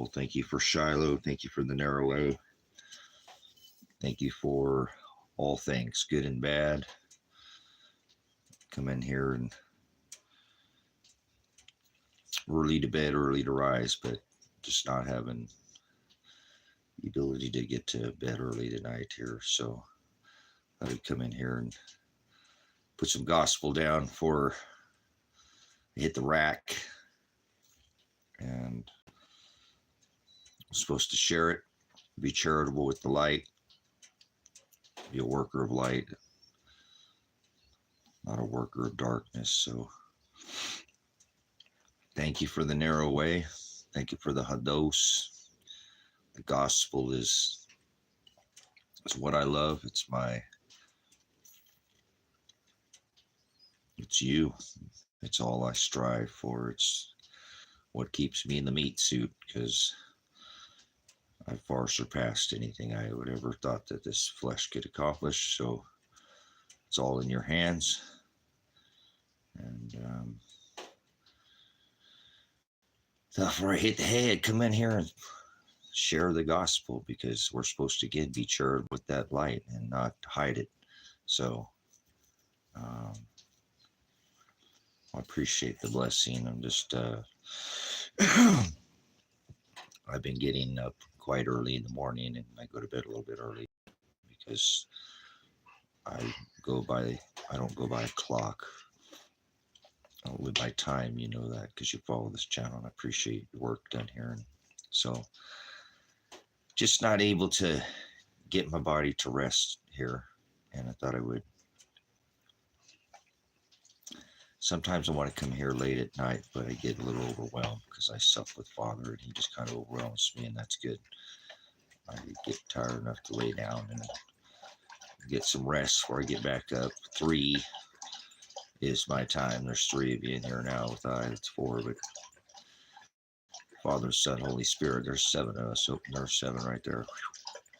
Well, thank you for Shiloh. Thank you for the narrow way. Thank you for all things, good and bad. Come in here and early to bed, early to rise, but just not having the ability to get to bed early tonight here. So I would come in here and put some gospel down before I hit the rack. And I'm supposed to share it, be charitable with the light, be a worker of light, not a worker of darkness. So thank you for the narrow way. Thank you for the hados. The gospel is what I love. It's you. It's all I strive for. It's what keeps me in the meat suit, because I far surpassed anything I would ever thought that this flesh could accomplish. So it's all in your hands. And before I hit the head, come in here and share the gospel, because we're supposed to be charitable with that light and not hide it. So I appreciate the blessing. I'm just I've been getting up quite early in the morning, and I go to bed a little bit early because I don't go by a clock. I don't live by time. You know that because you follow this channel, and I appreciate the work done here. And so just not able to get my body to rest here, and I thought I would. Sometimes I want to come here late at night, but I get a little overwhelmed because I sup with Father, and he just kind of overwhelms me, and that's good. I get tired enough to lay down and get some rest before I get back up. 3 is my time. There's 3 of you in here now. With I, it's 4, but Father, Son, Holy Spirit, there's 7 of us. So there's 7 right there.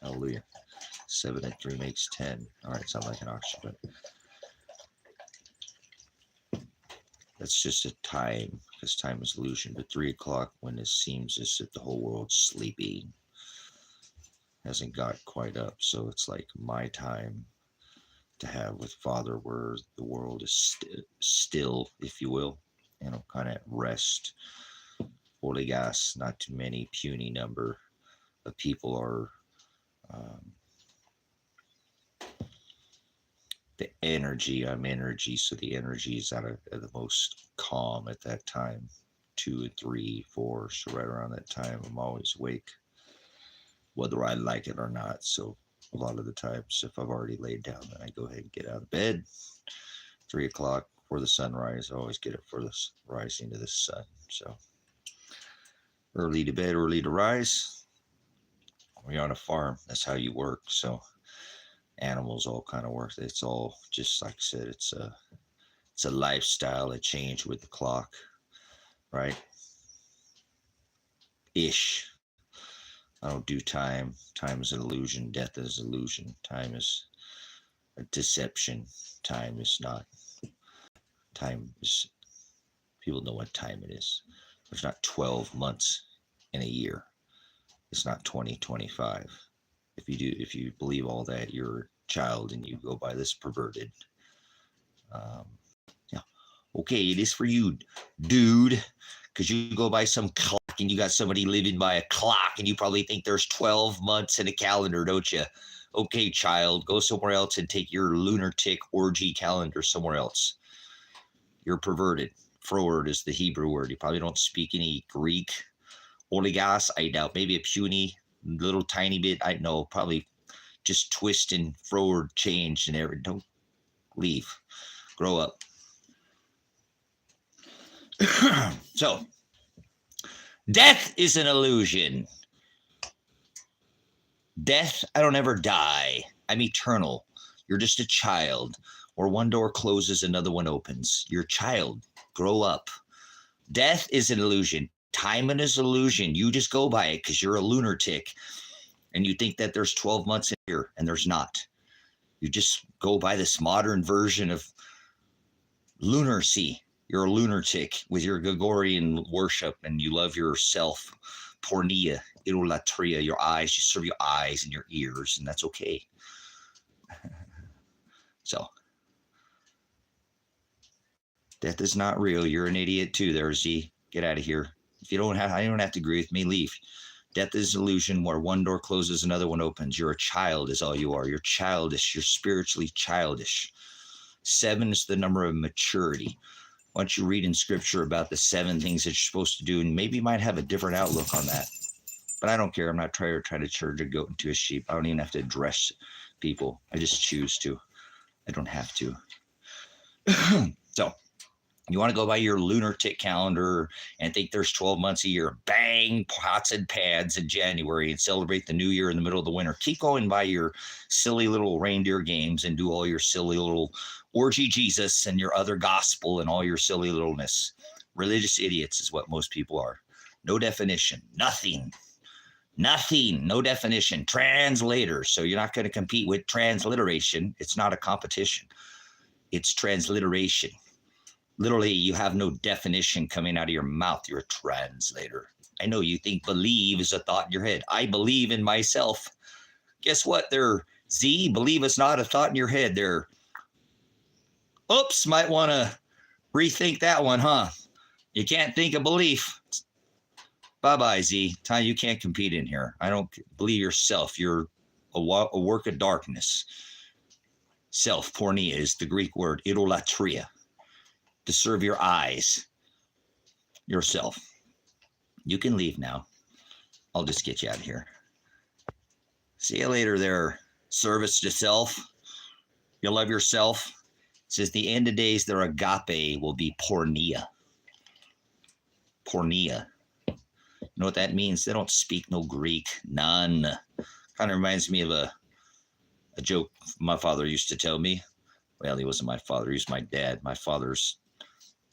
Hallelujah. 7 and 3 makes 10. All right, sound like an auction, but that's just a time, because time is illusion. But 3 o'clock, when it seems as if the whole world's sleeping, hasn't got quite up. So it's like my time to have with Father, where the world is still, if you will, kind of at rest. Holy Gas, not too many, puny number of people are the energy. I'm energy, so the energy is at the most calm at that time. 2 and 3, 4, so right around that time, I'm always awake, whether I like it or not. So a lot of the times, if I've already laid down, then I go ahead and get out of bed. 3 o'clock for the sunrise. I always get it for the rising of the sun. So early to bed, early to rise. We're on a farm. That's how you work. So animals all kind of work. It's all just like I said. It's a lifestyle. It changed with the clock, right? Ish. I don't do time. Time is an illusion. Death is an illusion. Time is a deception. Time is not. Time is. People know what time it is. There's not 12 months in a year. It's not 2025. If you believe all that, you're a child and you go by this perverted. Yeah. Okay, it is for you, dude, because you go by some clock and you got somebody living by a clock and you probably think there's 12 months in a calendar, don't you? Okay, child, go somewhere else and take your lunatic orgy calendar somewhere else. You're perverted. Froward is the Hebrew word. You probably don't speak any Greek. Oligas, I doubt. Maybe a puny little tiny bit. I know, probably just twist and forward change and everything. Don't leave. Grow up. So, death is an illusion. Death, I don't ever die. I'm eternal. You're just a child. Where one door closes, another one opens. You're a child. Grow up. Death is an illusion. Time is an illusion. You just go by it because you're a lunatic and you think that there's 12 months in here, and there's not. You just go by this modern version of lunacy. You're a lunatic with your Gregorian worship, and you love yourself pornea, idolatria, your eyes. You serve your eyes and your ears, and that's okay. So, death is not real. You're an idiot too there, Z. Get out of here. If you don't have to agree with me, leave. Death is illusion where one door closes, another one opens. You're a child is all you are. You're childish. You're spiritually childish. 7 is the number of maturity. Once you read in Scripture about the 7 things that you're supposed to do, and maybe you might have a different outlook on that. But I don't care. I'm not trying to turn a goat into a sheep. I don't even have to address people. I just choose to. I don't have to. So, you want to go by your lunatic calendar and think there's 12 months a year, bang, pots and pads in January and celebrate the new year in the middle of the winter. Keep going by your silly little reindeer games and do all your silly little orgy Jesus and your other gospel and all your silly littleness. Religious idiots is what most people are. No definition, nothing, no definition. Translators. So you're not going to compete with transliteration. It's not a competition. It's transliteration. Literally, you have no definition coming out of your mouth. You're a translator. I know you think believe is a thought in your head. I believe in myself. Guess what? Z, believe is not a thought in your head. Oops, might want to rethink that one, huh? You can't think of belief. Bye-bye, Z. You can't compete in here. I don't believe yourself. You're a work of darkness. Self, pornea, is the Greek word, idolatria. To serve your eyes, yourself. You can leave now. I'll just get you out of here. See you later there. Service to self. You love yourself. It says the end of days, their agape will be pornea. Pornea. You know what that means? They don't speak no Greek. None. Kind of reminds me of a joke my father used to tell me. Well, he wasn't my father. He was my dad. My father's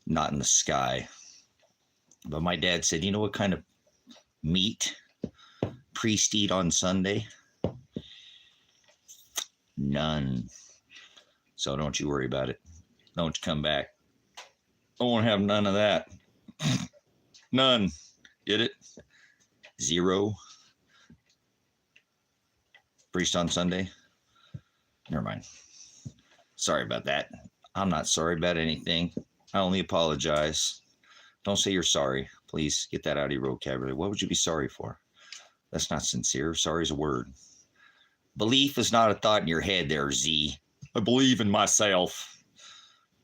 not in the sky. But my dad said, you know what kind of meat priests eat on Sunday? None. So don't you worry about it. Don't come back. I won't have none of that. None. Get it? 0. Priest on Sunday? Never mind. Sorry about that. I'm not sorry about anything. I only apologize. Don't say you're sorry. Please get that out of your vocabulary. What would you be sorry for? That's not sincere. Sorry is a word. Belief is not a thought in your head there, Z. I believe in myself.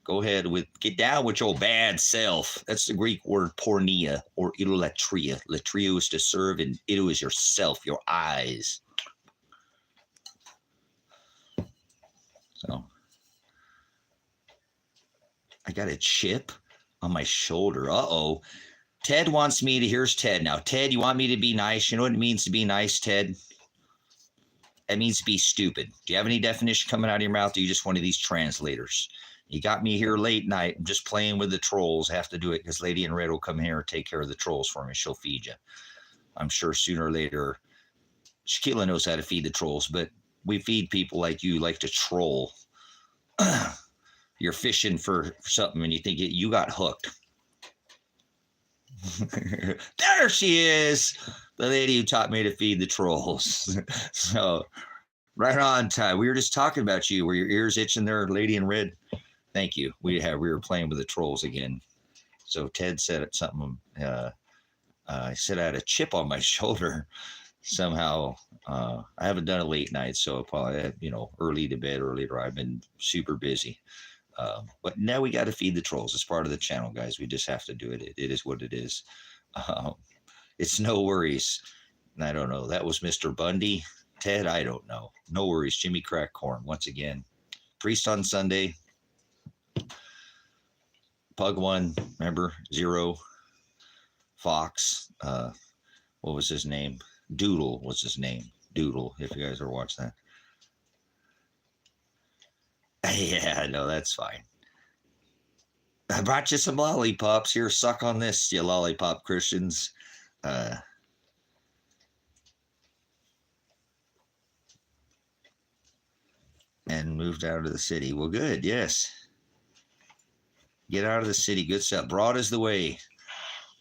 Go ahead get down with your bad self. That's the Greek word pornea or idolatria. Latria is to serve and ido is yourself, your eyes. So I got a chip on my shoulder. Uh-oh. Ted wants me to, here's Ted now. Ted, you want me to be nice? You know what it means to be nice, Ted? That means to be stupid. Do you have any definition coming out of your mouth? Or are you just one of these translators? You got me here late night. I'm just playing with the trolls. I have to do it because Lady in Red will come here and take care of the trolls for me. She'll feed you. I'm sure sooner or later, Shaquilla knows how to feed the trolls, but we feed people like you like to troll. You're fishing for something and you think you got hooked. There she is, the lady who taught me to feed the trolls. So right on time. We were just talking about you. Were your ears itching there, Lady in Red? Thank you. We were playing with the trolls again. So Ted said something. I said I had a chip on my shoulder. Somehow I haven't done a late night, so probably early to bed, early to rise. I've been super busy. But now we got to feed the trolls. It's part of the channel, guys. We just have to do it. It is what it is. It's no worries. I don't know. That was Mr. Bundy. Ted, I don't know. No worries. Jimmy Crack Corn, once again. Priest on Sunday. Pug 1, remember? 0. Fox. What was his name? Doodle was his name. Doodle, if you guys ever watched that. Yeah, no, that's fine. I brought you some lollipops. Here, suck on this, you lollipop Christians. And moved out of the city. Well, good, yes. Get out of the city. Good stuff. Broad is the way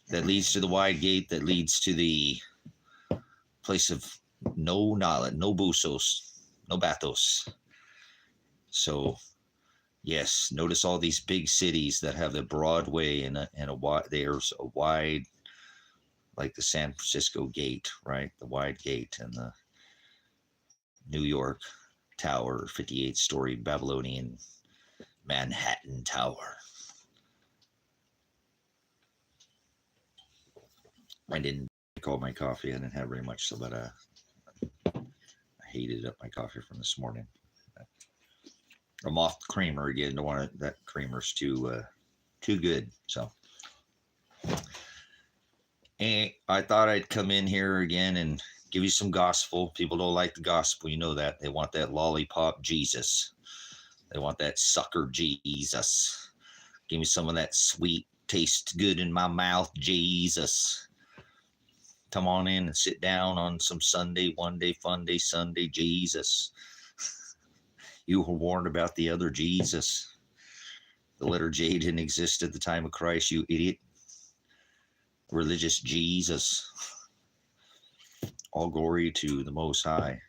that leads to the wide gate, that leads to the place of no knowledge, no busos, no bathos. So, yes, notice all these big cities that have a Broadway and a wide, there's a wide, like the San Francisco gate, right? The wide gate, and the New York Tower, 58-story Babylonian Manhattan Tower. I didn't drink all my coffee. I didn't have very much, so but I heated up my coffee from this morning. I'm off the creamer again. Don't want that creamer's too good. So, and I thought I'd come in here again and give you some gospel. People don't like the gospel, you know that. They want that lollipop Jesus. They want that sucker Jesus. Give me some of that sweet, tastes good in my mouth Jesus. Come on in and sit down on some Sunday, one day, fun day, Sunday, Jesus. You were warned about the other Jesus. The letter J didn't exist at the time of Christ, you idiot. Religious Jesus. All glory to the Most High,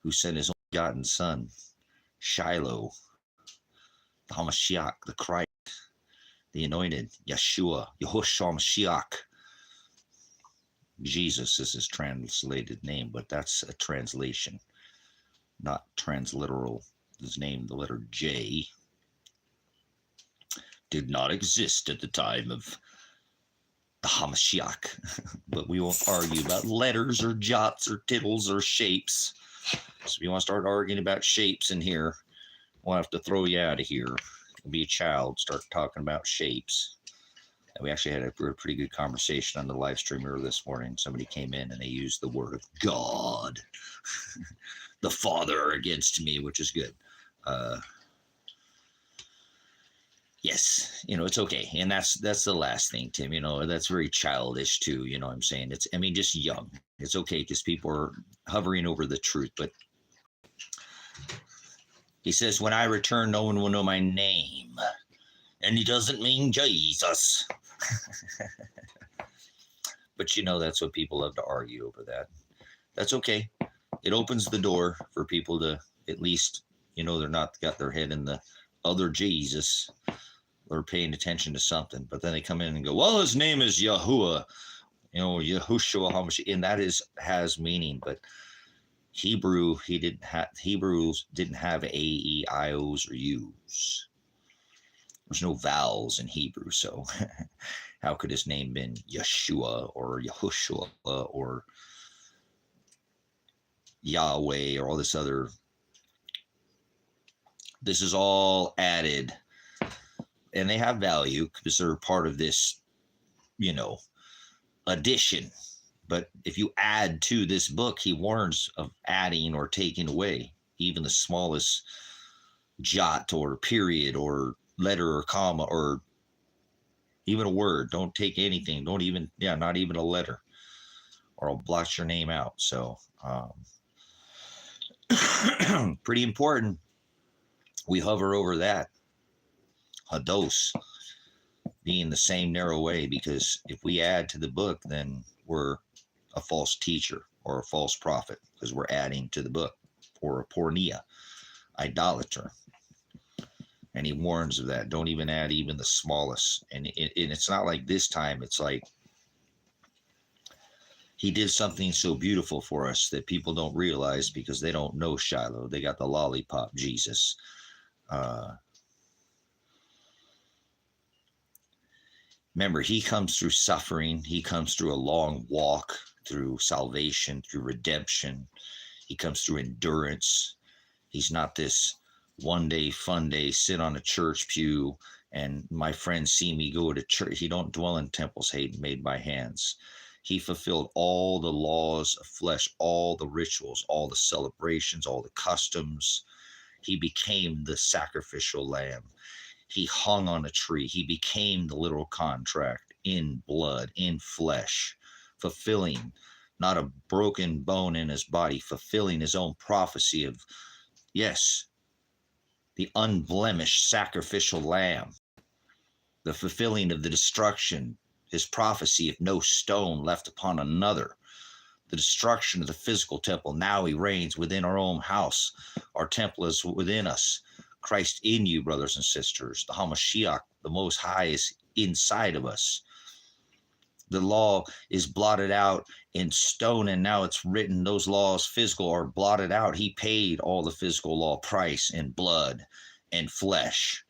who sent his only begotten Son, Shiloh, the Hamashiach, the Christ, the anointed, Yeshua, Yehoshua Mashiach. Jesus is his translated name, but that's a translation, not transliteral. His name, the letter J, did not exist at the time of the Hamashiach. But we won't argue about letters or jots or tittles or shapes. So if you want to start arguing about shapes in here, we'll have to throw you out of here. You'll be a child, start talking about shapes. And we actually had a pretty good conversation on the live stream earlier this morning. Somebody came in and they used the word of God, the Father against me, which is good. Yes, it's okay. And that's the last thing, Tim, that's very childish too. You know what I'm saying? Just young. It's okay because people are hovering over the truth. But he says, when I return, no one will know my name. And he doesn't mean Jesus. But that's what people love to argue over that. That's okay. It opens the door for people to at least, they're not got their head in the other Jesus. They're paying attention to something. But then they come in and go, well, his name is Yahuwah, Yahushua HaMashiach, and that has meaning. But Hebrews didn't have A, E, I, O's, or U's. There's no vowels in Hebrew, so how could his name been Yeshua or Yahushua or Yahweh or all this other? This is all added, and they have value because they're part of this, addition. But if you add to this book, he warns of adding or taking away even the smallest jot or period or letter or comma or even a word. Don't take anything. Not even a letter, or I'll blot your name out. So pretty important. We hover over that. Hados being the same narrow way, because if we add to the book, then we're a false teacher or a false prophet because we're adding to the book, or a pornea, idolater. And he warns of that. Don't even add even the smallest. And it's not like this time. It's like he did something so beautiful for us that people don't realize because they don't know Shiloh. They got the lollipop Jesus. Remember, he comes through suffering. He comes through a long walk, through salvation, through redemption. He comes through endurance. He's not this one day, fun day, sit on a church pew and my friends see me go to church. He don't dwell in temples made by hands. He fulfilled all the laws of flesh, all the rituals, all the celebrations, all the customs. He became the sacrificial lamb. He hung on a tree. He became the literal contract in blood, in flesh, fulfilling not a broken bone in his body, fulfilling his own prophecy of, yes, the unblemished sacrificial lamb, the fulfilling of the destruction, his prophecy of no stone left upon another, the destruction of the physical temple. Now he reigns within our own house. Our temple is within us. Christ in you, brothers and sisters. The Hamashiach, the Most High, is inside of us. The law is blotted out in stone, and now it's written. Those laws, physical, are blotted out. He paid all the physical law price in blood and flesh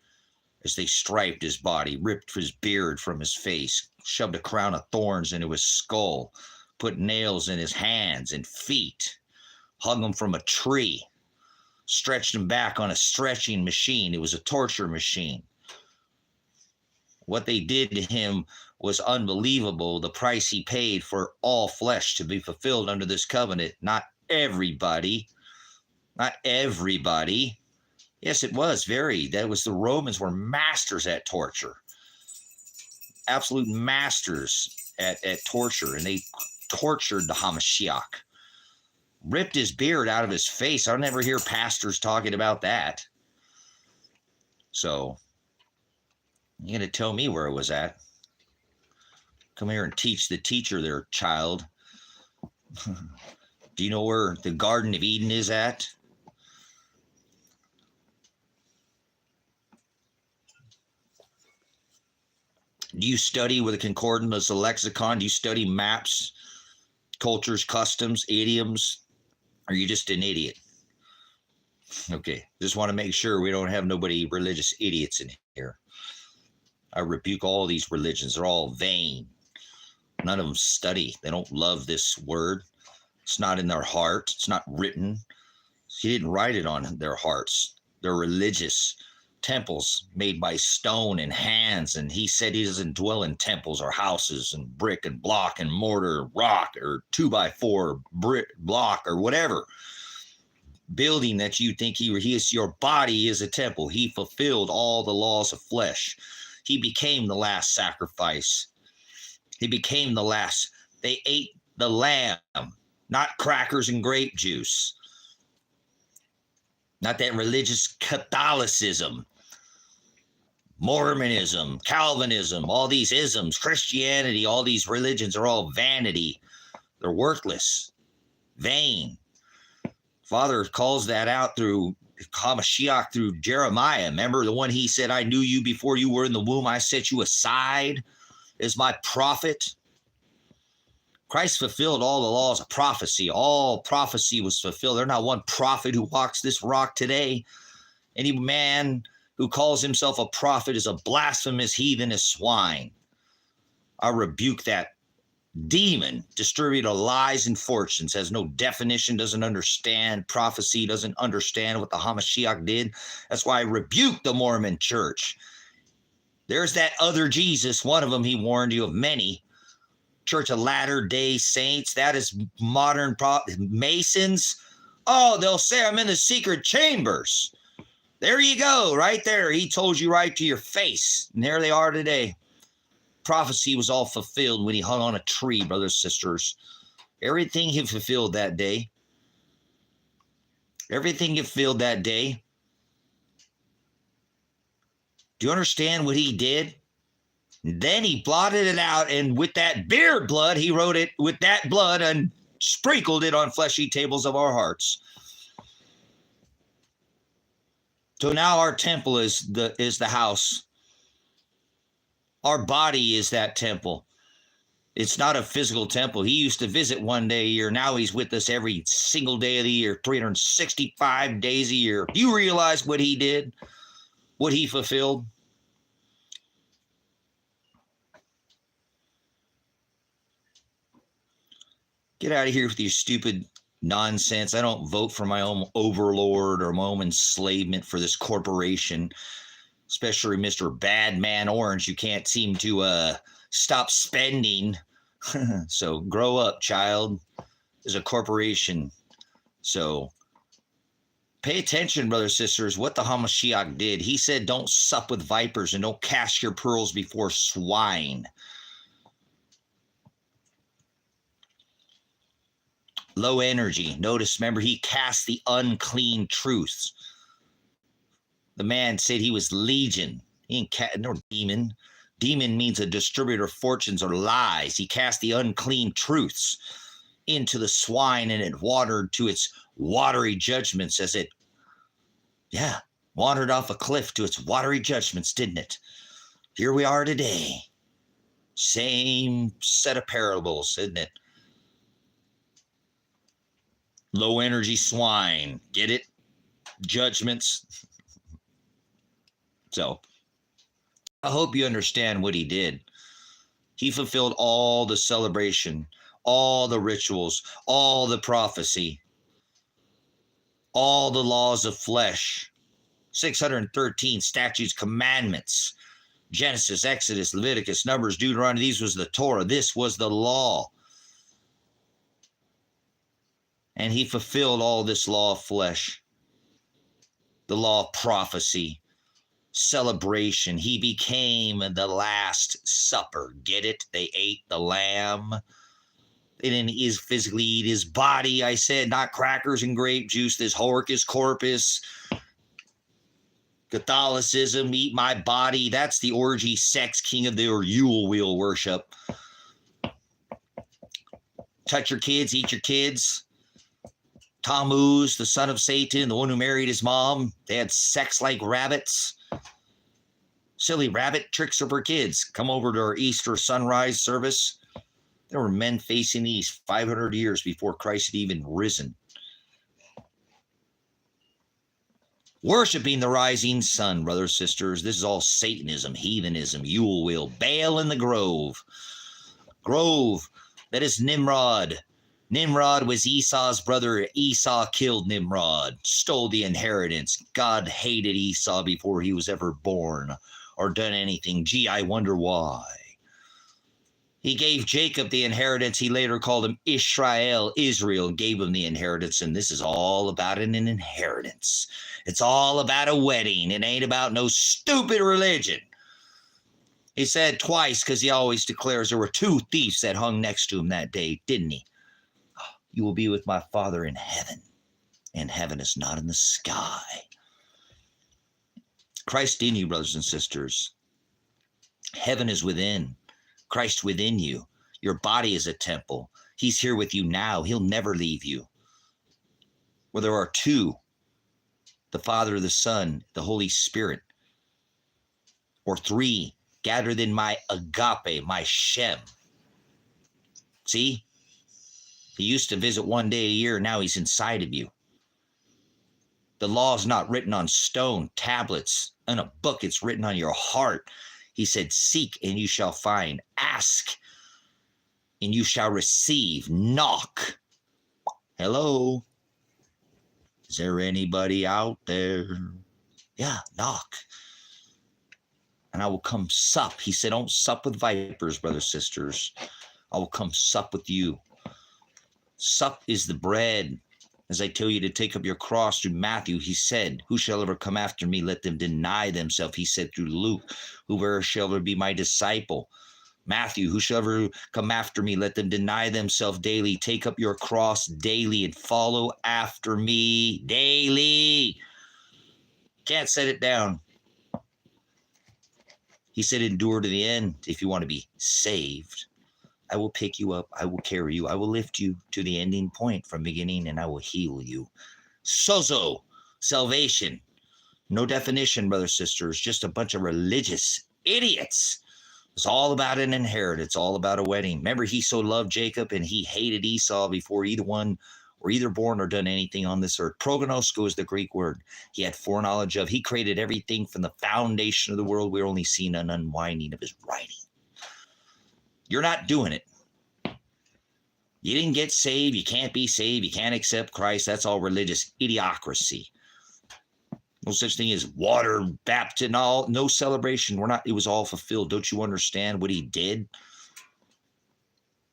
as they striped his body, ripped his beard from his face, shoved a crown of thorns into his skull, put nails in his hands and feet, hung him from a tree, stretched him back on a stretching machine. It was a torture machine. What they did to him was unbelievable. The price he paid for all flesh to be fulfilled under this covenant. Not everybody. Yes, it was very. That was, the Romans were masters at torture. Absolute masters at torture. And they tortured the Hamashiach. Ripped his beard out of his face. I never hear pastors talking about that. So, you're going to tell me where it was at? Come here and teach the teacher there, child. Do you know where the Garden of Eden is at? Do you study with a concordance, a lexicon? Do you study maps, cultures, customs, idioms? Or are you just an idiot? Okay, just want to make sure we don't have nobody religious idiots in here. I rebuke all these religions. They're all vain. None of them study. They don't love this word. It's not in their heart. It's not written. He didn't write it on their hearts. They're religious temples made by stone and hands. And he said he doesn't dwell in temples or houses and brick and block and mortar, rock, or 2x4 brick block or whatever building that you think he is. Your body is a temple. He fulfilled all the laws of flesh. He became the last sacrifice. He became the last. They ate the lamb, not crackers and grape juice. Not that religious Catholicism, Mormonism, Calvinism, all these isms, Christianity, all these religions are all vanity. They're worthless, vain. Father calls that out through Hamashiach, through Jeremiah. Remember the one he said, I knew you before you were in the womb. I set you aside as my prophet. Christ fulfilled all the laws of prophecy. All prophecy was fulfilled. There's not one prophet who walks this rock today. Any man who calls himself a prophet is a blasphemous heathen, a swine. I rebuke that demon, distributor of lies and fortunes, has no definition, doesn't understand prophecy, doesn't understand what the Hamashiach did. That's why I rebuke the Mormon church. There's that other Jesus, one of them he warned you of many. Church of Latter-day Saints, that is modern Masons. Oh, they'll say I'm in the secret chambers. There you go, right there. He told you right to your face. And there they are today. Prophecy was all fulfilled when he hung on a tree, brothers and sisters. Everything he fulfilled that day. Everything he fulfilled that day. Do you understand what he did? Then he blotted it out, and with that beard blood, he wrote it with that blood and sprinkled it on fleshy tables of our hearts. So now our temple is the house. Our body is that temple. It's not a physical temple. He used to visit one day a year. Now he's with us every single day of the year, 365 days a year. Do you realize what he did? What he fulfilled? Get out of here with your stupid nonsense. I don't vote for my own overlord or my own enslavement for this corporation, especially Mr. Badman Orange. You can't seem to stop spending. So grow up, child. There's a corporation. So pay attention, brothers and sisters, what the Hamashiach did. He said, don't sup with vipers and don't cast your pearls before swine. Low energy. Notice, remember, he cast the unclean truths. The man said he was legion. He ain't no demon. Demon means a distributor of fortunes or lies. He cast the unclean truths. into the swine, and it watered to its watery judgments as it, wandered off a cliff to its watery judgments, didn't it? Here we are today. Same set of parables, isn't it? Low energy swine. Get it? Judgments. So, I hope you understand what he did. He fulfilled all the celebration, all the rituals, all the prophecy, all the laws of flesh, 613 statutes, commandments, Genesis, Exodus, Leviticus, Numbers, Deuteronomy. These was the Torah. This was the law. And he fulfilled all this law of flesh, the law of prophecy, celebration. He became the Last Supper. Get it? They ate the lamb. They didn't physically eat his body, I said, not crackers and grape juice, this Horcus Corpus. Catholicism, eat my body. That's the orgy, sex, king of the Yule wheel worship. Touch your kids, eat your kids. Tammuz, the son of Satan, the one who married his mom. They had sex like rabbits. Silly rabbit tricks of her kids. Come over to our Easter sunrise service. There were men facing the east 500 years before Christ had even risen, worshiping the rising sun, brothers, sisters. This is all Satanism, heathenism, Yule wheel, Baal in the grove. Grove, that is Nimrod. Nimrod was Esau's brother. Esau killed Nimrod, stole the inheritance. God hated Esau before he was ever born or done anything. Gee, I wonder why. He gave Jacob the inheritance. He later called him Israel, gave him the inheritance. And this is all about an inheritance. It's all about a wedding. It ain't about no stupid religion. He said twice, because he always declares there were two thieves that hung next to him that day, didn't he? You will be with my Father in heaven, and heaven is not in the sky. Christ in you, brothers and sisters. Heaven is within. Christ within you. Your body is a temple. He's here with you now. He'll never leave you. Where there are two, the Father, the Son, the Holy Spirit, or three, gathered in my Agape, my Shem. See? He used to visit one day a year. Now he's inside of you. The law is not written on stone, tablets, in a book. It's written on your heart. He said, seek and you shall find. Ask and you shall receive. Knock. Hello? Is there anybody out there? Yeah, knock. And I will come sup. He said, don't sup with vipers, brothers, sisters. I will come sup with you. Sup is the bread. As I tell you to take up your cross through Matthew, he said, who shall ever come after me? Let them deny themselves. He said through Luke, whoever shall ever be my disciple. Matthew, who shall ever come after me? Let them deny themselves daily. Take up your cross daily and follow after me daily. Can't set it down. He said, endure to the end if you want to be saved. I will pick you up. I will carry you. I will lift you to the ending point from beginning, and I will heal you. Sozo, salvation. No definition, brothers, sisters. Just a bunch of religious idiots. It's all about an inheritance. It's all about a wedding. Remember, he so loved Jacob, and he hated Esau before either one were either born or done anything on this earth. Prognosko is the Greek word. He had foreknowledge of. He created everything from the foundation of the world. We're only seeing an unwinding of his writing. You're not doing it. You didn't get saved. You can't be saved. You can't accept Christ. That's all religious idiocracy. No such thing as water baptism. No celebration. It was all fulfilled. Don't you understand what he did?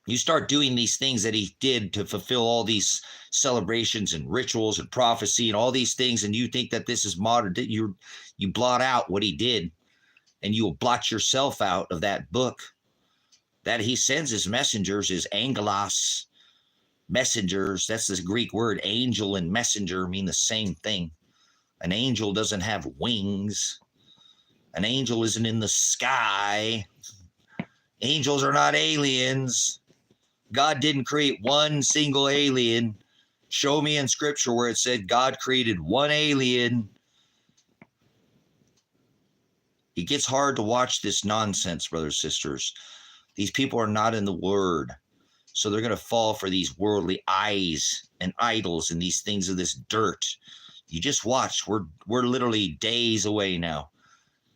You start doing these things that he did to fulfill all these celebrations and rituals and prophecy and all these things, and you think that this is modern. You blot out what he did, and you will blot yourself out of that book. That he sends his messengers, his angelos, messengers. That's the Greek word. Angel and messenger mean the same thing. An angel doesn't have wings. An angel isn't in the sky. Angels are not aliens. God didn't create one single alien. Show me in Scripture where it said God created one alien. It gets hard to watch this nonsense, brothers and sisters. These people are not in the Word. So they're going to fall for these worldly eyes and idols and these things of this dirt. You just watch. We're literally days away now.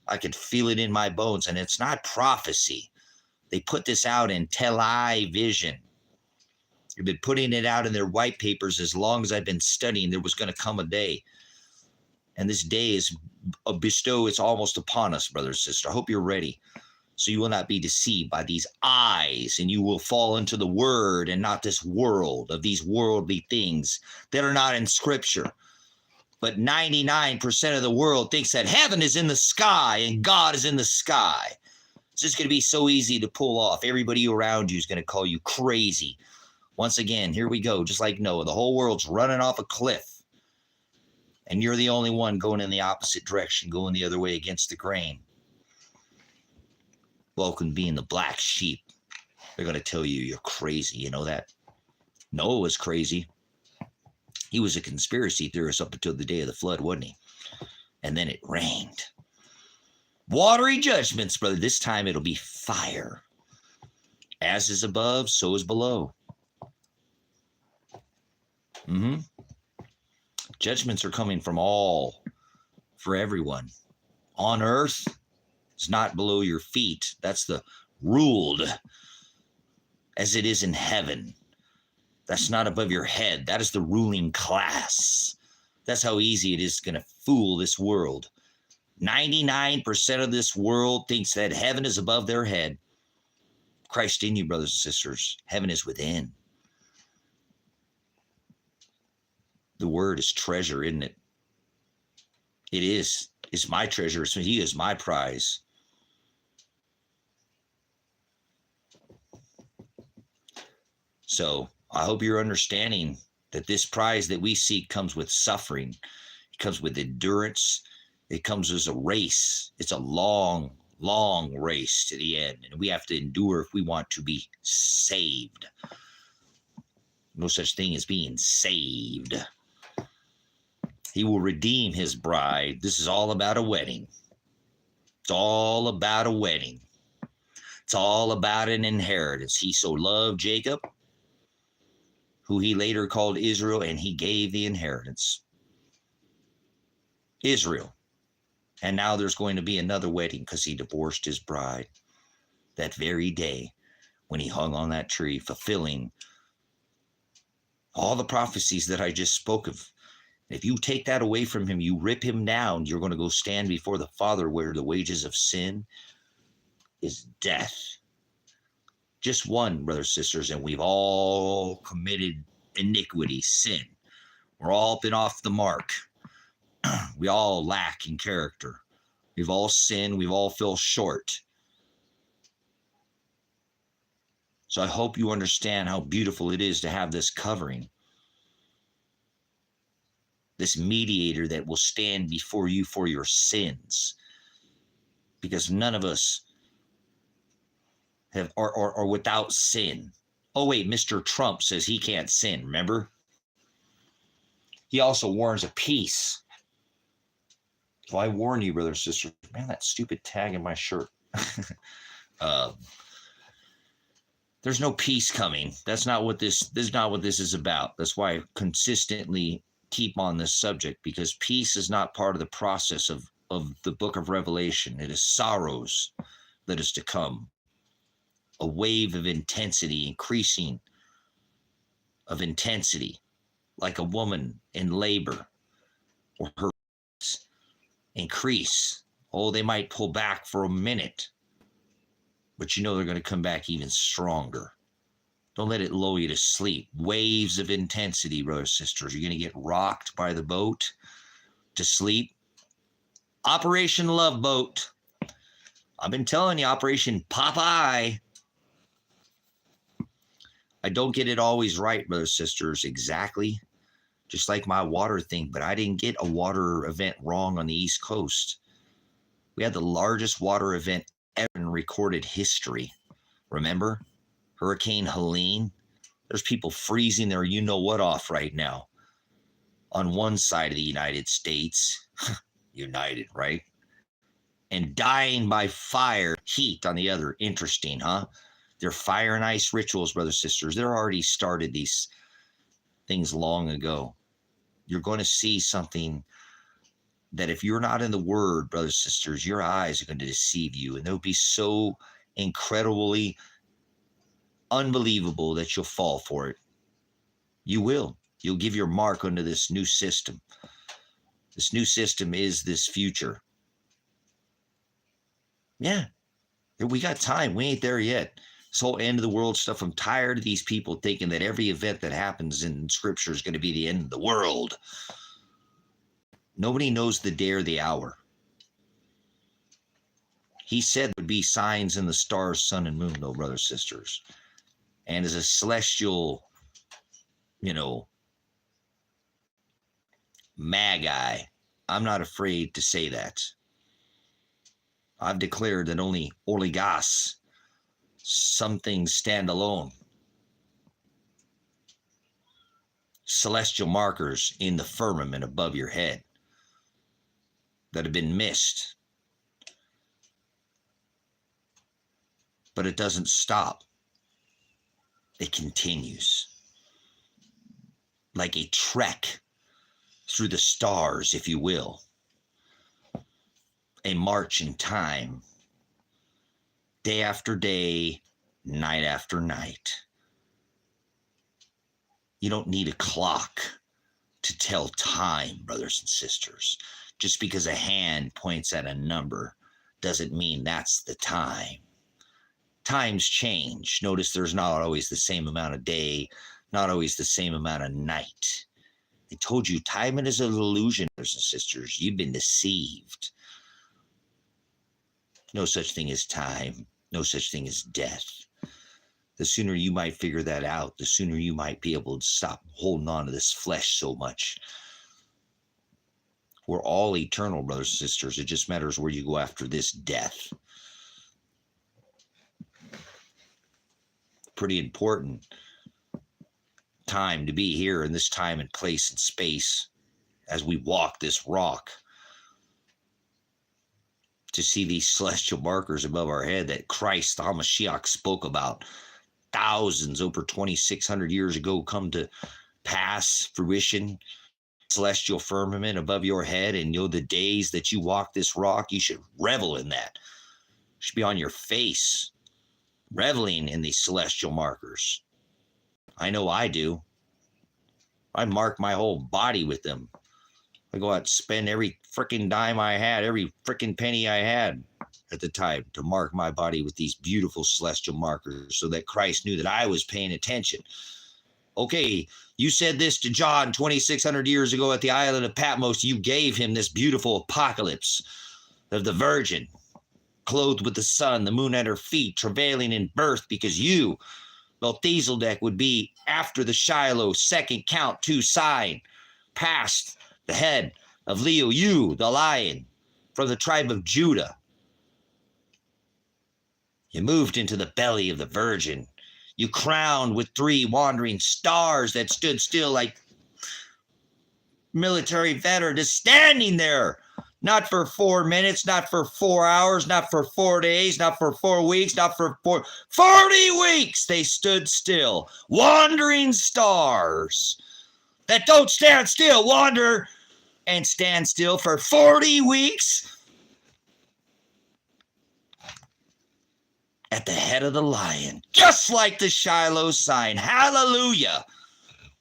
I could feel it in my bones. And it's not prophecy. They put this out in television. They've been putting it out in their white papers as long as I've been studying. There was going to come a day. And this day is it's almost upon us, brother and sister. I hope you're ready. So you will not be deceived by these eyes, and you will fall into the word and not this world of these worldly things that are not in Scripture. But 99% of the world thinks that heaven is in the sky and God is in the sky. It's just going to be so easy to pull off. Everybody around you is going to call you crazy. Once again, here we go. Just like Noah, the whole world's running off a cliff. And you're the only one going in the opposite direction, going the other way against the grain. Welcome being the black sheep. They're going to tell you you're crazy. You know that? Noah was crazy. He was a conspiracy theorist up until the day of the flood, wasn't he? And then it rained. Watery judgments, brother. This time it'll be fire. As is above, so is below. Judgments are coming from all, for everyone. On earth, it's not below your feet. That's the ruled as it is in heaven. That's not above your head. That is the ruling class. That's how easy it is going to fool this world. 99% of this world thinks that heaven is above their head. Christ in you, brothers and sisters. Heaven is within. The word is treasure, isn't it? It is. It's my treasure. He is my prize. So I hope you're understanding that this prize that we seek comes with suffering. It comes with endurance. It comes as a race. It's a long, long race to the end. And we have to endure if we want to be saved. No such thing as being saved. He will redeem his bride. This is all about a wedding. It's all about a wedding. It's all about an inheritance. He so loved Jacob, who he later called Israel, and he gave the inheritance. Israel. And now there's going to be another wedding because he divorced his bride that very day when he hung on that tree, fulfilling all the prophecies that I just spoke of. If you take that away from him, you rip him down, you're going to go stand before the Father where the wages of sin is death. Just one, brothers and sisters, and we've all committed iniquity, sin. We're all been off the mark. We all lack in character. We've all sinned. We've all fell short. So I hope you understand how beautiful it is to have this covering. This mediator that will stand before you for your sins. Because none of us are without sin. Oh, wait, Mr. Trump says he can't sin, remember? He also warns of peace. So I warn you, brothers and sisters, man, that stupid tag in my shirt. There's no peace coming. That's not what this is about. That's why I consistently keep on this subject, because peace is not part of the process of the book of Revelation. It is sorrows that is to come. A wave of intensity, increasing of intensity, like a woman in labor, or her increase. Oh, they might pull back for a minute, but you know they're going to come back even stronger. Don't let it lull you to sleep. Waves of intensity, brothers and sisters. You're going to get rocked by the boat to sleep. Operation Love Boat. I've been telling you, Operation Popeye. I don't get it always right, brothers and sisters, exactly. Just like my water thing, but I didn't get a water event wrong on the East Coast. We had the largest water event ever in recorded history. Remember? Hurricane Helene. There's people freezing their you-know-what off right now on one side of the United States, united, right? And dying by fire, heat on the other. Interesting, huh? They're fire and ice rituals, brothers and sisters. They're already started these things long ago. You're going to see something that if you're not in the Word, brothers and sisters, your eyes are going to deceive you, and they'll be so incredibly unbelievable that you'll fall for it. You will. You'll give your mark unto this new system. This new system is this future. Yeah, we got time. We ain't there yet. This whole end of the world stuff, I'm tired of these people thinking that every event that happens in Scripture is going to be the end of the world. Nobody knows the day or the hour. He said there would be signs in the stars, sun, and moon, though, brothers and sisters. And as a celestial, magi, I'm not afraid to say that. I've declared that only oligos, some things stand alone. Celestial markers in the firmament above your head that have been missed. But it doesn't stop. It continues. Like a trek through the stars, if you will. A march in time. Day after day, night after night. You don't need a clock to tell time, brothers and sisters. Just because a hand points at a number doesn't mean that's the time. Times change. Notice there's not always the same amount of day, not always the same amount of night. I told you, time is an illusion, brothers and sisters. You've been deceived. No such thing as time. No such thing as death. The sooner you might figure that out, the sooner you might be able to stop holding on to this flesh so much. We're all eternal, brothers and sisters. It just matters where you go after this death. Pretty important time to be here in this time and place and space as we walk this rock, to see these celestial markers above our head that Christ, the Hamashiach, spoke about thousands, over 2,600 years ago, come to pass, fruition, celestial firmament above your head. And the days that you walk this rock, you should revel in that. You should be on your face, reveling in these celestial markers. I know I do. I mark my whole body with them. I go out and spend every freaking dime I had, every freaking penny I had at the time to mark my body with these beautiful celestial markers so that Christ knew that I was paying attention. Okay, you said this to John 2,600 years ago at the island of Patmos. You gave him this beautiful apocalypse of the virgin, clothed with the sun, the moon at her feet, travailing in birth, because you, Melchizedek, would be after the Shiloh second count 2 sign, past the head of Leo, you, the lion, from the tribe of Judah. You moved into the belly of the virgin. You crowned with 3 wandering stars that stood still like military veterans, just standing there. Not for 4 minutes, not for 4 hours, not for 4 days, not for 4 weeks, not for 40 weeks. They stood still. Wandering stars that don't stand still, wander and stand still for 40 weeks at the head of the lion, just like the Shiloh sign. Hallelujah.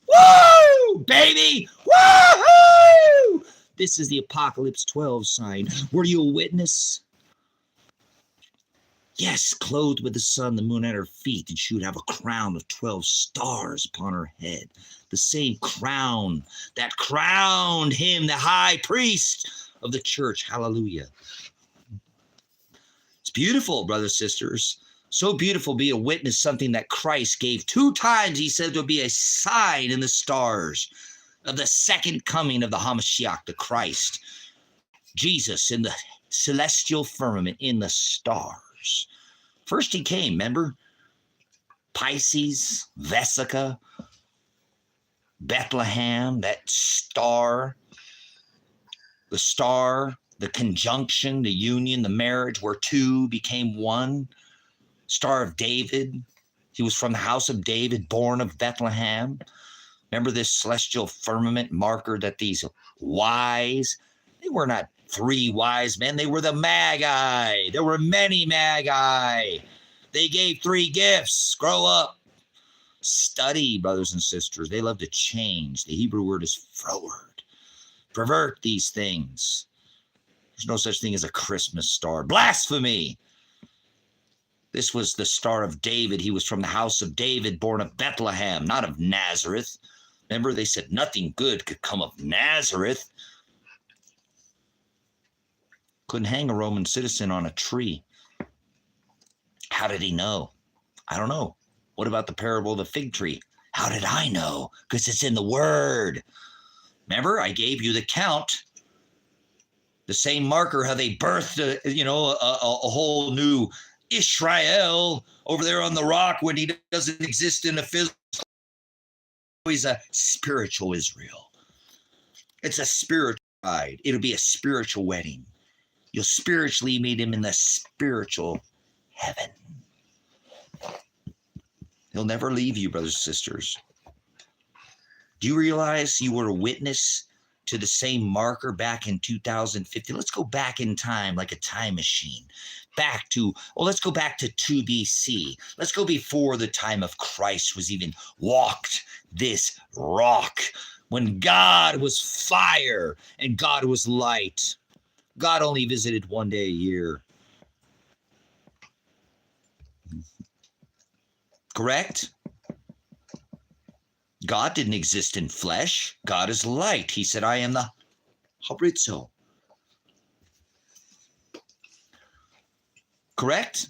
Woo, baby. Woo-hoo! This is the Apocalypse 12 sign. Were you a witness? Yes, clothed with the sun, the moon at her feet, and she would have a crown of 12 stars upon her head. The same crown that crowned him, the high priest of the church. Hallelujah. It's beautiful, brothers and sisters. So beautiful to be a witness, something that Christ gave 2 times. He said there would be a sign in the stars of the second coming of the Hamashiach, the Christ, Jesus, in the celestial firmament, in the stars. First he came, remember? Pisces, Vesica, Bethlehem, that star, the conjunction, the union, the marriage where two became one. Star of David. He was from the house of David, born of Bethlehem. Remember this celestial firmament marker that these wise, they were not three wise men, they were the magi. There were many magi. They gave three gifts. Grow up. Study, brothers and sisters. They love to change. The Hebrew word is froward. Pervert these things. There's no such thing as a Christmas star. Blasphemy. This was the Star of David. He was from the house of David, born of Bethlehem, not of Nazareth. Remember, they said nothing good could come of Nazareth. Couldn't hang a Roman citizen on a tree. How did he know? I don't know. What about the parable of the fig tree? How did I know? Because it's in the Word. Remember, I gave you the count. The same marker, how they birthed a whole new Israel over there on the rock when he doesn't exist in a physical. He's a spiritual Israel. It's a spiritual bride. It'll be a spiritual wedding. You'll spiritually meet him in the spiritual heaven. He'll never leave you, brothers and sisters. Do you realize you were a witness to the same marker back in 2015? Let's go back in time like a time machine. Let's go back to 2 BC. Let's go before the time of Christ was even walked this rock. When God was fire and God was light. God only visited one day a year. Correct? God didn't exist in flesh. God is light. He said, I am the Horizo. Correct?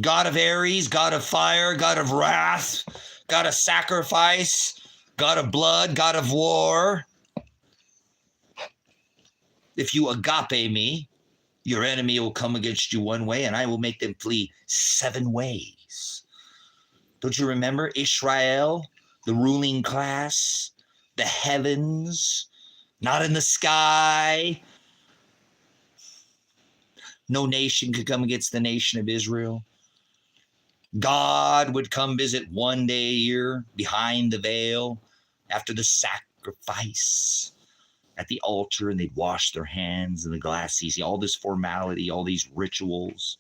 God of Aries, God of fire, God of wrath, God of sacrifice, God of blood, God of war. If you agape me, your enemy will come against you one way, and I will make them flee 7 ways. Don't you remember Israel, the ruling class, the heavens, not in the sky? No nation could come against the nation of Israel. God would come visit one day a year behind the veil after the sacrifice at the altar, and they'd wash their hands in the glass. You see all this formality, all these rituals.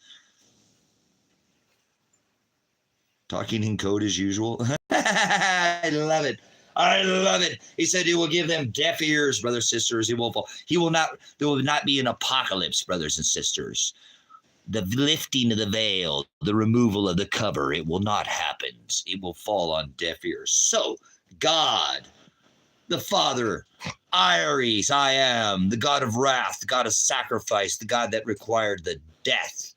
Talking in code as usual. I love it. I love it. He said he will give them deaf ears, brothers and sisters. There will not be an apocalypse, brothers and sisters. The lifting of the veil, the removal of the cover, it will not happen. It will fall on deaf ears. So, God, the Father, Aries, I am, the God of wrath, the God of sacrifice, the God that required the death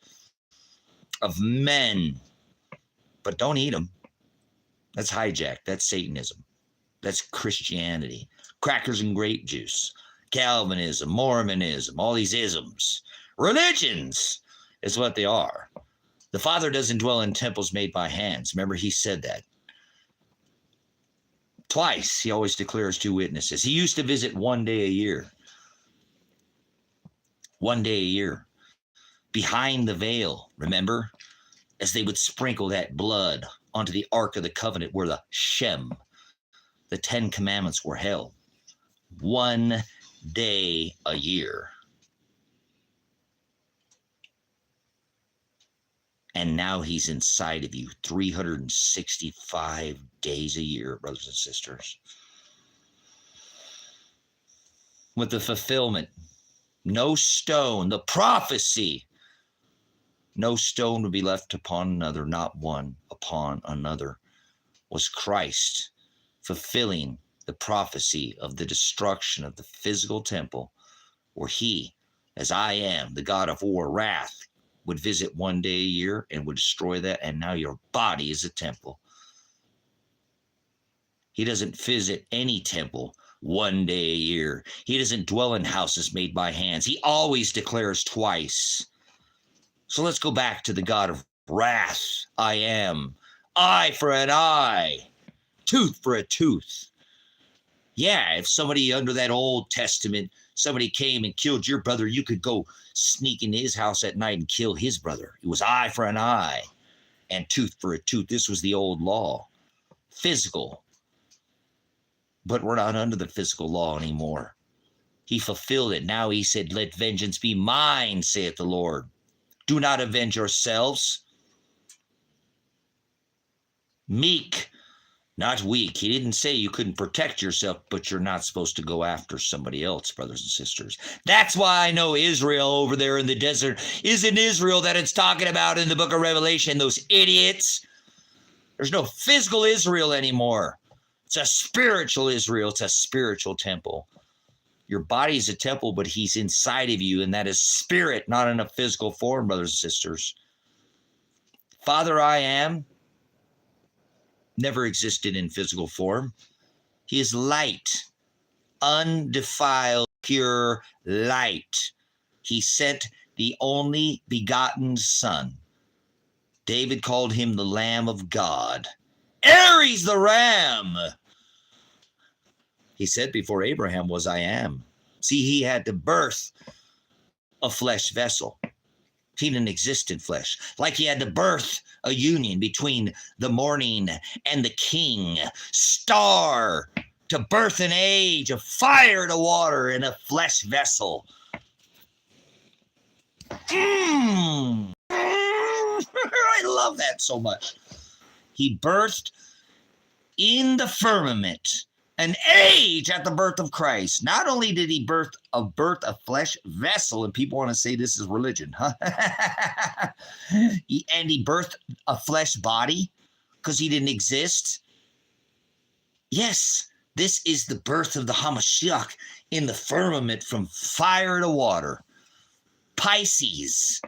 of men. But don't eat them. That's hijacked. That's Satanism. That's Christianity. Crackers and grape juice. Calvinism, Mormonism, all these isms. Religions is what they are. The Father doesn't dwell in temples made by hands. Remember, he said that. Twice, he always declares 2 witnesses. He used to visit one day a year. One day a year. Behind the veil, remember? As they would sprinkle that blood onto the Ark of the Covenant where the Shem, the 10 Commandments were held. One day a year. And now he's inside of you 365 days a year, brothers and sisters. With the fulfillment, no stone, the prophecy, no stone would be left upon another, not one upon another, was Christ fulfilling the prophecy of the destruction of the physical temple, where he, as I am, the God of war, wrath, would visit one day a year and would destroy that, and now your body is a temple. He doesn't visit any temple one day a year. He doesn't dwell in houses made by hands. He always declares twice. So let's go back to the God of wrath. I am. Eye for an eye, tooth for a tooth. Yeah, if somebody under that Old Testament, somebody came and killed your brother, you could go sneak into his house at night and kill his brother. It was eye for an eye and tooth for a tooth. This was the old law, physical. But we're not under the physical law anymore. He fulfilled it. Now he said, let vengeance be mine, saith the Lord. Do not avenge yourselves. Meek, not weak. He didn't say you couldn't protect yourself, but you're not supposed to go after somebody else, brothers and sisters. That's why I know Israel over there in the desert isn't Israel that it's talking about in the book of Revelation, those idiots. There's no physical Israel anymore. It's a spiritual Israel. It's a spiritual temple. Your body is a temple, but he's inside of you, and that is spirit, not in a physical form, brothers and sisters. Father, I am, never existed in physical form. He is light, undefiled, pure light. He sent the only begotten Son. David called him the Lamb of God. Aries the Ram. He said before Abraham was, I am. See, he had to birth a flesh vessel. He didn't exist in flesh. Like he had to birth a union between the morning and the king. Star to birth an age of fire to water in a flesh vessel. I love that so much. He birthed in the firmament an age at the birth of Christ. Not only did he birth a flesh vessel, and people want to say this is religion, huh? And he birthed a flesh body because he didn't exist. Yes, this is the birth of the Hamashiach in the firmament from fire to water. Pisces,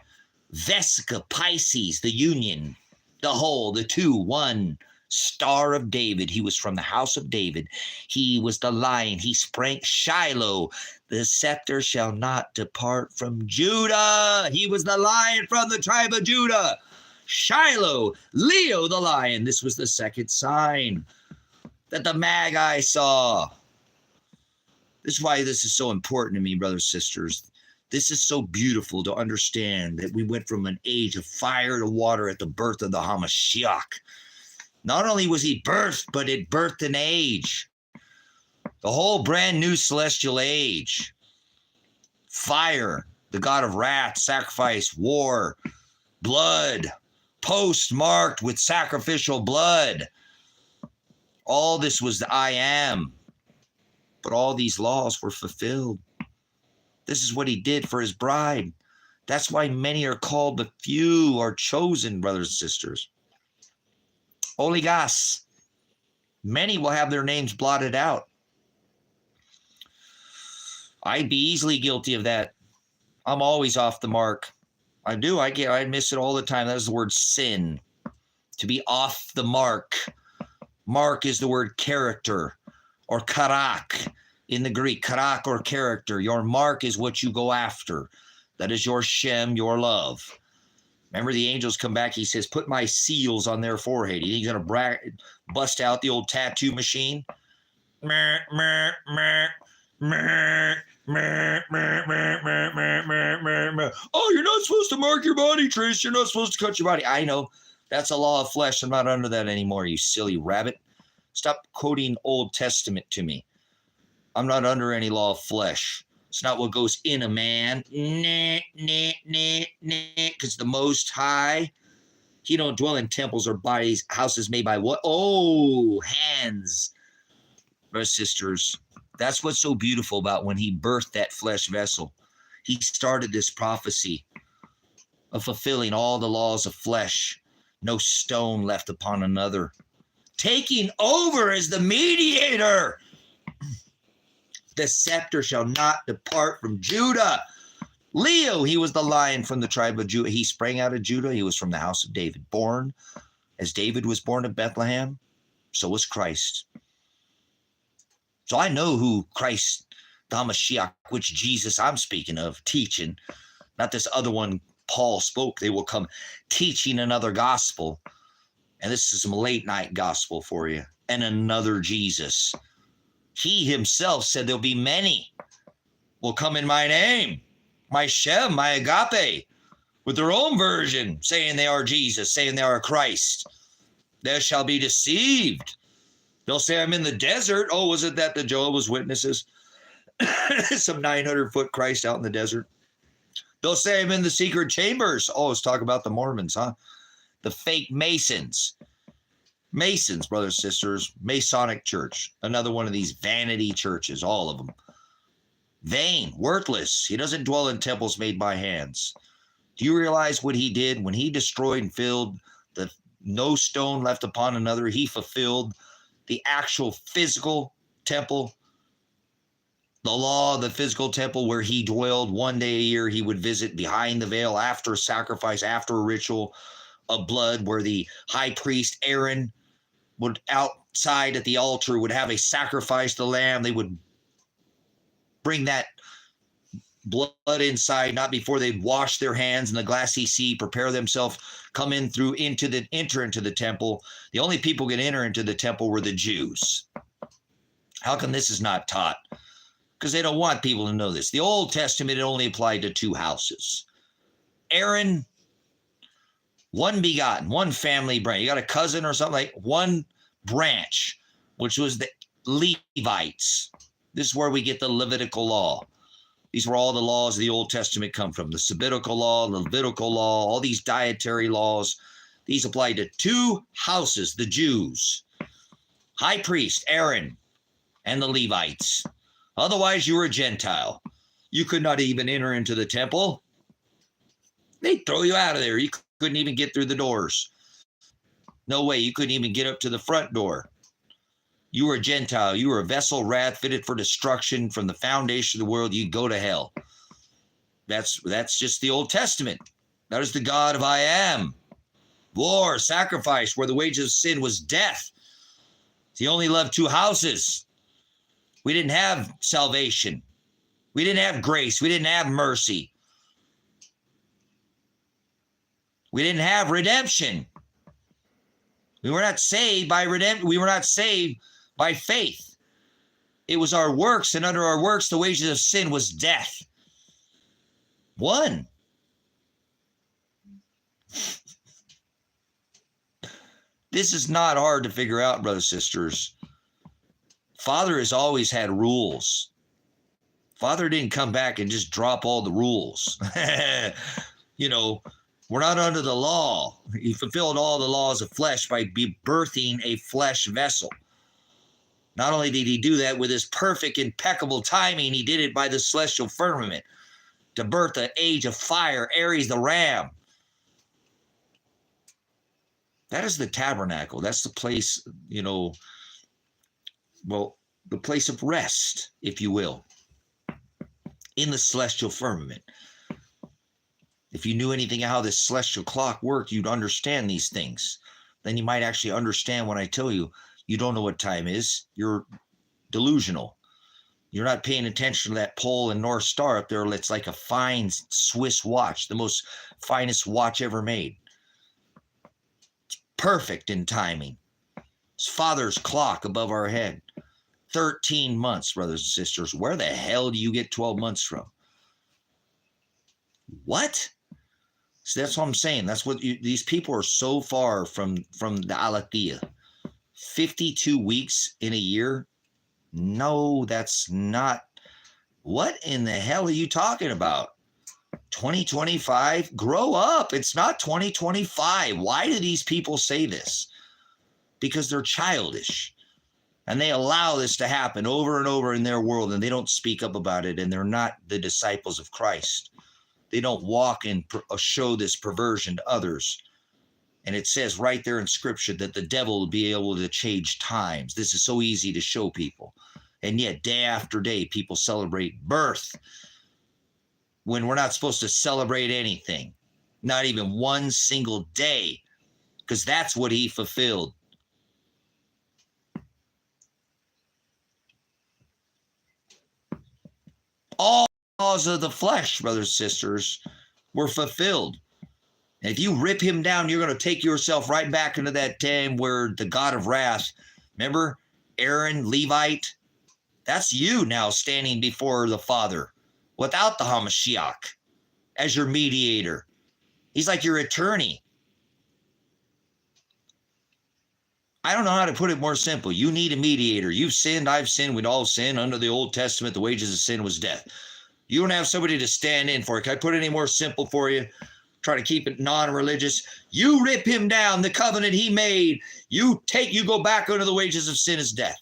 Vesica Pisces, the union, the whole, the two, one. Star of David. He was from the house of David. He was the lion. He sprang Shiloh. The scepter shall not depart from Judah. He was the lion from the tribe of Judah. Shiloh, Leo the lion. This was the second sign that the Magi saw. This is why this is so important to me, brothers and sisters. This is so beautiful to understand that we went from an age of fire to water at the birth of the Hamashiach. Not only was he birthed, but it birthed an age. The whole brand new celestial age. Fire, the God of wrath, sacrifice, war, blood, postmarked with sacrificial blood. All this was the I am. But all these laws were fulfilled. This is what he did for his bride. That's why many are called, but few are chosen, brothers and sisters. Oligos. Many will have their names blotted out. I'd be easily guilty of that. I'm always off the mark. I do. I miss it all the time. That is the word sin. To be off the mark. Mark is the word character or karak in the Greek. Karak or character. Your mark is what you go after. That is your Shem, your love. Remember, the angels come back. He says, put my seals on their forehead. You think he's going to bust out the old tattoo machine? Oh, you're not supposed to mark your body, Tracy. You're not supposed to cut your body. I know. That's a law of flesh. I'm not under that anymore, you silly rabbit. Stop quoting Old Testament to me. I'm not under any law of flesh. It's not what goes in a man. Because the Most High, he don't dwell in temples or bodies, houses made by what? Oh, hands. Brothers and sisters, that's what's so beautiful about when he birthed that flesh vessel. He started this prophecy of fulfilling all the laws of flesh. No stone left upon another. Taking over as the mediator. The scepter shall not depart from Judah. Leo, he was the lion from the tribe of Judah. He sprang out of Judah. He was from the house of David. Born as David was born in Bethlehem, so was Christ. So I know who Christ, the Mashiach, which Jesus I'm speaking of, teaching, not this other one Paul spoke. They will come teaching another gospel. And this is some late night gospel for you. And another Jesus. He himself said there'll be many will come in my name, my Shem, my Agape, with their own version, saying they are Jesus, saying they are Christ. They shall be deceived. They'll say, I'm in the desert. Oh, was it that the Jehovah's Witnesses? Some 900-foot Christ out in the desert. They'll say, I'm in the secret chambers. Oh, let's talk about the Mormons, huh? The fake Masons. Masons, brothers and sisters, Masonic church. Another one of these vanity churches, all of them. Vain, worthless. He doesn't dwell in temples made by hands. Do you realize what he did when he destroyed and filled the no stone left upon another? He fulfilled the actual physical temple, the law of the physical temple where he dwelled. One day a year he would visit behind the veil after sacrifice, after a ritual of blood, where the high priest Aaron would outside at the altar would have a sacrifice the lamb. They would bring that blood inside, not before they'd wash their hands in the glassy sea, prepare themselves, come in through enter into the temple. The only people who could enter into the temple were the Jews. How come this is not taught? Because they don't want people to know this. The Old Testament, it only applied to two houses. Aaron, one begotten, one family branch. You got a cousin or something, like one branch, which was the Levites. This is where we get the Levitical law. These were all the laws of the Old Testament come from. The Sabbatical law, the Levitical law, all these dietary laws. These applied to two houses, the Jews. High priest Aaron and the Levites. Otherwise, you were a Gentile. You could not even enter into the temple. They'd throw you out of there. You couldn't even get through the doors. No way. You couldn't even get up to the front door. You were a Gentile. You were a vessel wrath fitted for destruction from the foundation of the world. You'd go to hell. That's just the Old Testament. That is the God of I am. War, sacrifice, where the wages of sin was death. He only loved two houses. We didn't have salvation. We didn't have grace. We didn't have mercy. We didn't have redemption. We were not saved by redemption. We were not saved by faith. It was our works, and under our works, the wages of sin was death. One. This is not hard to figure out, brothers and sisters. Father has always had rules. Father didn't come back and just drop all the rules. You know, we're not under the law. He fulfilled all the laws of flesh by birthing a flesh vessel. Not only did he do that with his perfect, impeccable timing, he did it by the celestial firmament to birth the age of fire, Aries the ram. That is the tabernacle. That's the place, you know, well, the place of rest, if you will, in the celestial firmament. If you knew anything how this celestial clock worked, you'd understand these things. Then you might actually understand when I tell you, you don't know what time is. You're delusional. You're not paying attention to that pole and North Star up there. It's like a fine Swiss watch, the most finest watch ever made. It's perfect in timing. It's Father's clock above our head. 13 months, brothers and sisters. Where the hell do you get 12 months from? What? So that's what I'm saying. That's what these people are so far from the aletheia. 52 weeks in a year? No, that's not. What in the hell are you talking about? 2025? Grow up. It's not 2025. Why do these people say this? Because they're childish. And they allow this to happen over and over in their world, and they don't speak up about it, and they're not the disciples of Christ. They don't walk and show this perversion to others. And it says right there in Scripture that the devil will be able to change times. This is so easy to show people. And yet, day after day, people celebrate birth when we're not supposed to celebrate anything. Not even one single day, because that's what he fulfilled. All laws of the flesh, brothers and sisters, were fulfilled. And if you rip him down, you're going to take yourself right back into that time where the God of wrath, remember Aaron, Levite? That's you now standing before the Father without the Hamashiach as your mediator. He's like your attorney. I don't know how to put it more simple. You need a mediator. You've sinned. I've sinned. We'd all sin. Under the Old Testament, the wages of sin was death. You don't have somebody to stand in for it. Can I put it any more simple for you? Try to keep it non-religious. You rip him down, the covenant he made. You go back under the wages of sin is death.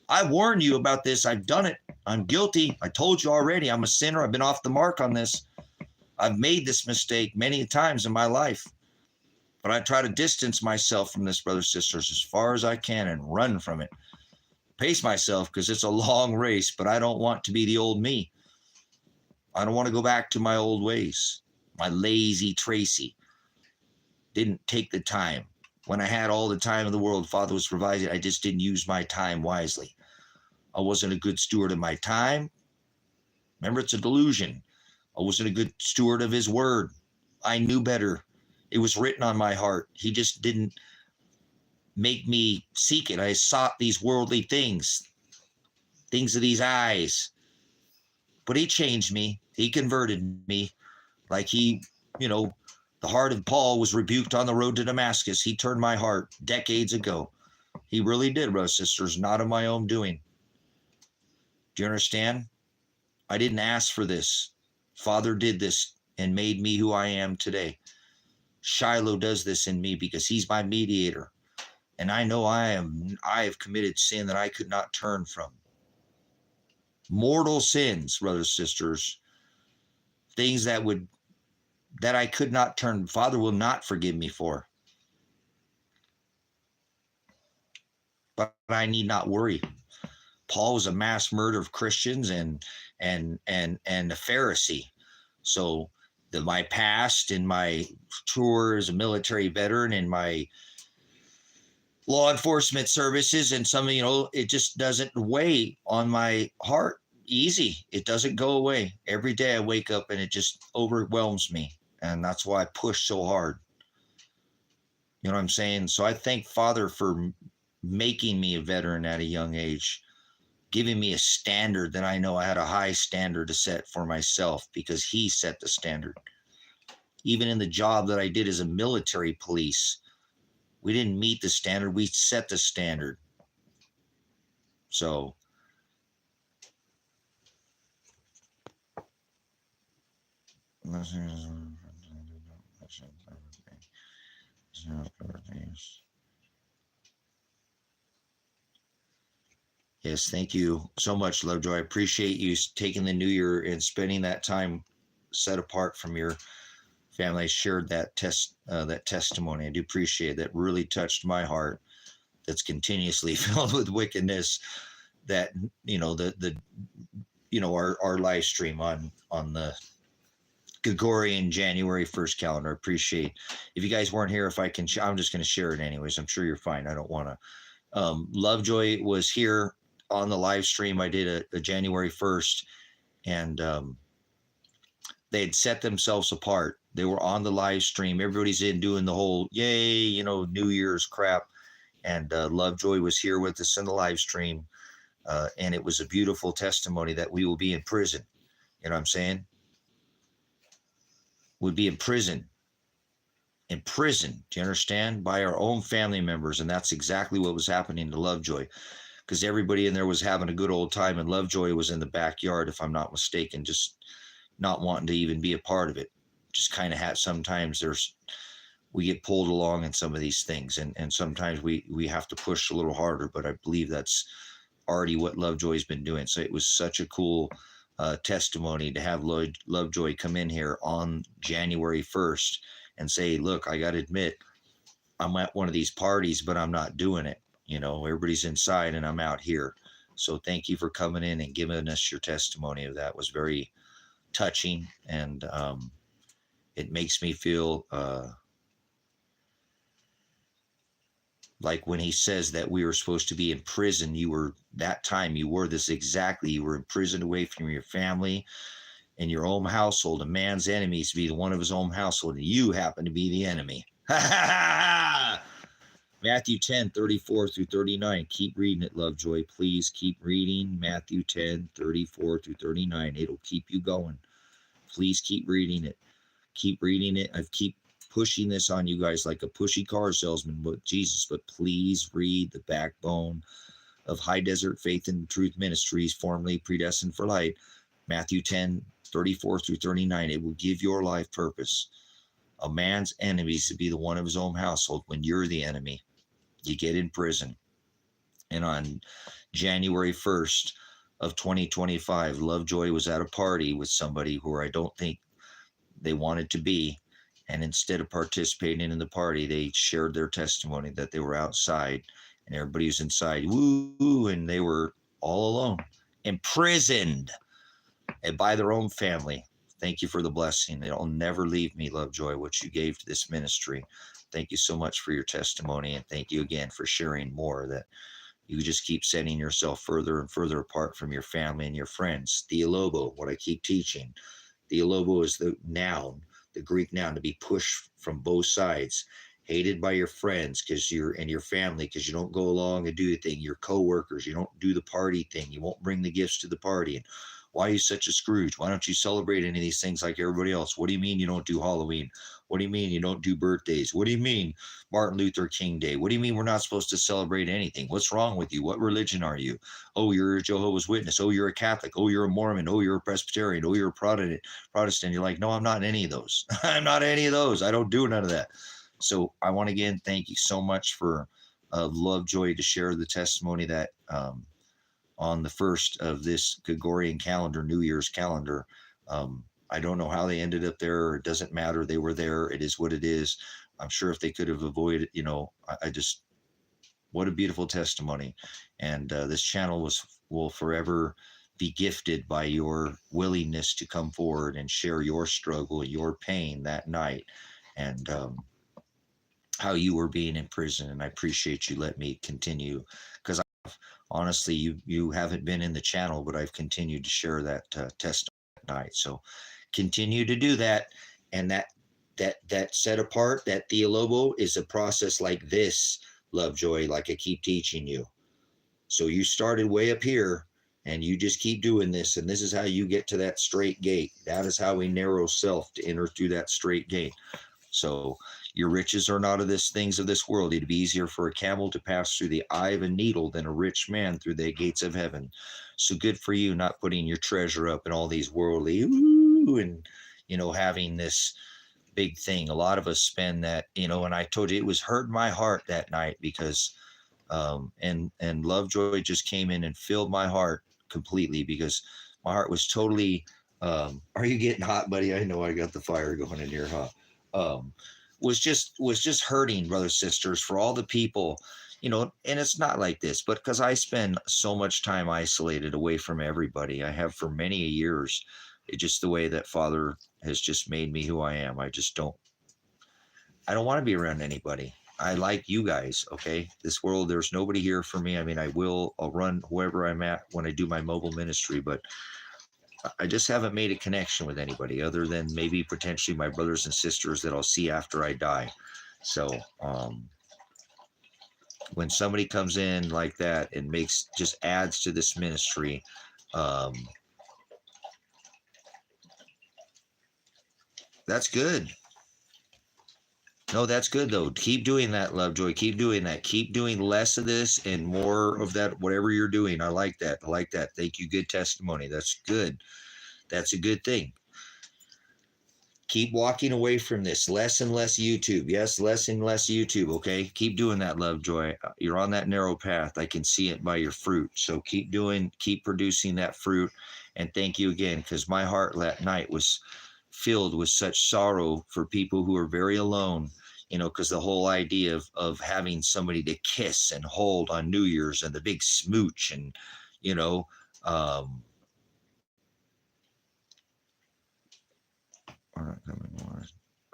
I warned you about this. I've done it. I'm guilty. I told you already. I'm a sinner. I've been off the mark on this. I've made this mistake many times in my life. But I try to distance myself from this, brothers and sisters, as far as I can and run from it. Pace myself because it's a long race, but I don't want to be the old me. I don't want to go back to my old ways. My lazy Tracy. Didn't take the time. When I had all the time in the world, Father was providing, I just didn't use my time wisely. I wasn't a good steward of my time. Remember, it's a delusion. I wasn't a good steward of his word. I knew better. It was written on my heart. He just didn't make me seek it. I sought these worldly things of these eyes. But he changed me. He converted me. Like he, the heart of Paul was rebuked on the road to Damascus. He turned my heart decades ago. He really did, brothers and sisters, not of my own doing. Do you understand? I didn't ask for this. Father did this and made me who I am today. Shiloh does this in me because he's my mediator. And I know I have committed sin that I could not turn from. Mortal sins, brothers and sisters. Things that I could not turn. Father will not forgive me for. But I need not worry. Paul was a mass murderer of Christians and a Pharisee. So my past and my tour as a military veteran and my law enforcement services and some, it just doesn't weigh on my heart easy. It doesn't go away. Every day I wake up and it just overwhelms me. And that's why I push so hard. You know what I'm saying? So I thank Father for making me a veteran at a young age, giving me a standard that I know I had a high standard to set for myself because he set the standard. Even in the job that I did as a military police, we didn't meet the standard. We set the standard. So yes, thank you so much, Lovejoy. I appreciate you taking the new year and spending that time set apart from your family. I shared that testimony. I do appreciate it. That really touched my heart. That's continuously filled with wickedness. That our live stream on the Gregorian January 1st calendar. I appreciate. If you guys weren't here, if I can, I'm just going to share it anyways. I'm sure you're fine. I don't want to. Lovejoy was here on the live stream. I did a January 1st, and they had set themselves apart. They were on the live stream. Everybody's in doing the whole yay, New Year's crap. And Lovejoy was here with us in the live stream. And it was a beautiful testimony that we will be in prison. You know what I'm saying? We'd be in prison. In prison, do you understand? By our own family members. And that's exactly what was happening to Lovejoy. Because everybody in there was having a good old time. And Lovejoy was in the backyard, if I'm not mistaken, just not wanting to even be a part of it. Just kind of sometimes we get pulled along in some of these things. And sometimes we have to push a little harder. But I believe that's already what Lovejoy's been doing. So it was such a cool testimony to have Lovejoy come in here on January 1st and say, look, I got to admit, I'm at one of these parties, but I'm not doing it. Everybody's inside and I'm out here. So thank you for coming in and giving us your testimony of that. It was very touching. And it makes me feel like when he says that we were supposed to be in prison, you were in prison away from your family in your own household, a man's enemies to be the one of his own household, and you happen to be the enemy. Matthew 10:34-39. Keep reading it, Lovejoy. Please keep reading Matthew 10:34-39. It'll keep you going. Please keep reading it. Keep reading it. I keep pushing this on you guys like a pushy car salesman with Jesus, but please read the backbone of High Desert Faith and Truth Ministries, formerly Predestined for Light, Matthew 10:34-39. It will give your life purpose. A man's enemies to be the one of his own household. When you're the enemy, you get in prison. And on January 1st of 2025, Lovejoy was at a party with somebody who I don't think they wanted to be. And instead of participating in the party, they shared their testimony that they were outside and everybody was inside, woo, and they were all alone, imprisoned, and by their own family. Thank you for the blessing. It'll never leave me, Lovejoy, what you gave to this ministry. Thank you so much for your testimony, and thank you again for sharing more, that you just keep setting yourself further and further apart from your family and your friends. Theolobo, what I keep teaching. Theolobo is the noun, the Greek noun, to be pushed from both sides, hated by your friends because you're and your family because you don't go along and do the thing, your coworkers, you don't do the party thing, you won't bring the gifts to the party. And why are you such a Scrooge? Why don't you celebrate any of these things like everybody else? What do you mean you don't do Halloween? What do you mean you don't do birthdays? What do you mean Martin Luther King Day? What do you mean we're not supposed to celebrate anything? What's wrong with you? What religion are you? Oh, you're a Jehovah's Witness. Oh, you're a Catholic. Oh, you're a Mormon. Oh, you're a Presbyterian. Oh, you're a Protestant. You're like, no, I'm not any of those. I'm not any of those. I don't do none of that. So I want to again thank you so much for Lovejoy to share the testimony that on the first of this Gregorian calendar, New Year's calendar. I don't know how they ended up there. It doesn't matter. They were there. It is what it is. I'm sure if they could have avoided, I just, what a beautiful testimony. And this channel will forever be gifted by your willingness to come forward and share your struggle, your pain that night, and how you were being in prison. And I appreciate you letting me continue, because honestly, you haven't been in the channel, but I've continued to share that testimony at night. So continue to do that. And that set apart, that theolobo, is a process like this, Lovejoy, like I keep teaching you. So you started way up here, and you just keep doing this, and this is how you get to that straight gate. That is how we narrow self to enter through that straight gate. So your riches are not of this things of this world. It'd be easier for a camel to pass through the eye of a needle than a rich man through the gates of heaven. So good for you, not putting your treasure up in all these worldly, and having this big thing. A lot of us spend that, and I told you it was hurting my heart that night because and Lovejoy just came in and filled my heart completely, because my heart was totally are you getting hot, buddy? I know I got the fire going in here, huh? Was just hurting, brothers, sisters, for all the people, and it's not like this, but because I spend so much time isolated away from everybody. I have for many years. It's just the way that Father has just made me who I am. I don't want to be around anybody. I like you guys, okay? This world, there's nobody here for me. I mean, I'll run wherever I'm at when I do my mobile ministry, but I just haven't made a connection with anybody other than maybe potentially my brothers and sisters that I'll see after I die. So when somebody comes in like that and just adds to this ministry, that's good. No, that's good though. Keep doing that, Lovejoy. Keep doing that. Keep doing less of this and more of that, whatever you're doing. I like that. I like that. Thank you. Good testimony. That's good. That's a good thing. Keep walking away from this. Less and less YouTube. Yes, less and less YouTube. Okay. Keep doing that, Lovejoy. You're on that narrow path. I can see it by your fruit. So keep producing that fruit. And thank you again, because my heart that night was filled with such sorrow for people who are very alone, because the whole idea of having somebody to kiss and hold on New Year's and the big smooch and,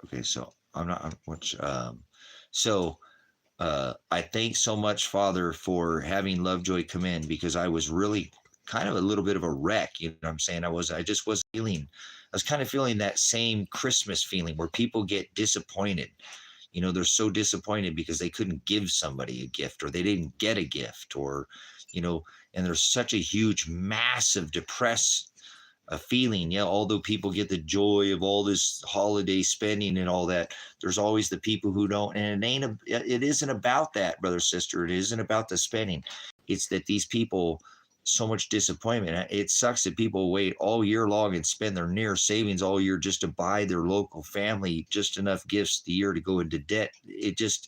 okay, so I thank so much, Father, for having Lovejoy come in, because I was really kind of a little bit of a wreck. You know what I'm saying? I just was feeling, I was kind of feeling that same Christmas feeling where people get disappointed. You know, they're so disappointed because they couldn't give somebody a gift, or they didn't get a gift, or, you know, and there's such a huge, massive depressed a feeling. Yeah, although people get the joy of all this holiday spending and all that, there's always the people who don't. And it isn't about that, brother, sister. It isn't about the spending. It's that these people, so much disappointment. It sucks that people wait all year long and spend their near savings all year just to buy their local family just enough gifts the year to go into debt. It's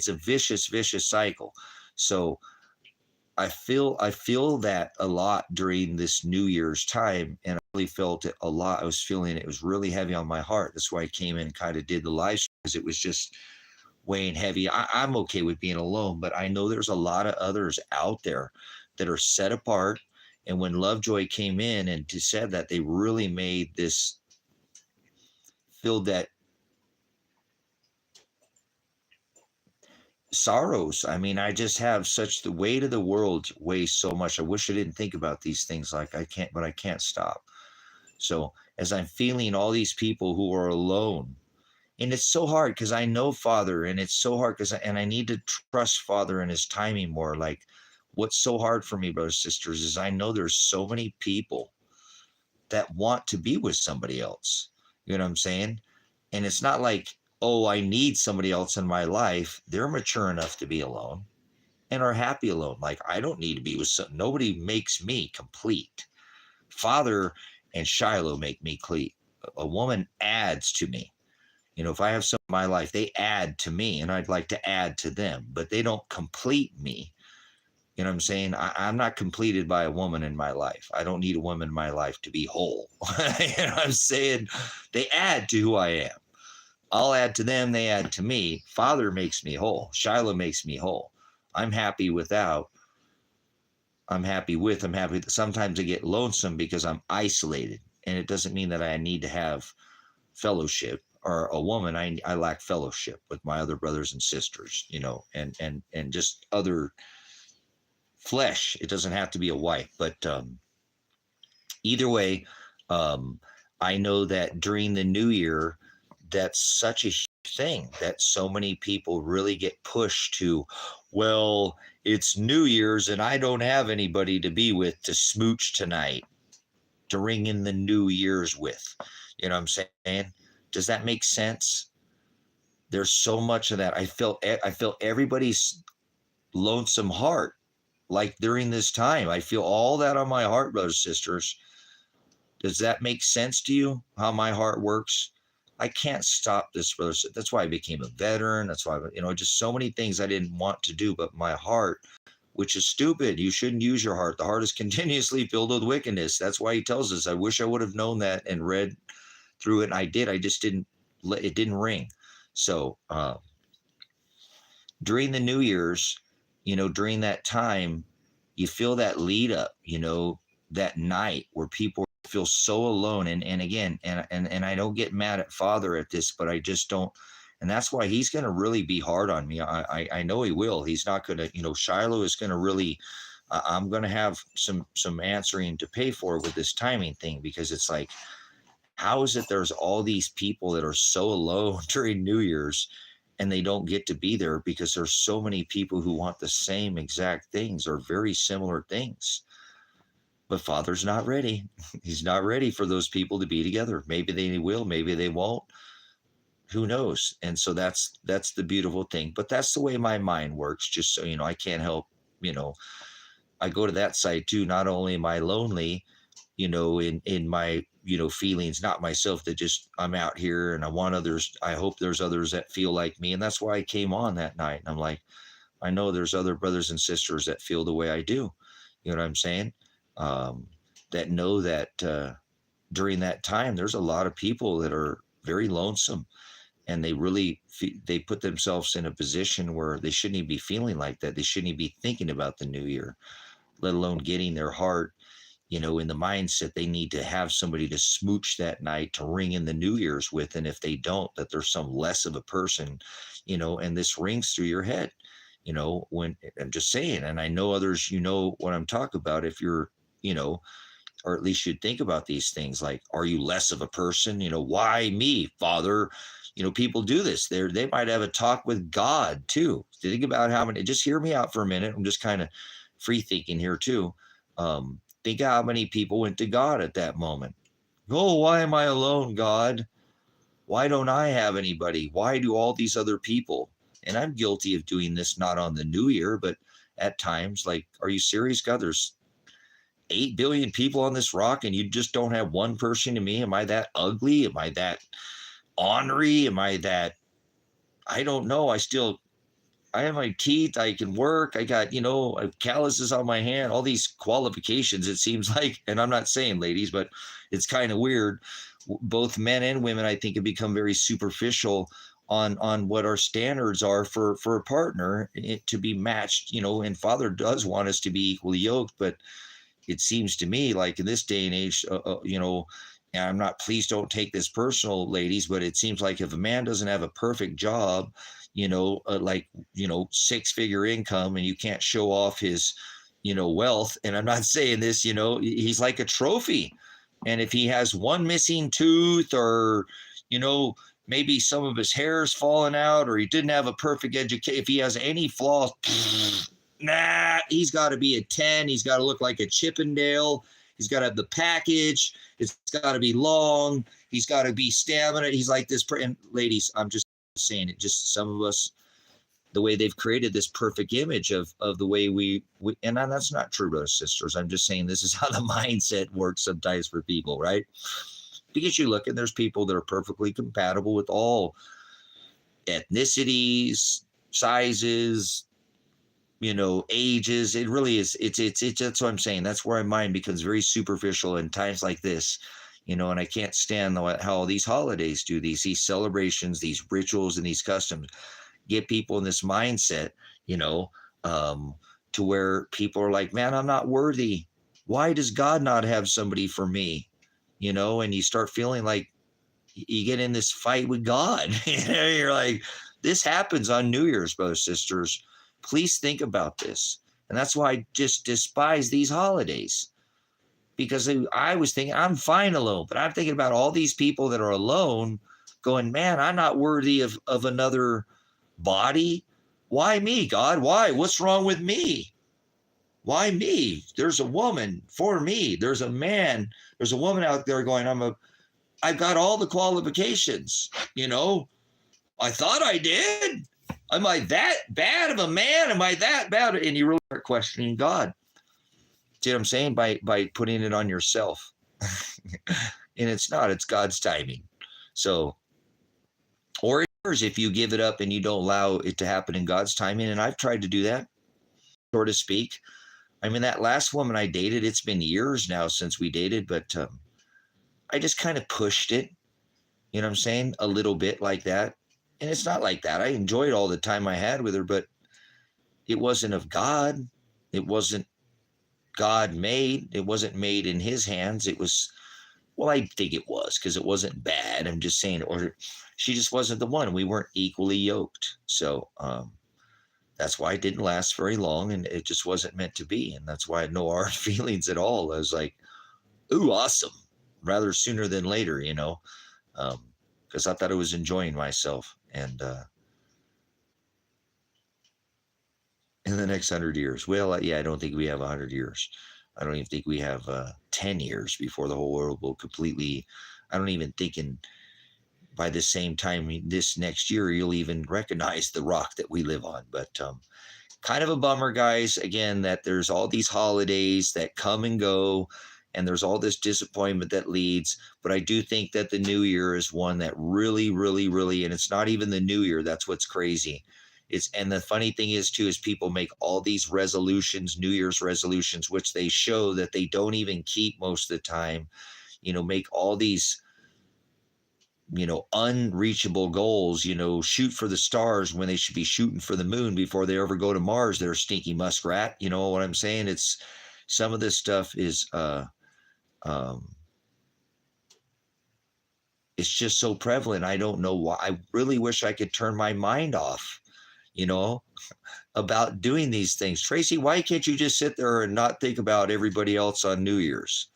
a vicious cycle. So I feel that a lot during this New Year's time, and I really felt it a lot. I was feeling it was really heavy on my heart. That's why I came in and kind of did the live stream, because it was just weighing heavy. I'm okay with being alone, but I know there's a lot of others out there that are set apart. And when Lovejoy came in and said that, they really made this, filled that sorrows. I mean, I just have such, the weight of the world weighs so much. I wish I didn't think about these things, like I can't, but I can't stop. So as I'm feeling all these people who are alone, and it's so hard because I know Father, and it's so hard because I need to trust Father and his timing more. Like, what's so hard for me, brothers and sisters, is I know there's so many people that want to be with somebody else. You know what I'm saying? And it's not like, oh, I need somebody else in my life. They're mature enough to be alone and are happy alone. Like, I don't need to be with nobody makes me complete. Father and Shiloh make me complete. A woman adds to me. You know, if I have some in my life, they add to me, and I'd like to add to them, but they don't complete me. You know what I'm saying? I'm not completed by a woman in my life. I don't need a woman in my life to be whole. You know what I'm saying? They add to who I am. I'll add to them, they add to me. Father makes me whole. Shiloh makes me whole. I'm happy without. I'm happy with. I'm happy. Sometimes I get lonesome because I'm isolated, and it doesn't mean that I need to have fellowship, or a woman. I lack fellowship with my other brothers and sisters, you know, and just other flesh. It doesn't have to be a wife, but either way, I know that during the new year, that's such a huge thing that so many people really get pushed to, well, it's New Year's and I don't have anybody to be with to smooch tonight, to ring in the New Year's with. You know what I'm saying? Does that make sense? There's so much of that. I felt everybody's lonesome heart, like during this time. I feel all that on my heart, brothers and sisters. Does that make sense to you, how my heart works? I can't stop this, brothers. That's why I became a veteran. That's why, you know, just so many things I didn't want to do, but my heart, which is stupid. You shouldn't use your heart. The heart is continuously filled with wickedness. That's why he tells us. I wish I would have known that and read through it. And I did. I just didn't. It didn't ring. So during the New Year's, you know, during that time, you feel that lead up, you know, that night where people feel so alone. And again, and I don't get mad at Father at this, but I just don't. And that's why he's going to really be hard on me. I know he will. He's not going to, you know, Shiloh is going to really, I'm going to have some answering to pay for with this timing thing, because it's like, how is it there's all these people that are so alone during New Year's and they don't get to be there, because there's so many people who want the same exact things or very similar things. But Father's not ready. He's not ready for those people to be together. Maybe they will, maybe they won't. Who knows? And so that's the beautiful thing. But that's the way my mind works, just so you know. I can't help, you know, I go to that side too. Not only am I lonely, you know, in my, you know, feelings, not myself, that just, I'm out here and I want others. I hope there's others that feel like me. And that's why I came on that night. And I'm like, I know there's other brothers and sisters that feel the way I do. You know what I'm saying? That know that during that time, there's a lot of people that are very lonesome, and they really, they put themselves in a position where they shouldn't even be feeling like that. They shouldn't even be thinking about the new year, let alone getting their heart, you know, in the mindset they need to have somebody to smooch that night to ring in the New Year's with. And if they don't, that there's some less of a person, you know, and this rings through your head, you know, when I'm just saying, and I know others, you know what I'm talking about. If you're or at least you'd think about these things like, are you less of a person? Why me, Father? People do this. They might have a talk with God too. Think about how many, just hear me out for a minute. I'm just kind of free thinking here too. Think how many people went to God at that moment. Oh, why am I alone, God? Why don't I have anybody? Why do all these other people? And I'm guilty of doing this, not on the new year, but at times, like, are you serious, God? There's 8 billion people on this rock and you just don't have one person to me. Am I that ugly? Am I that ornery? Am I that, I don't know. I have my teeth. I can work. I got, I have calluses on my hand, all these qualifications, it seems like. And I'm not saying ladies, but it's kind of weird. Both men and women, I think, have become very superficial on what our standards are for a partner to be matched, and Father does want us to be equally yoked, but it seems to me like in this day and age, and I'm not, please don't take this personal, ladies, but it seems like if a man doesn't have a perfect job, like, 6-figure income, and you can't show off his, wealth. And I'm not saying this, he's like a trophy. And if he has one missing tooth, or, maybe some of his hair's fallen out, or he didn't have a perfect education, if he has any flaws, nah, he's got to be a 10. He's got to look like a Chippendale. He's got to have the package. It's got to be long. He's got to be stamina. He's like this. And ladies, I'm just saying it. Just some of us, the way they've created this perfect image of the way we and that's not true, brothers and sisters. I'm just saying this is how the mindset works sometimes for people, right? Because you look and there's people that are perfectly compatible with all ethnicities, sizes, ages. It really is. It's that's what I'm saying. That's where my mind becomes very superficial in times like this, and I can't stand how these holidays do these celebrations, these rituals, and these customs get people in this mindset, to where people are like, man, I'm not worthy. Why does God not have somebody for me? And you start feeling like you get in this fight with God. You're like, this happens on New Year's, brothers and sisters. Please think about this. And that's why I just despise these holidays, because I was thinking I'm fine alone, but I'm thinking about all these people that are alone going, man, I'm not worthy of another body. Why me, God? Why? What's wrong with me? Why me? There's a woman for me. There's a man. There's a woman out there going, I've got all the qualifications, I thought I did. Am I that bad of a man? Am I that bad? And you really start questioning God. See what I'm saying? By putting it on yourself. And it's not, it's God's timing. So, or if you give it up and you don't allow it to happen in God's timing, and I've tried to do that, so to speak. I mean, that last woman I dated, it's been years now since we dated, but I just kind of pushed it, you know what I'm saying? A little bit like that. And it's not like that. I enjoyed all the time I had with her, but it wasn't of God. It wasn't God made. It wasn't made in his hands. It was, well, I think it was, because it wasn't bad. I'm just saying, or she just wasn't the one. We weren't equally yoked. So that's why it didn't last very long, and it just wasn't meant to be. And that's why I had no hard feelings at all. I was like, ooh, awesome. Rather sooner than later, because I thought I was enjoying myself. And in the next 100 years, well, yeah, I don't think we have 100 years. I don't even think we have 10 years before the whole world will completely, I don't even think by the same time this next year, you'll even recognize the rock that we live on. But kind of a bummer, guys, again, that there's all these holidays that come and go, and there's all this disappointment that leads. But I do think that the new year is one that really, really, really, and it's not even the new year. That's what's crazy. And the funny thing is, too, is people make all these resolutions, New Year's resolutions, which they show that they don't even keep most of the time, make all these, unreachable goals, shoot for the stars when they should be shooting for the moon before they ever go to Mars. They're a stinky muskrat. You know what I'm saying? It's, some of this stuff is, it's just so prevalent. I don't know why. I really wish I could turn my mind off, you know, about doing these things. Tracy, why can't you just sit there and not think about everybody else on New Year's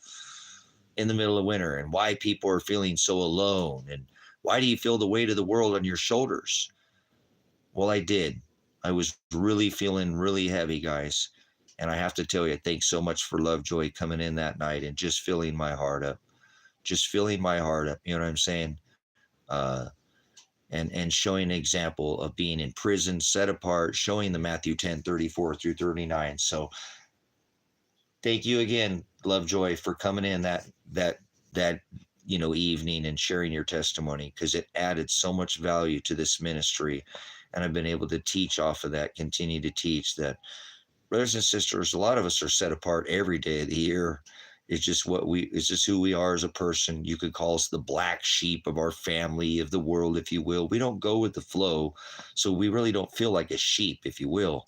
in the middle of winter, and why people are feeling so alone, and why do you feel the weight of the world on your shoulders? Well, I did. I was really feeling really heavy, guys. And I have to tell you, thanks so much for Lovejoy coming in that night and just filling my heart up. Just filling my heart up. You know what I'm saying? Uh, and showing an example of being in prison, set apart, showing the Matthew 10:34 through 39. So thank you again, Lovejoy, for coming in that evening and sharing your testimony, because it added so much value to this ministry. And I've been able to teach off of that, continue to teach that, brothers and sisters, a lot of us are set apart every day of the year. It's just who we are as a person. You could call us the black sheep of our family, of the world, if you will. We don't go with the flow, so we really don't feel like a sheep, if you will,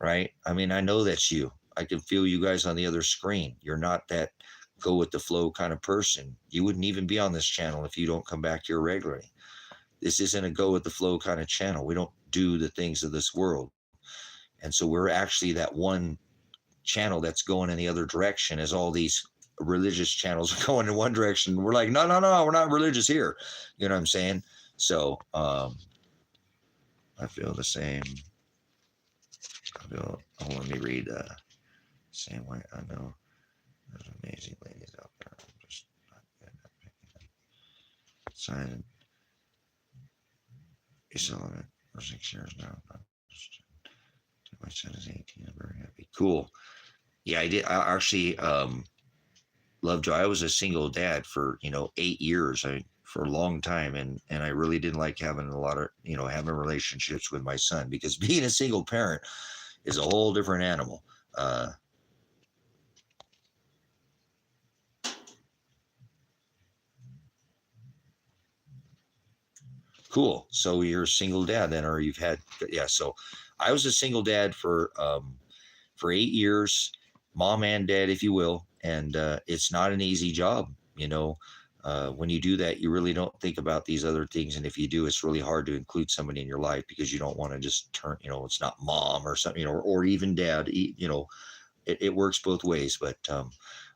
right? I mean, I know that's you. I can feel you guys on the other screen. You're not that go with the flow kind of person. You wouldn't even be on this channel if you don't come back here regularly. This isn't a go with the flow kind of channel. We don't do the things of this world. And so we're actually that one channel that's going in the other direction, as all these religious channels are going in one direction. We're like, no, we're not religious here. You know what I'm saying? So I feel the same. Let me read same way. I know there's amazing ladies out there. I'm just not picking up. Simon, he's selling it for 6 years now. My son is 18. I'm very happy. Cool. Yeah, I did. I actually, Lovejoy, I was a single dad for 8 years. For a long time, and I really didn't like having a lot of having relationships with my son, because being a single parent is a whole different animal. Cool. So you're a single dad then, or you've had, yeah. So I was a single dad for 8 years, mom and dad, if you will. And it's not an easy job. When you do that, you really don't think about these other things. And if you do, it's really hard to include somebody in your life, because you don't want to just turn, it's not mom or something, or even dad, it works both ways. But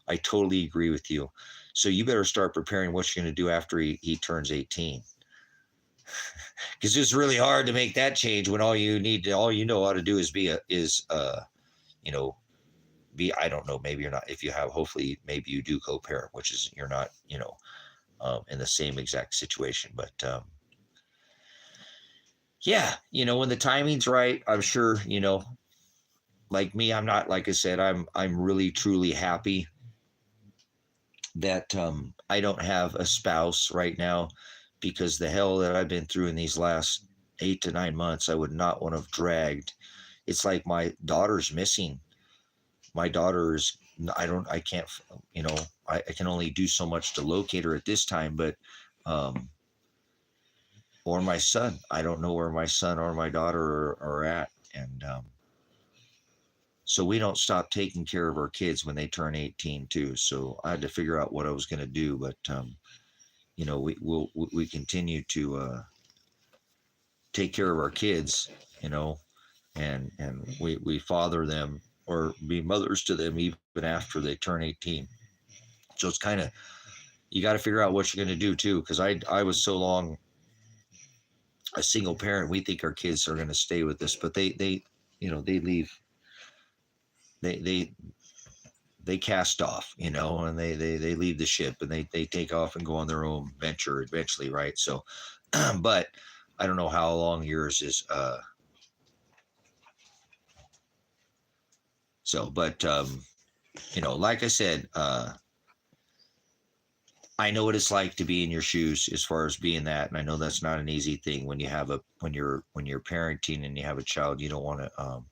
I totally agree with you. So you better start preparing what you're going to do after he turns 18. Because it's really hard to make that change when all you know how to do is be, I don't know, maybe you're not, if you have, hopefully maybe you do co-parent, which is, you're not, in the same exact situation. But yeah, when the timing's right, I'm sure, like me, I'm not, like I said, I'm really truly happy that I don't have a spouse right now, because the hell that I've been through in these last 8 to 9 months, I would not want to have dragged. It's like my daughter's missing. My daughter is, I can't, I can only do so much to locate her at this time, but, or my son, I don't know where my son or my daughter are at. And so we don't stop taking care of our kids when they turn 18 too. So I had to figure out what I was going to do, but, we continue to take care of our kids, and we father them, or be mothers to them, even after they turn 18. So it's kind of, you got to figure out what you're going to do too, because I was so long a single parent. We think our kids are going to stay with us, but they leave. They cast off, and they leave the ship, and they take off and go on their own venture eventually, right? So, but I don't know how long yours is. But like I said, I know what it's like to be in your shoes as far as being that, and I know that's not an easy thing when you're parenting and you have a child. You don't want to.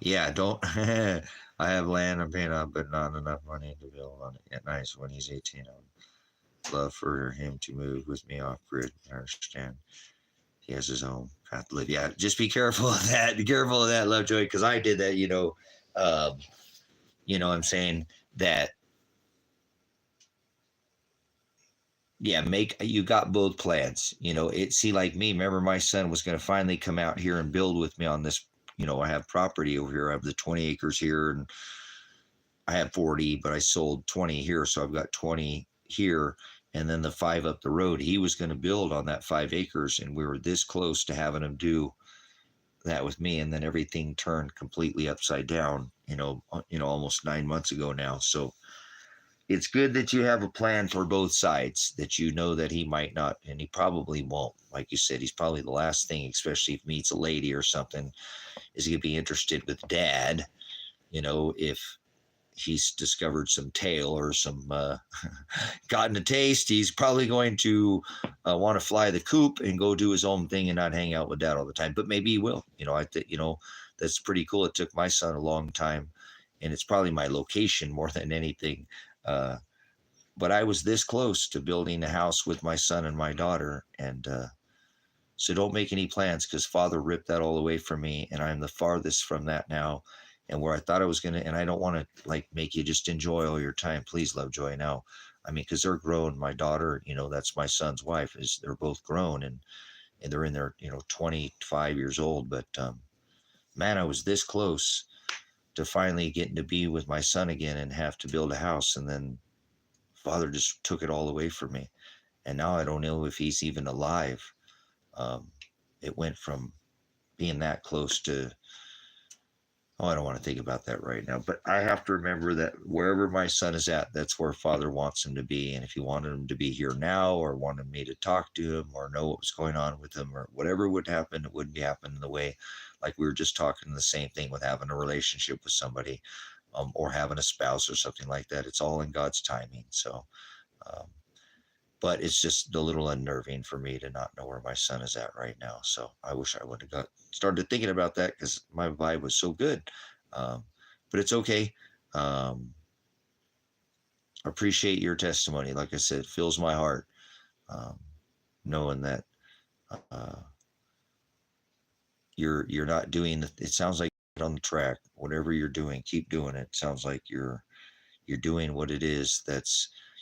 Yeah, don't. I have land I'm paying off, but not enough money to build on it. Yeah, nice. When he's 18, I'd love for him to move with me off grid. I understand. He has his own path to live. Yeah, just be careful of that. Be careful of that, Lovejoy, because I did that, Um, you know what I'm saying? That, yeah, you got both plans. You know, see, like me, remember my son was going to finally come out here and build with me on this. You know, I have property over here. I have the 20 acres here, and I have 40, but I sold 20 here. So I've got 20 here. And then the 5 up the road, he was going to build on that 5 acres. And we were this close to having him do that with me. And then everything turned completely upside down, almost 9 months ago now. So it's good that you have a plan for both sides, that you know that he might not, and he probably won't. Like you said, he's probably the last thing, especially if he meets a lady or something, is he going to be interested with dad, if he's discovered some tail or some gotten a taste, he's probably going to want to fly the coop and go do his own thing and not hang out with dad all the time. But maybe he will. I think that's pretty cool. It took my son a long time, and it's probably my location more than anything. But I was this close to building a house with my son and my daughter, and so don't make any plans, because Father ripped that all away from me, and I'm the farthest from that now. And where I thought I was going to, and I don't want to like make you just enjoy all your time. Please, Lovejoy, now. I mean, because they're grown. My daughter, that's my son's wife, they're both grown, and they're in their, 25 years old. But man, I was this close to finally getting to be with my son again and have to build a house. And then Father just took it all away from me. And now I don't know if he's even alive. Um, it went from being that close to, I don't want to think about that right now, but I have to remember that wherever my son is at, that's where Father wants him to be. And if he wanted him to be here now, or wanted me to talk to him or know what was going on with him, or whatever would happen, it wouldn't be happening the way, like we were just talking, the same thing with having a relationship with somebody, or having a spouse or something like that. It's all in God's timing. So, um, but it's just a little unnerving for me to not know where my son is at right now. So I wish I would have started thinking about that, because my vibe was so good. Um, but it's okay. Appreciate your testimony. Like I said, it fills my heart, um, knowing that you're not doing. It sounds like you're on the track. Whatever you're doing, keep doing it. Sounds like you're doing what it is.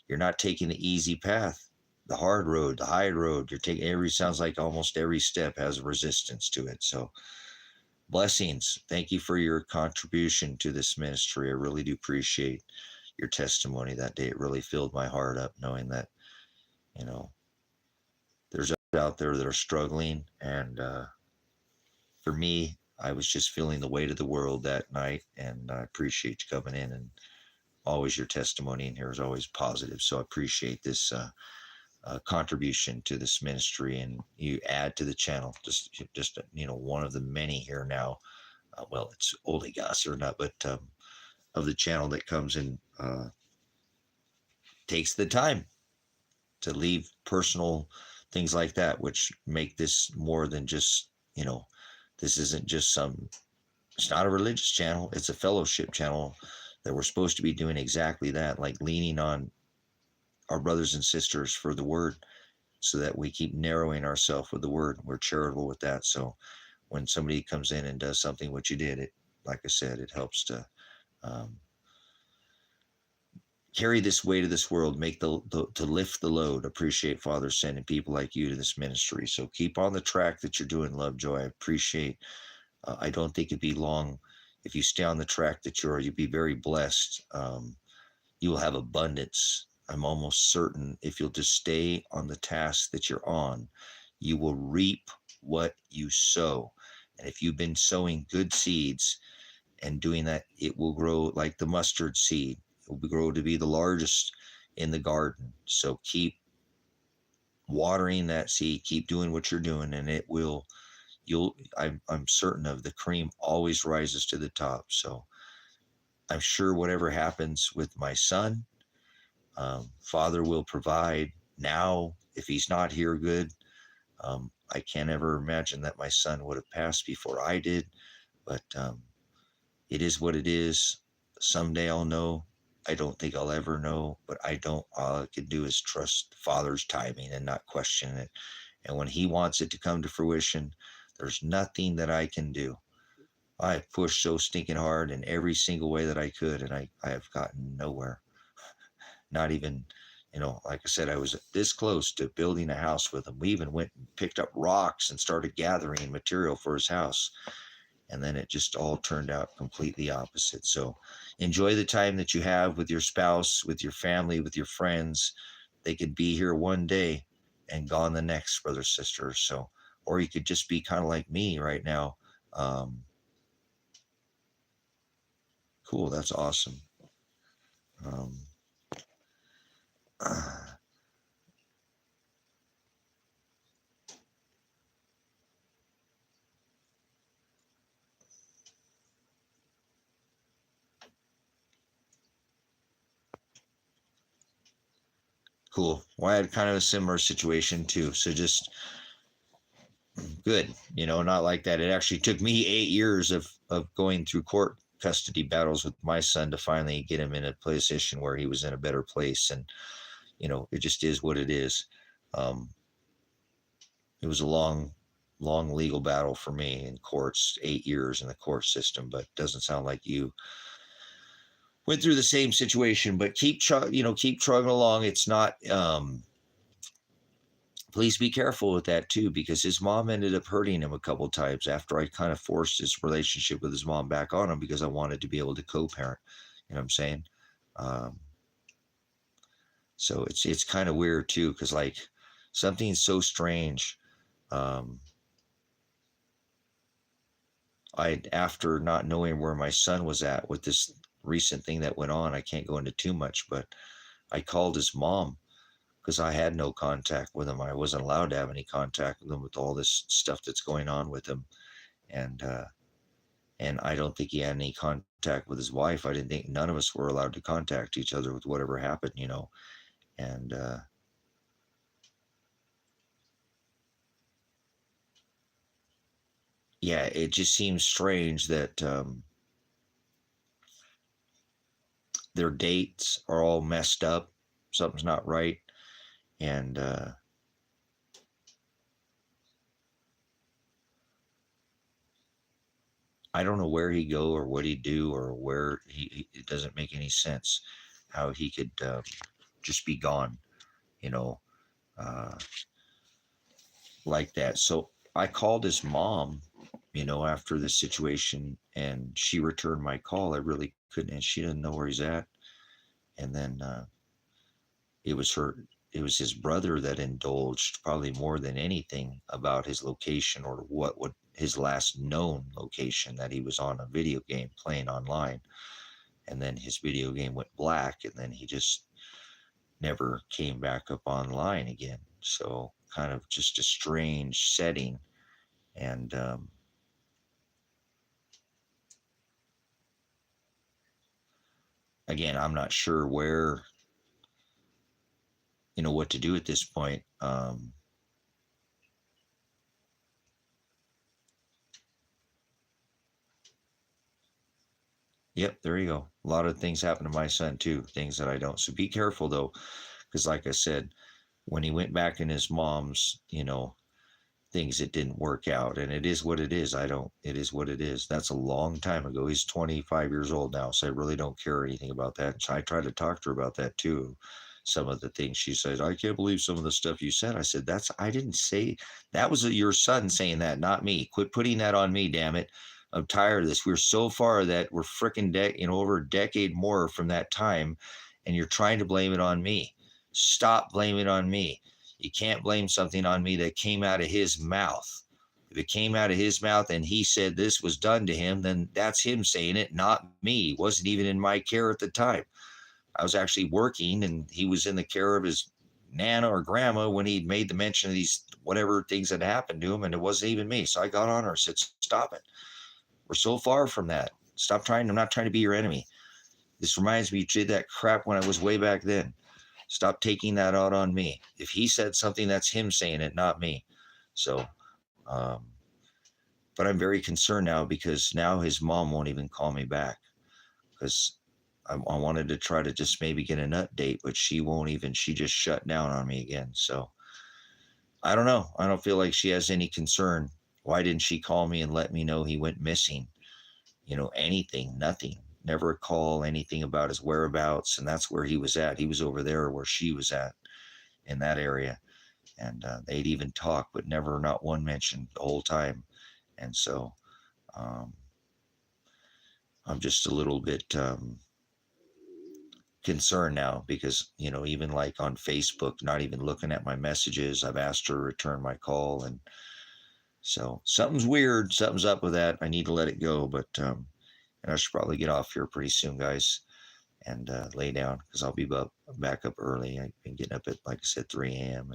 You're not taking the easy path, the hard road, the high road. You're taking sounds like almost every step has a resistance to it. So blessings. Thank you for your contribution to this ministry. I really do appreciate your testimony that day. It really filled my heart up, knowing that, there's out there that are struggling. And for me, I was just feeling the weight of the world that night. And I appreciate you coming in, and always your testimony in here is always positive. So I appreciate this contribution to this ministry, and you add to the channel. Just one of the many here now. Well, it's Oligas or not, but of the channel that comes and takes the time to leave personal things like that, which make this more than just, this isn't just it's not a religious channel. It's a fellowship channel that we're supposed to be doing exactly that, like leaning on our brothers and sisters for the word, so that we keep narrowing ourselves with the word. We're charitable with that. So when somebody comes in and does something, what you did, it, like I said, it helps to carry this weight of this world, make to lift the load. Appreciate Father sending people like you to this ministry. So keep on the track that you're doing, Lovejoy. I appreciate. I don't think it'd be long if you stay on the track that you'll be very blessed. You will have abundance. I'm almost certain if you'll just stay on the task that you're on, you will reap what you sow. And if you've been sowing good seeds and doing that, it will grow like the mustard seed. It will grow to be the largest in the garden. So keep watering that seed, keep doing what you're doing, and it will, I'm certain of, the cream always rises to the top. So I'm sure whatever happens with my son, Father will provide now. If he's not here, good. I can't ever imagine that my son would have passed before I did, but it is what it is. Someday I'll know. I don't think I'll ever know, but all I can do is trust Father's timing and not question it. And when he wants it to come to fruition, there's nothing that I can do. I pushed so stinking hard in every single way that I could, and I have gotten nowhere. Not even, like I said, I was this close to building a house with him. We even went and picked up rocks and started gathering material for his house. And then it just all turned out completely opposite. So enjoy the time that you have with your spouse, with your family, with your friends. They could be here one day and gone the next, brother, sister. So, or you could just be kind of like me right now. Cool. That's awesome. Um, cool. Well, I had kind of a similar situation too. So just good, not like that. It actually took me 8 years of going through court custody battles with my son to finally get him in a position where he was in a better place. And, it just is what it is. Um, it was a long, long legal battle for me in courts, 8 years in the court system, but it doesn't sound like you went through the same situation, but keep trugging along. It's not, please be careful with that too, because his mom ended up hurting him a couple of times after I kind of forced his relationship with his mom back on him because I wanted to be able to co-parent. You know what I'm saying? Um, so it's kind of weird too, because like something so strange. Um, I after not knowing where my son was at with this recent thing that went on, I can't go into too much, but I called his mom because I had no contact with him. I wasn't allowed to have any contact with him with all this stuff that's going on with him. And I don't think he had any contact with his wife. I didn't think none of us were allowed to contact each other with whatever happened. And yeah, it just seems strange that their dates are all messed up. Something's not right. And I don't know where he'd go or what he'd do or where it doesn't make any sense how he could just be gone, you know, uh, like that. So I called his mom, after this situation, and she returned my call. I really couldn't, and she didn't know where he's at. And then it was her, it was his brother that indulged probably more than anything about his location or what would his last known location that he was on a video game playing online. And then his video game went black, and then he just never came back up online again. So kind of just a strange setting. And again, I'm not sure where, what to do at this point. Yep, there you go. A lot of things happen to my son too, things that I don't. So be careful though, because like I said, when he went back in his mom's, things, it didn't work out, and it is what it is. It is what it is. That's a long time ago. He's 25 years old now, so I really don't care anything about that. So I tried to talk to her about that too. Some of the things she said, I can't believe some of the stuff you said. I said, I didn't say that. Was your son saying that, not me. Quit putting that on me, damn it. I'm tired of this. We're so far that we're freaking over a decade more from that time, and you're trying to blame it on me. Stop blaming it on me. You can't blame something on me that came out of his mouth. If it came out of his mouth and he said this was done to him, then that's him saying it, not me. It wasn't even in my care at the time. I was actually working, and he was in the care of his nana or grandma when he made the mention of these whatever things that happened to him, and it wasn't even me. So I got on her and said, stop it. We're so far from that. Stop trying. I'm not trying to be your enemy. This reminds me, you did that crap when I was way back then. Stop taking that out on me. If he said something, that's him saying it, not me. So, um, but I'm very concerned now because now his mom won't even call me back because I wanted to try to just maybe get an update, but she won't even, she just shut down on me again. So I don't know. I don't feel like she has any concern. Why didn't she call me and let me know he went missing? anything, nothing, never a call, anything about his whereabouts. And that's where he was at. He was over there where she was at in that area. And they'd even talk, but never, not one mention the whole time. And so um, I'm just a little bit concerned now because, even like on Facebook, not even looking at my messages, I've asked her to return my call. And so something's weird. Something's up with that. I need to let it go. But and I should probably get off here pretty soon, guys, and lay down because I'll be back up early. I've been getting up at, like I said, 3 a.m.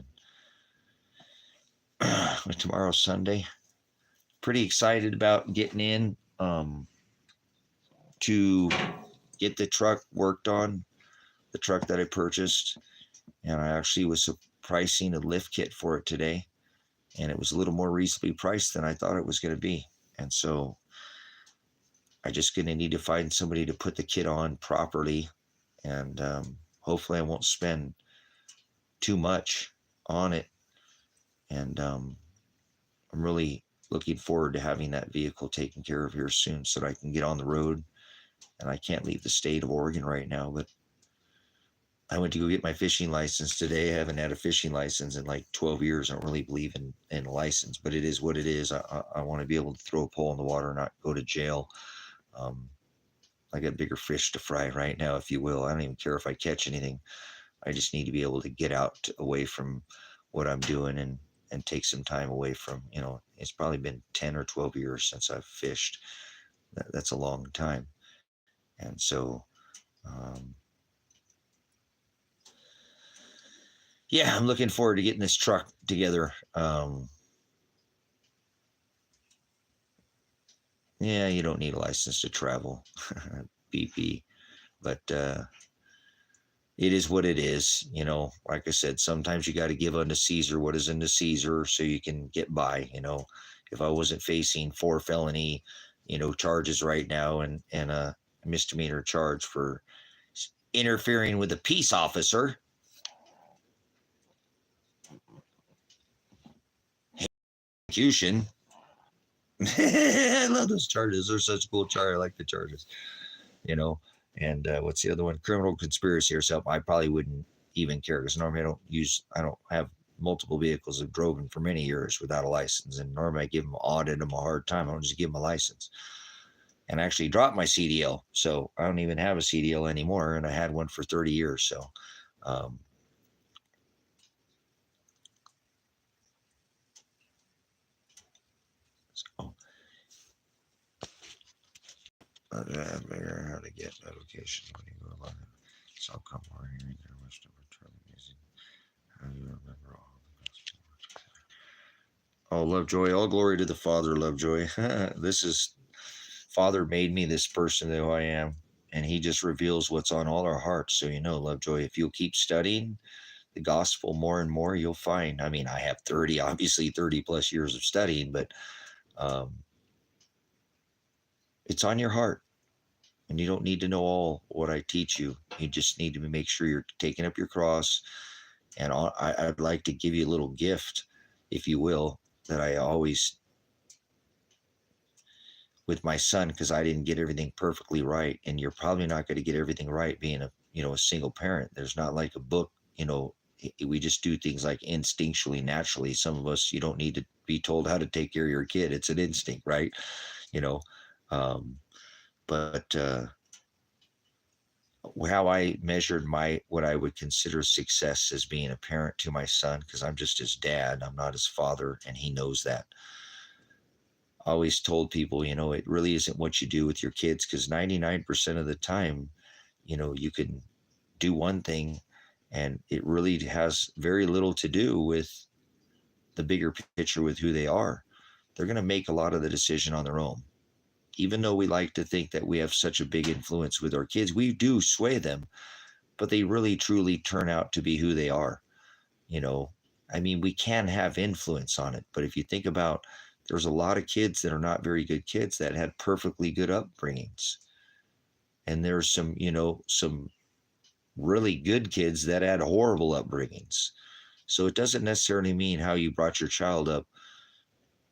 And tomorrow's Sunday. Pretty excited about getting in to get the truck worked on, the truck that I purchased. And I actually was pricing a lift kit for it today. And it was a little more reasonably priced than I thought it was going to be. And so I just going to need to find somebody to put the kit on properly. And hopefully I won't spend too much on it. And I'm really looking forward to having that vehicle taken care of here soon so that I can get on the road. And I can't leave the state of Oregon right now, but I went to go get my fishing license today. I haven't had a fishing license in like 12 years. I don't really believe in a license, but it is what it is. I want to be able to throw a pole in the water and not go to jail. I got bigger fish to fry right now, if you will. I don't even care if I catch anything. I just need to be able to get out away from what I'm doing and take some time away from, it's probably been 10 or 12 years since I've fished. That's a long time. And so, yeah, I'm looking forward to getting this truck together. Yeah, you don't need a license to travel, BP, but it is what it is. Like I said, sometimes you got to give unto Caesar what is unto Caesar so you can get by. If I wasn't facing 4 felony, charges right now and a misdemeanor charge for interfering with a peace officer. Execution. I love those charges. They're such a cool charge. I like the charges, And what's the other one? Criminal conspiracy or something. I probably wouldn't even care because normally I don't have multiple vehicles. I've driven for many years without a license. And normally I give them, audit them a hard time. I don't just give them a license. And I actually dropped my CDL. So I don't even have a CDL anymore. And I had one for 30 years. So, I figure how to get notifications when you go live. So I'll come over here and there must have been using how you remember all the best. Oh, Lovejoy, all glory to the Father, Lovejoy. This is Father made me this person who I am, and he just reveals what's on all our hearts. So Lovejoy, if you'll keep studying the gospel more and more, you'll find. I mean, I have 30 plus years of studying, but it's on your heart. And you don't need to know all what I teach you. You just need to make sure you're taking up your cross. And I'd like to give you a little gift, if you will, that I always, with my son, because I didn't get everything perfectly right. And you're probably not going to get everything right being a single parent. There's not like a book, we just do things like instinctually, naturally. Some of us, you don't need to be told how to take care of your kid. It's an instinct, right? But how I measured what I would consider success as being a parent to my son, because I'm just his dad, I'm not his father, and he knows that. I always told people, it really isn't what you do with your kids, because 99% of the time, you can do one thing and it really has very little to do with the bigger picture with who they are. They're going to make a lot of the decision on their own. Even though we like to think that we have such a big influence with our kids, we do sway them, but they really truly turn out to be who they are. We can have influence on it, but if you think about, there's a lot of kids that are not very good kids that had perfectly good upbringings. And there's some really good kids that had horrible upbringings. So it doesn't necessarily mean how you brought your child up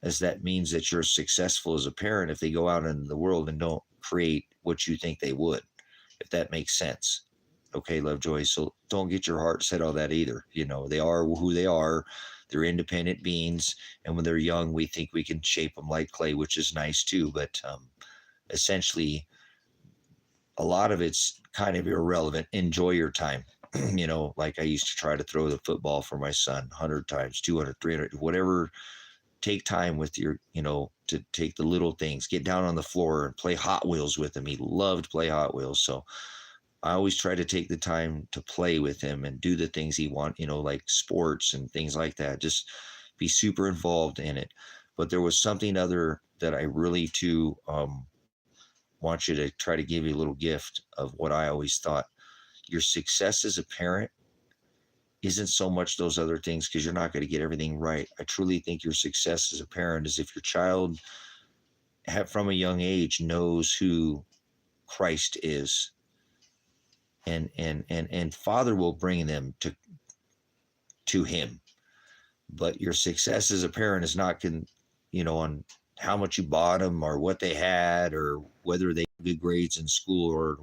as that means that you're successful as a parent if they go out into the world and don't create what you think they would, if that makes sense. Okay, Lovejoy. So don't get your heart set on that either. They are who they are. They're independent beings. And when they're young, we think we can shape them like clay, which is nice too. But essentially, a lot of it's kind of irrelevant. Enjoy your time. Like I used to try to throw the football for my son 100 times, 200, 300, whatever. Take time with to take the little things, get down on the floor and play Hot Wheels with him. He loved to play Hot Wheels. So I always try to take the time to play with him and do the things he wants, like sports and things like that. Just be super involved in it. But there was something other that I really too want you to try to give you a little gift of what I always thought. Your success as a parent isn't so much those other things, because you're not going to get everything right. I truly think your success as a parent is if your child from a young age knows who Christ is, and Father will bring them to him. But your success as a parent is not on how much you bought them or what they had or whether they had good grades in school or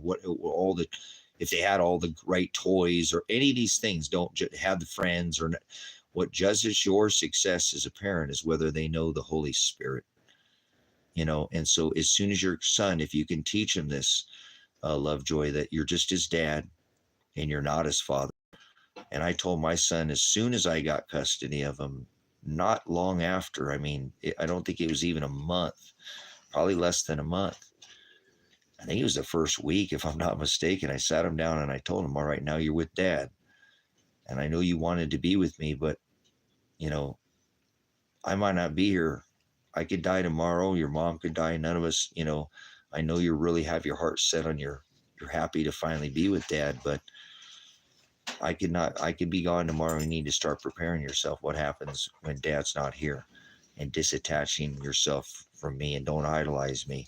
if they had all the right toys or any of these things. Don't have the friends or not. What judges your success as a parent is whether they know the Holy Spirit. And so as soon as your son, if you can teach him this, Lovejoy, that you're just his dad and you're not his father. And I told my son as soon as I got custody of him, not long after, I don't think it was even a month, probably less than a month. I think it was the first week, if I'm not mistaken. I sat him down and I told him, all right, now you're with Dad. And I know you wanted to be with me, but, I might not be here. I could die tomorrow. Your mom could die. None of us, I know you really have your heart set on you're happy to finally be with Dad, but I could be gone tomorrow. You need to start preparing yourself. What happens when Dad's not here, and disattaching yourself from me, and don't idolize me.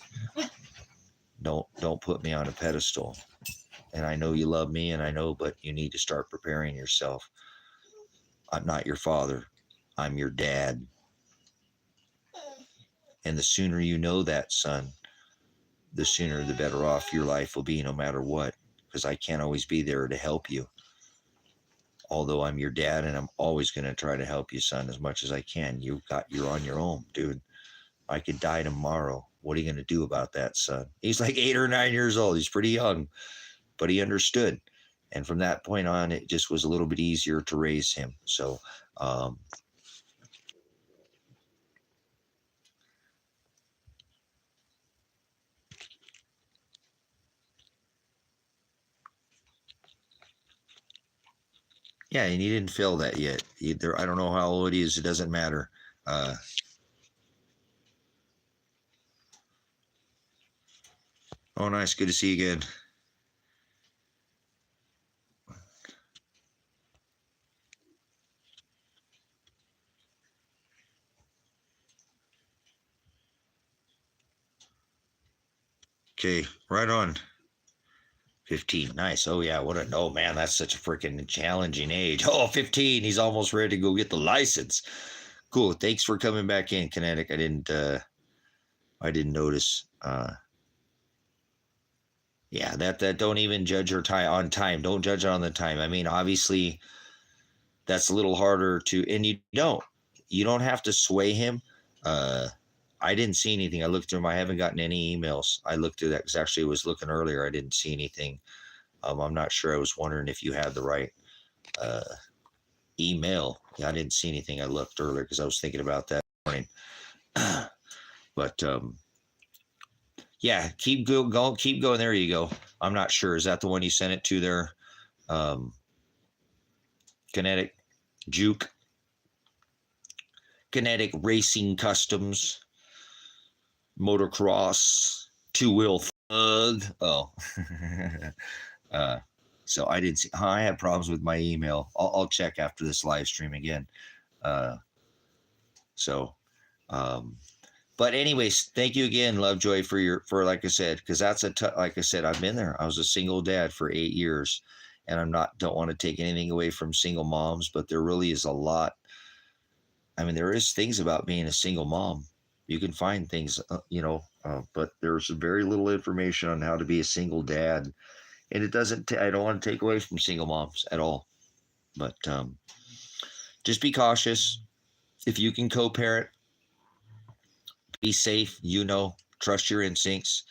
Don't put me on a pedestal. And I know you love me, and I know, but you need to start preparing yourself. I'm not your father. I'm your dad. And the sooner you know that, son, the sooner the better off your life will be, no matter what, because I can't always be there to help you. Although I'm your dad, and I'm always going to try to help you, son, as much as I can. You're on your own, dude. I could die tomorrow. What are you going to do about that, son? He's like 8 or 9 years old. He's pretty young, but he understood. And from that point on, it just was a little bit easier to raise him. So, yeah, and he didn't feel that yet. Either. I don't know how old he is. It doesn't matter. Oh, nice. Good to see you again. Okay, right on. 15. Nice. Oh, yeah. Man, that's such a freaking challenging age. Oh, 15. He's almost ready to go get the license. Cool. Thanks for coming back in, Kinetic. I didn't notice. Yeah, that don't even judge her time on time. Don't judge it on the time. Obviously, that's a little harder to, and you don't have to sway him. I didn't see anything. I looked through them. I haven't gotten any emails. I looked through that because actually I was looking earlier. I didn't see anything. I'm not sure. I was wondering if you had the right email. Yeah, I didn't see anything. I looked earlier because I was thinking about that morning. But yeah, keep going. There you go. I'm not sure. Is that the one you sent it to there? Kinetic Juke, Kinetic Racing Customs, Motocross, Two-Wheel Thug. Oh, so I didn't see. I had problems with my email. I'll check after this live stream again. But anyways, thank you again, Lovejoy, for like I said, because that's like I said, I've been there. I was a single dad for 8 years, and don't want to take anything away from single moms, but there really is a lot. There is things about being a single mom, You can find things, but there's very little information on how to be a single dad. And it doesn't, I don't want to take away from single moms at all. But just be cautious. If you can co-parent, be safe, trust your instincts.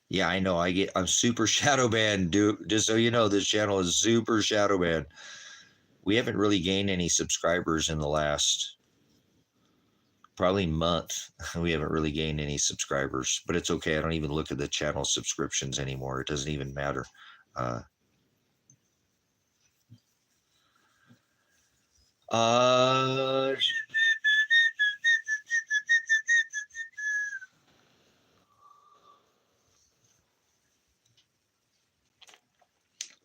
Yeah, I know. I'm super shadow banned, dude. Just so you know, this channel is super shadow banned. We haven't really gained any subscribers in the last probably month. We haven't really gained any subscribers, but it's okay. I don't even look at the channel subscriptions anymore. It doesn't even matter. I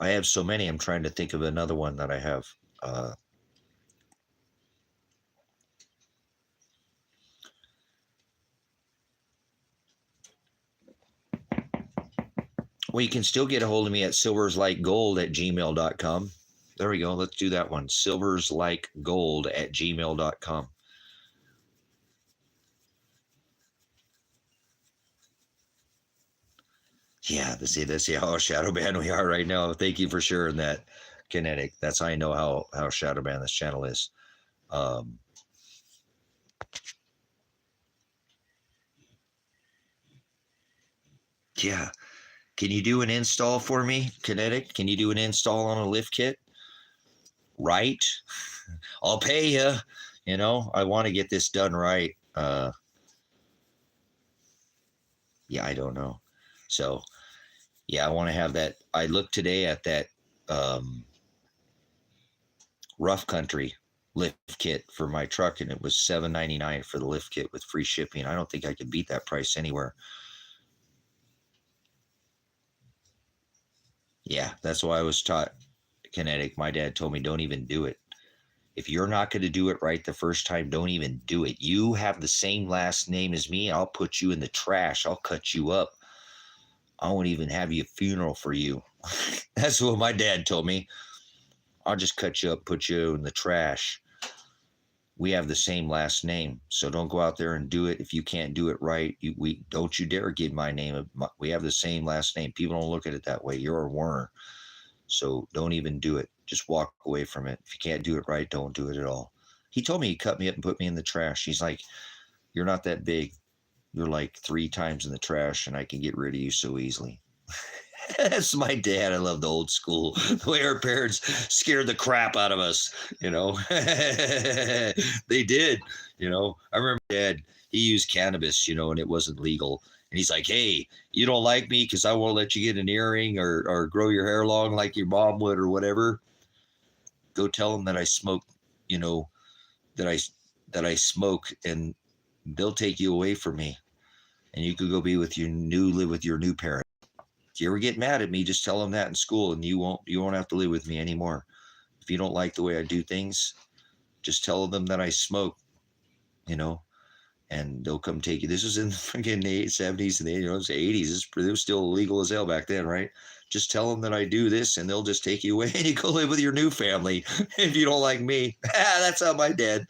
have so many. I'm trying to think of another one that I have. Well, you can still get a hold of me at silverslikegold@gmail.com. There we go. Let's do that one. silverslikegold@gmail.com. Yeah, let's see how shadow banned we are right now. Thank you for sharing that, Kinetic. That's how I know how shadow banned this channel is. Yeah. Can you do an install for me, Kinetic? Can you do an install on a lift kit? Right? I'll pay you. I want to get this done right. Yeah, I don't know. So, yeah, I want to have that. I looked today at that Rough Country lift kit for my truck, and it was $7.99 for the lift kit with free shipping. I don't think I could beat that price anywhere. Yeah, that's why I was taught, Kinetic. My dad told me, don't even do it. If you're not going to do it right the first time, don't even do it. You have the same last name as me. I'll put you in the trash. I'll cut you up. I won't even have you a funeral for you. That's what my dad told me. I'll just cut you up, put you in the trash. We have the same last name, so don't go out there and do it. If you can't do it right, don't you dare give my name. We have the same last name. People don't look at it that way. You're a Werner, so don't even do it. Just walk away from it. If you can't do it right, don't do it at all. He told me he'd cut me up and put me in the trash. He's like, you're not that big. You're like 3 times in the trash, and I can get rid of you so easily. That's my dad. I love the old school, the way our parents scared the crap out of us, They did, I remember Dad, he used cannabis, and it wasn't legal. And he's like, hey, you don't like me because I won't let you get an earring or grow your hair long like your mom would or whatever. Go tell them that I smoke, that I smoke, and they'll take you away from me. And you could go live with your new parent. If you ever get mad at me, just tell them that in school, and you won't have to live with me anymore. If you don't like the way I do things, just tell them that I smoke, and they'll come take you. This was in the freaking 70s and the 80s. It was still illegal as hell back then, right? Just tell them that I do this, and they'll just take you away, and you go live with your new family if you don't like me. That's how my dad.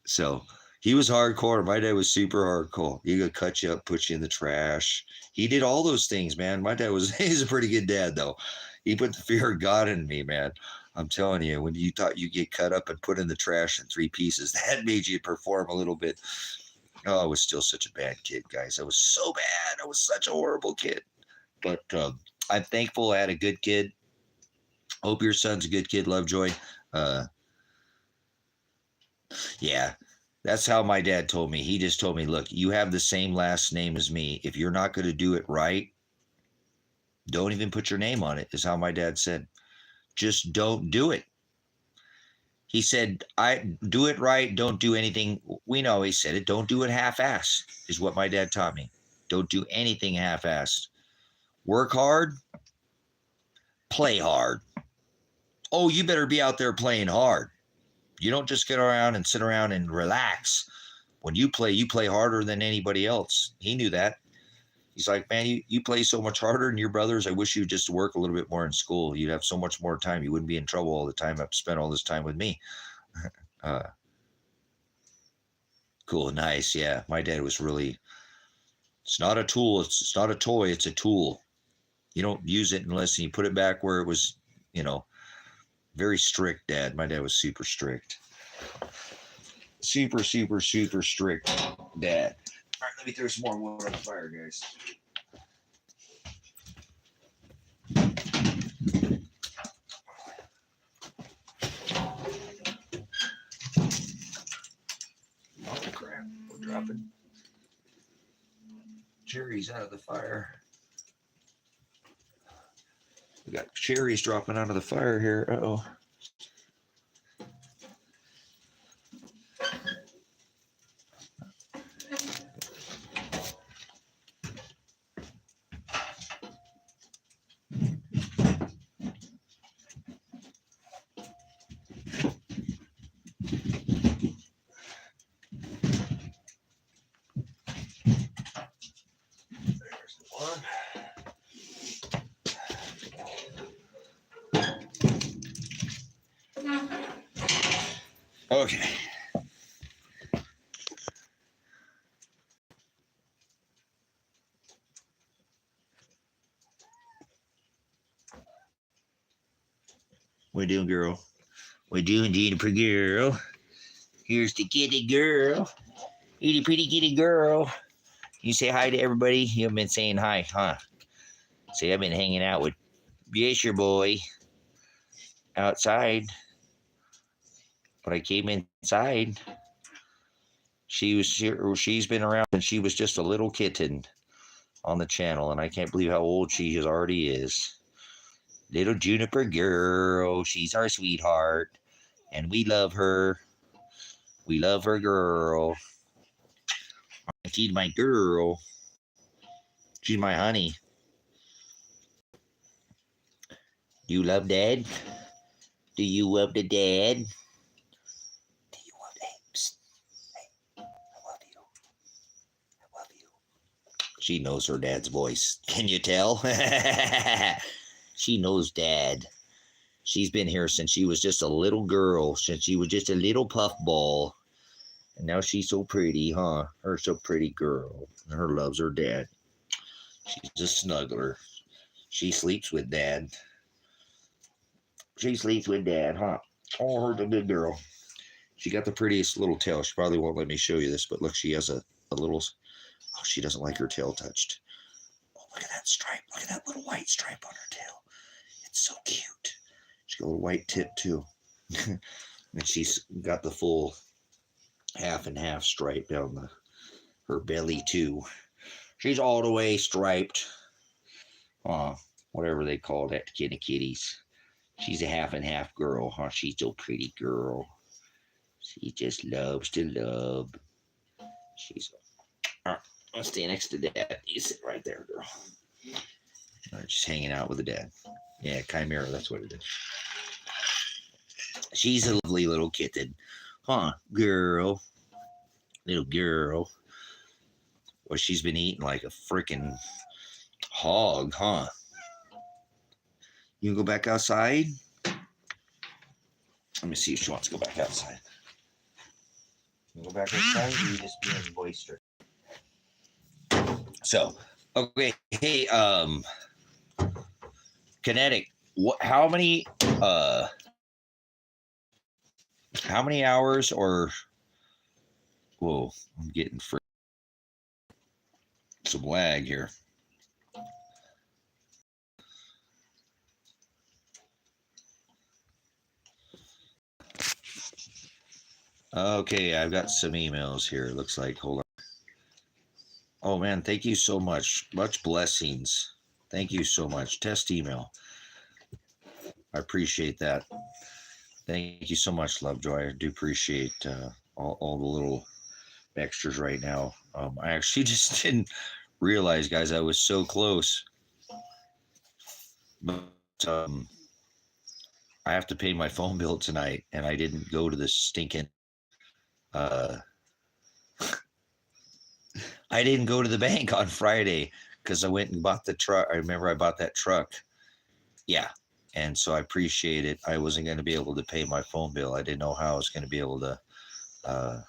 So he was hardcore. My dad was super hardcore. He could cut you up, put you in the trash. He did all those things, man. My dad he's a pretty good dad, though. He put the fear of God in me, man. I'm telling you, when you thought you get cut up and put in the trash in 3 pieces, that made you perform a little bit. Oh, I was still such a bad kid, guys. I was so bad. I was such a horrible kid. But I'm thankful I had a good kid. Hope your son's a good kid, Lovejoy. Yeah, that's how my dad told me. He just told me, look, you have the same last name as me. If you're not going to do it right, don't even put your name on it, is how my dad said. Just don't do it. He said, I do it right. Don't do anything. We know he said it. Don't do it half-assed, is what my dad taught me. Don't do anything half-assed. Work hard, play hard. Oh, you better be out there playing hard. You don't just get around and sit around and relax. when you play harder than anybody else. He knew that. He's like, man, you play so much harder than your brothers. I wish you just work a little bit more in school. You'd have so much more time. You wouldn't be in trouble all the time. Have to spend all this time with me. Cool, nice. Yeah, my dad was really. It's not a tool. It's not a toy. It's a tool. You don't use it unless you put it back where it was. Very strict. Dad. My dad was super strict. Super strict. Dad. All right, let me throw some more wood on the fire, guys. Oh crap! We're dropping cherries out of the fire. We got cherries dropping out of the fire here. Uh-oh. Okay. What you doing, girl? What you doing, Jennifer girl? Here's the kitty girl. Itty pretty kitty girl. You say hi to everybody? You haven't been saying hi, huh? See, I've been hanging out with yes, your boy outside. But I came inside. She's been around since she was just a little kitten on the channel, and I can't believe how old she already is. Little Juniper girl, she's our sweetheart, and we love her. We love her, girl. She's my girl. She's my honey. Do you love Dad? Do you love the Dad? Do you love Apes? Hey, I love you. I love you. She knows her dad's voice. Can you tell? She knows Dad. She's been here since she was just a little girl, since she was just a little puffball. And now she's so pretty, huh? Her so pretty girl. And her loves her dad. She's a snuggler. She sleeps with Dad. She sleeps with Dad, huh? Oh, her a good girl. She got the prettiest little tail. She probably won't let me show you this, but look, she has a little... Oh, she doesn't like her tail touched. Oh, look at that stripe. Look at that little white stripe on her tail. It's so cute. She's got a little white tip, too. And she's got the full half and half stripe down her belly, too. She's all the way striped. Whatever they call that to kitties. She's a half and half girl, huh? She's so pretty girl. She just loves to love. She's... I'll stay next to Dad. You sit right there, girl. Just hanging out with the Dad. Yeah, Chimera, that's what it is. She's a lovely little kitten. Huh, girl. Little girl. Well, she's been eating like a freaking hog, huh? You can go back outside? Let me see if she wants to go back outside. You go back outside or you just being boisterous? So, okay, hey, Kinetic, how many hours or, whoa, I'm getting some lag here. Okay, I've got some emails here. Looks like, hold on. Oh man, thank you so much. Much blessings. Thank you so much. Test email. I appreciate that. Thank you so much, Lovejoy. I do appreciate all the little extras right now. I actually just didn't realize, guys, I was so close. But I have to pay my phone bill tonight, and I didn't go to the stinking I didn't go to the bank on Friday because I went and bought the truck. I remember I bought that truck. Yeah. And so I appreciate it. I wasn't going to be able to pay my phone bill. I didn't know how I was going to be able to. Uh,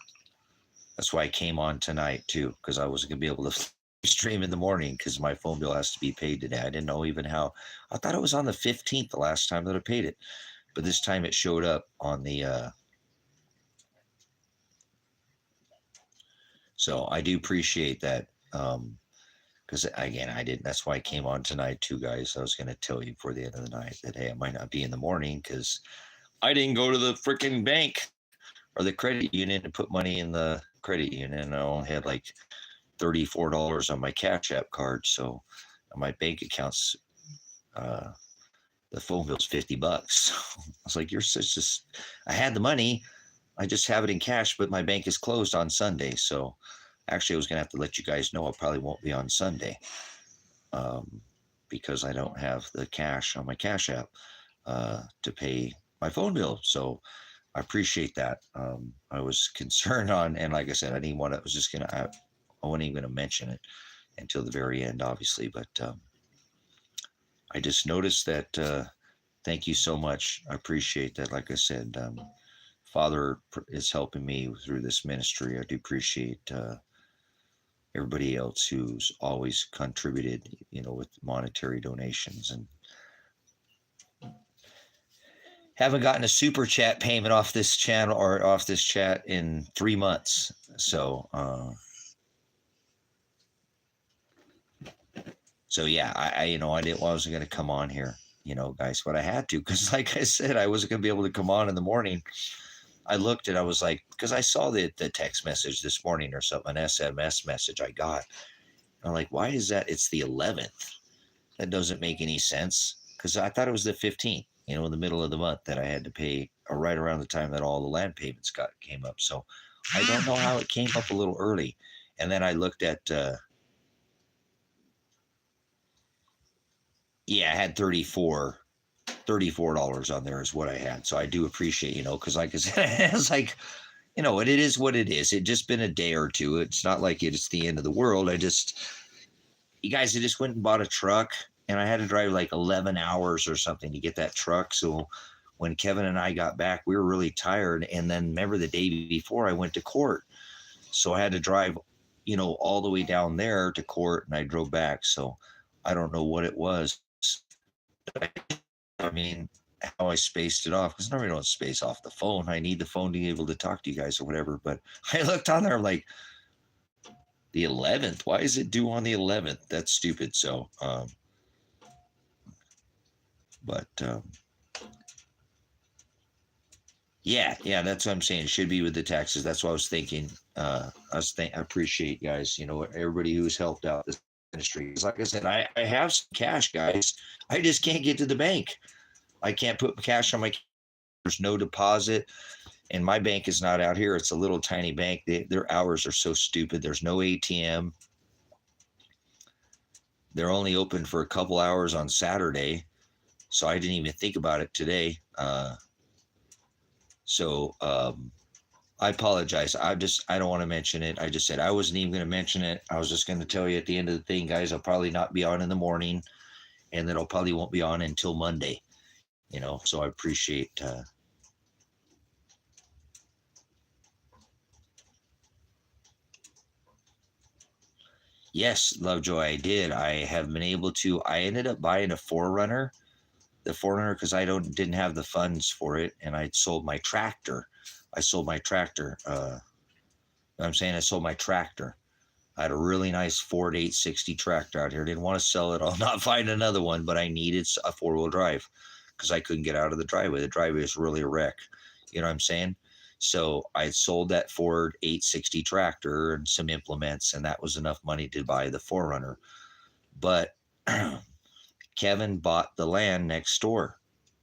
that's why I came on tonight too, because I wasn't going to be able to stream in the morning because my phone bill has to be paid today. I didn't know even how. I thought it was on the 15th the last time that I paid it, but this time it showed up on the. So I do appreciate that. Because again, I didn't. That's why I came on tonight too, guys. I was going to tell you before the end of the night that hey, I might not be in the morning because I didn't go to the freaking bank or the credit union to put money in the credit union. And I only had like $34 on my CashApp card, so my bank account's the phone bill's $50. I was like, you're such a. I had the money, I just have it in cash, but my bank is closed on Sunday, so. Actually, I was going to have to let you guys know I probably won't be on Sunday because I don't have the cash on my Cash App to pay my phone bill. So I appreciate that. I was concerned on, and like I said, I didn't want to, I was just going to, I wasn't even going to mention it until the very end, obviously. But I just noticed that, thank you so much. I appreciate that. Like I said, Father is helping me through this ministry. I do appreciate everybody else who's always contributed, with monetary donations, and haven't gotten a super chat payment off this channel or off this chat in 3 months. So, yeah, I wasn't going to come on here, guys, but I had to, because like I said, I wasn't going to be able to come on in the morning. I looked and I was like, because I saw the text message this morning or something, an SMS message I got. I'm like, why is that? It's the 11th. That doesn't make any sense because I thought it was the 15th, in the middle of the month that I had to pay, or right around the time that all the land payments came up. So I don't know how it came up a little early. And then I looked at, I had $34 on there is what I had. So I do appreciate, because like I said, it's like, it is what it is. It just been a day or two. It's not like it's the end of the world. You guys, I just went and bought a truck, and I had to drive like 11 hours or something to get that truck. So when Kevin and I got back, we were really tired. And then remember the day before I went to court. So I had to drive, all the way down there to court, and I drove back. So I don't know what it was. I mean, how I spaced it off, because I normally don't space off the phone. I need the phone to be able to talk to you guys or whatever. But I looked on there, I'm like, the 11th? Why is it due on the 11th? That's stupid. So, yeah, that's what I'm saying. It should be with the taxes. That's what I was thinking. I appreciate guys, everybody who's helped out this ministry. Like I said, I have some cash, guys. I just can't get to the bank. I can't put cash on my. There's no deposit, and my bank is not out here. It's a little tiny bank. Their hours are so stupid. There's no ATM. They're only open for a couple hours on Saturday, so I didn't even think about it today. I apologize. I don't want to mention it. I just said I wasn't even going to mention it. I was just going to tell you at the end of the thing, guys, I'll probably not be on in the morning, and then I'll probably won't be on until Monday. So I appreciate. Yes, Lovejoy, I did. I have been able to. I ended up buying a Forerunner, because I didn't have the funds for it, and I'd sold my tractor. I sold my tractor. I sold my tractor. I had a really nice Ford 860 tractor out here. Didn't want to sell it. I'll not find another one, but I needed a 4-wheel drive because I couldn't get out of the driveway. The driveway is really a wreck. You know what I'm saying? So I sold that Ford 860 tractor and some implements, and that was enough money to buy the Forerunner. But Kevin bought the land next door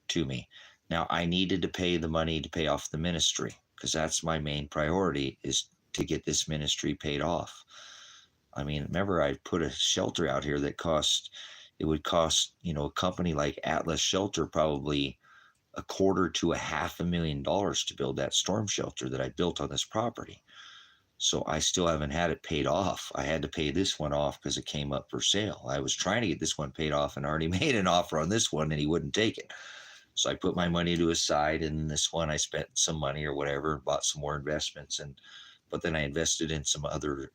to me. Now I needed to pay the money to pay off the ministry, because that's my main priority, is to get this ministry paid off. I mean, remember, I put a shelter out here that would cost, a company like Atlas Shelter probably $250,000 to $500,000 to build that storm shelter that I built on this property. So I still haven't had it paid off. I had to pay this one off because it came up for sale. I was trying to get this one paid off and already made an offer on this one, and he wouldn't take it. So I put my money to his side, and this one I spent some money or whatever, bought some more investments, but then I invested in some other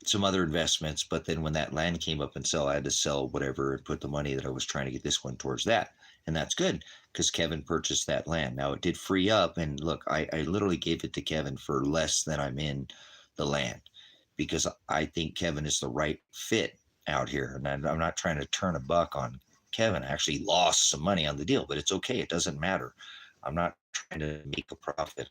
investments. But then when that land came up and sell, I had to sell whatever and put the money that I was trying to get this one towards that. And that's good because Kevin purchased that land. Now it did free up, and look, I literally gave it to Kevin for less than I'm in the land, because I think Kevin is the right fit out here. And I'm not trying to turn a buck on Kevin. I actually lost some money on the deal, but it's okay. It doesn't matter. I'm not trying to make a profit.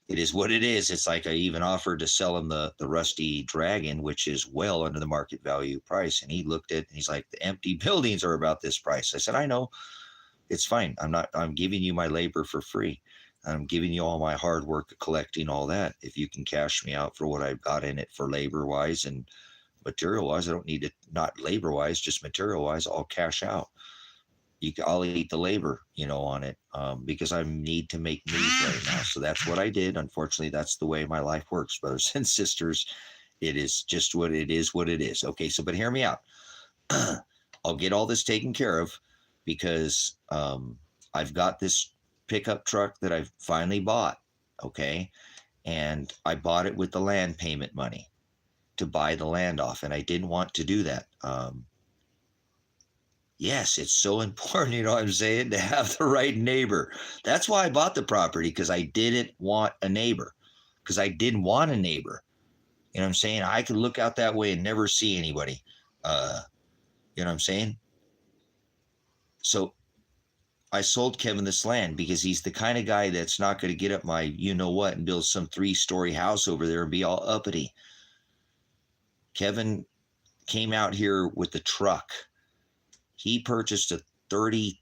It is what it is. It's like I even offered to sell him the Rusty Dragon, which is well under the market value price. And he looked at it and he's like, the empty buildings are about this price. I said, I know, it's fine. I'm giving you my labor for free. I'm giving you all my hard work collecting all that. If you can cash me out for what I've got in it for labor wise and material wise, I don't need it, not labor wise, just material wise, I'll cash out. I'll eat the labor, on it, because I need to make moves right now. So that's what I did. Unfortunately, that's the way my life works, brothers and sisters. It is just what it is, Okay, so, but hear me out. I'll get all this taken care of because I've got this pickup truck that I've finally bought, okay? And I bought it with the land payment money to buy the land off, and I didn't want to do that. Yes, it's so important, you know what I'm saying, to have the right neighbor. That's why I bought the property, because I didn't want a neighbor. You know what I'm saying? I could look out that way and never see anybody. You know what I'm saying? So I sold Kevin this land because he's the kind of guy that's not going to get up my you-know-what and build some 3-story house over there and be all uppity. Kevin came out here with the truck. He purchased a $35,000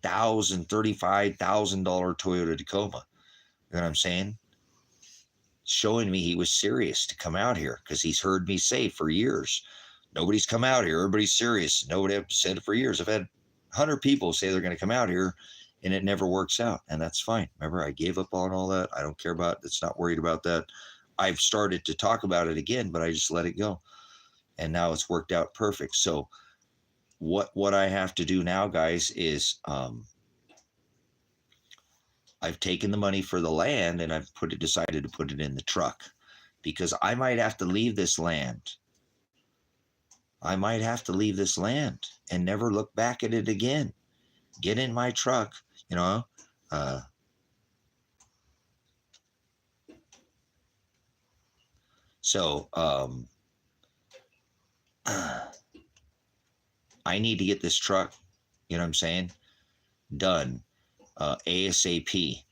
Toyota Tacoma. You know what I'm saying? Showing me he was serious to come out here, because he's heard me say for years, nobody's come out here. Everybody's serious. Nobody have said it for years. I've had 100 people say they're going to come out here, and it never works out. And that's fine. Remember, I gave up on all that. I don't care about it. It's not worried about that. I've started to talk about it again, but I just let it go. And now it's worked out perfect. So what I have to do now, guys, is I've taken the money for the land and I've decided to put it in the truck, because I might have to leave this land. I might have to leave this land and never look back at it again. Get in my truck, So I need to get this truck, you know what I'm saying, done ASAP.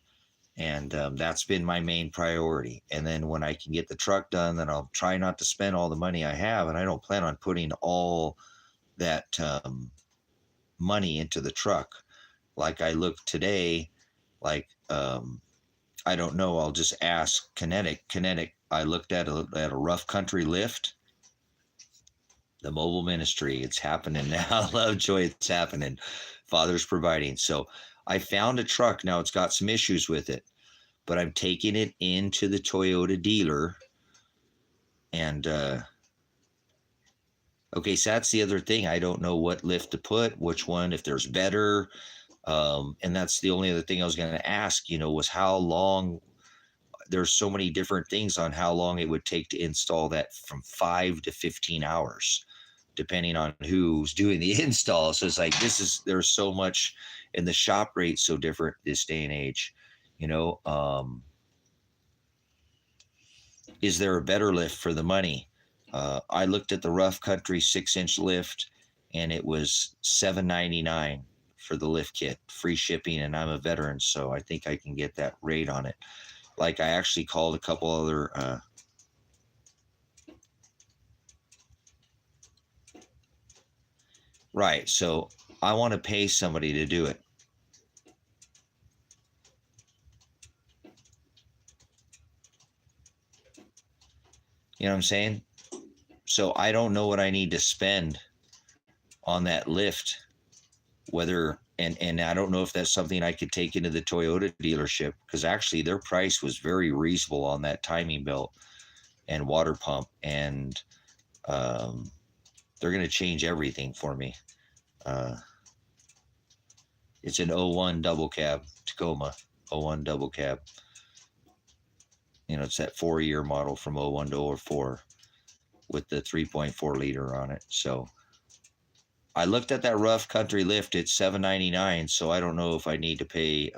And that's been my main priority. And then when I can get the truck done, then I'll try not to spend all the money I have. And I don't plan on putting all that money into the truck. Like I look today, like, I don't know, I'll just ask Kinetic. I looked at a rough country lift. The mobile ministry, it's happening now. Love, joy, it's happening. Father's providing. So I found a truck. Now it's got some issues with it, but I'm taking it into the Toyota dealer. And okay, so that's the other thing. I don't know what lift to put, which one, if there's better. And that's the only other thing I was going to ask, was how long. There's so many different things on how long it would take to install that, from 5 to 15 hours, depending on who's doing the install. So it's like, there's so much, and the shop rate's so different this day and age, is there a better lift for the money? I looked at the rough country 6-inch lift, and it was $7.99 for the lift kit, free shipping. And I'm a veteran, so I think I can get that rate on it. Like, I actually called a couple other right. So I want to pay somebody to do it. You know what I'm saying? So I don't know what I need to spend on that lift, whether and I don't know if that's something I could take into the Toyota dealership, because actually their price was very reasonable on that timing belt and water pump, and they're going to change everything for me. It's an '01 double cab Tacoma, '01 double cab. It's that 4-year model from '01 to '04 with the 3.4 liter on it. So I looked at that rough country lift. It's $799. So I don't know if I need to pay.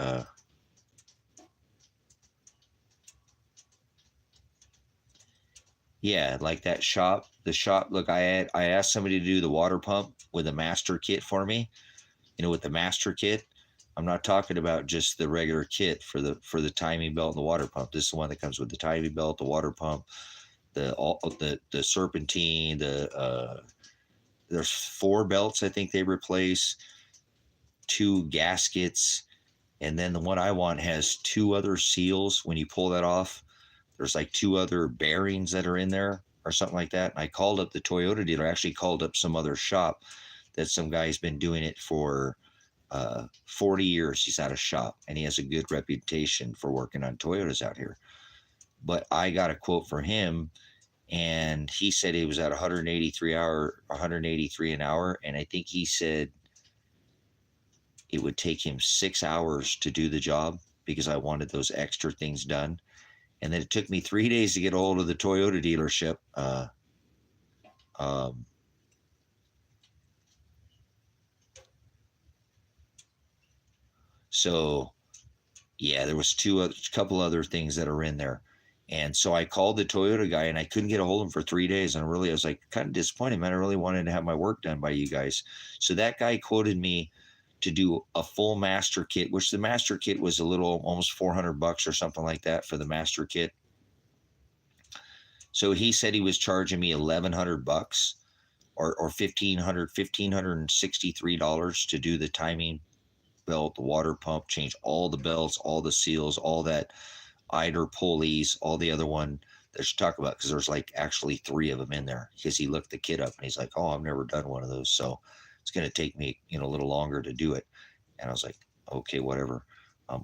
Yeah, like that shop. The shop. Look, I asked somebody to do the water pump with a master kit for me. With the master kit. I'm not talking about just the regular kit for the timing belt and the water pump. This is the one that comes with the timing belt, the water pump, the serpentine, there's 4 belts I think they replace, 2 gaskets, and then the one I want has 2 other seals. When you pull that off, there's like 2 other bearings that are in there or something like that. And I called up the Toyota dealer. I actually called up some other shop that some guy's been doing it for 40 years. He's out of shop, and he has a good reputation for working on Toyotas out here. But I got a quote for him, and he said he was at 183 an hour, and I think he said it would take him 6 hours to do the job because I wanted those extra things done. And then it took me 3 days to get a hold of the Toyota dealership. So yeah, there was a couple other things that are in there. And so I called the Toyota guy, and I couldn't get a hold of him for 3 days. And I was like kind of disappointed, man. I really wanted to have my work done by you guys. So that guy quoted me to do a full master kit, which the master kit was a little almost $400 or something like that for the master kit. So he said he was charging me $1,100 or $1,563 to do the timing belt, the water pump, change all the belts, all the seals, all that eider pulleys, all the other one that you talk about, because there's like actually 3 of them in there, because he looked the kit up and he's like, oh, I've never done one of those, so it's going to take me a little longer to do it. And I was like, okay, whatever.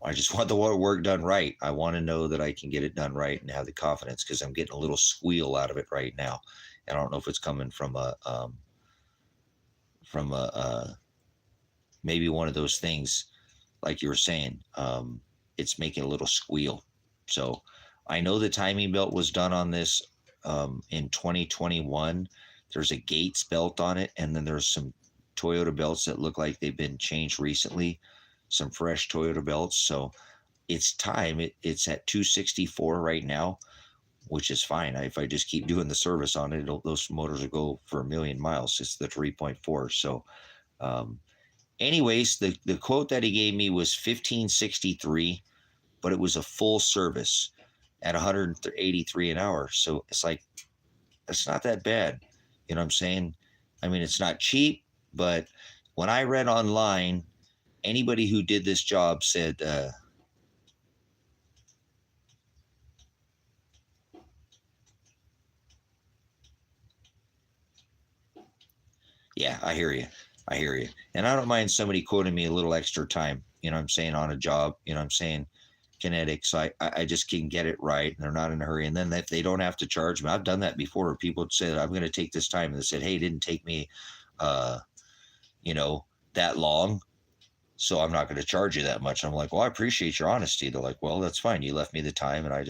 I just want the work done right. I want to know that I can get it done right and have the confidence, because I'm getting a little squeal out of it right now. And I don't know if it's coming from maybe one of those things like you were saying. It's making a little squeal. So I know the timing belt was done on this in 2021. There's a Gates belt on it, and then there's some Toyota belts that look like they've been changed recently, some fresh Toyota belts. So it's time. It's at 264 right now, which is fine. If I just keep doing the service on it, those motors will go for 1,000,000 miles. It's the 3.4. So anyways, the quote that he gave me was 1,563, but it was a full service at 183 an hour. So it's like, it's not that bad. You know what I'm saying? I mean, it's not cheap, but when I read online, anybody who did this job said, yeah, I hear you. I hear you. And I don't mind somebody quoting me a little extra time, you know what I'm saying, on a job, you know what I'm saying, kinetic. So I just can get it right, and they're not in a hurry. And then if they don't have to charge me, I've done that before. People said, I'm going to take this time. And they said, hey, it didn't take me, that long, so I'm not going to charge you that much. I'm like, well, I appreciate your honesty. They're like, well, that's fine. You left me the time, and I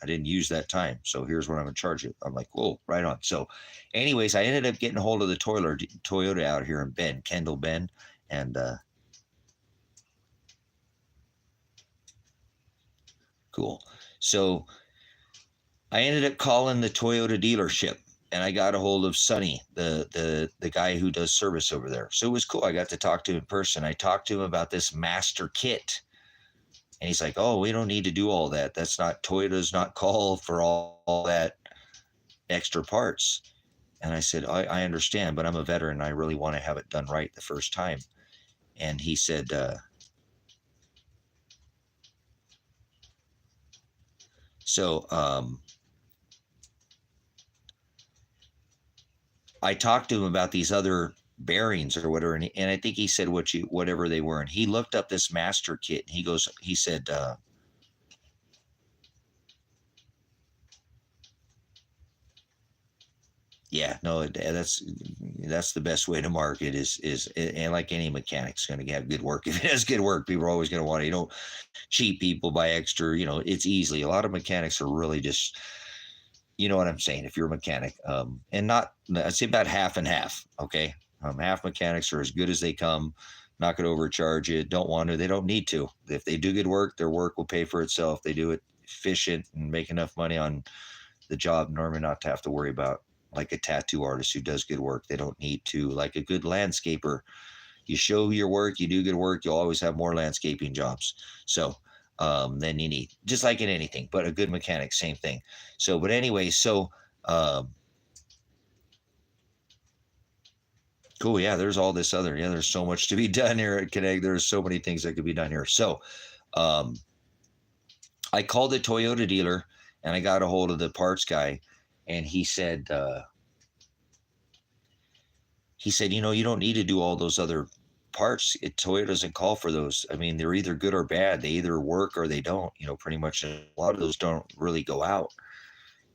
didn't use that time. So here's what I'm going to charge you. I'm like, whoa, right on. So anyways, I ended up getting a hold of the Toyota out here in Bend, Kendall Bend. And cool. So I ended up calling the Toyota dealership, and I got a hold of Sonny, the guy who does service over there. So it was cool. I got to talk to him in person. I talked to him about this master kit. And he's like, oh, we don't need to do all that. Toyota's not called for all that extra parts. And I said, I understand, but I'm a veteran. I really want to have it done right the first time. And he said, I talked to him about these other bearings or whatever. And I think he said whatever they were. And he looked up this master kit. And he said, yeah, no, that's the best way to market is, and like any mechanic's going to have good work. If it has good work, people are always going to want it. You don't cheat people by extra, it's easily. A lot of mechanics are really just, you know what I'm saying? If you're a mechanic, and not, I'd say about half and half. Okay. Half mechanics are as good as they come, not going to overcharge you. Don't want to, they don't need to. If they do good work, their work will pay for itself. They do it efficient and make enough money on the job, normally not to have to worry about, like a tattoo artist who does good work. They don't need to, like a good landscaper. You show your work, you do good work, you'll always have more landscaping jobs. So than you need, just like in anything, but a good mechanic, same thing. So, but anyway, so cool. Yeah, there's all this other, there's so much to be done here at Connect. There's so many things that could be done here. So I called the Toyota dealer and I got a hold of the parts guy, and he said, you don't need to do all those other parts. Toyota doesn't call for those. I mean, they're either good or bad. They either work or they don't, pretty much. A lot of those don't really go out.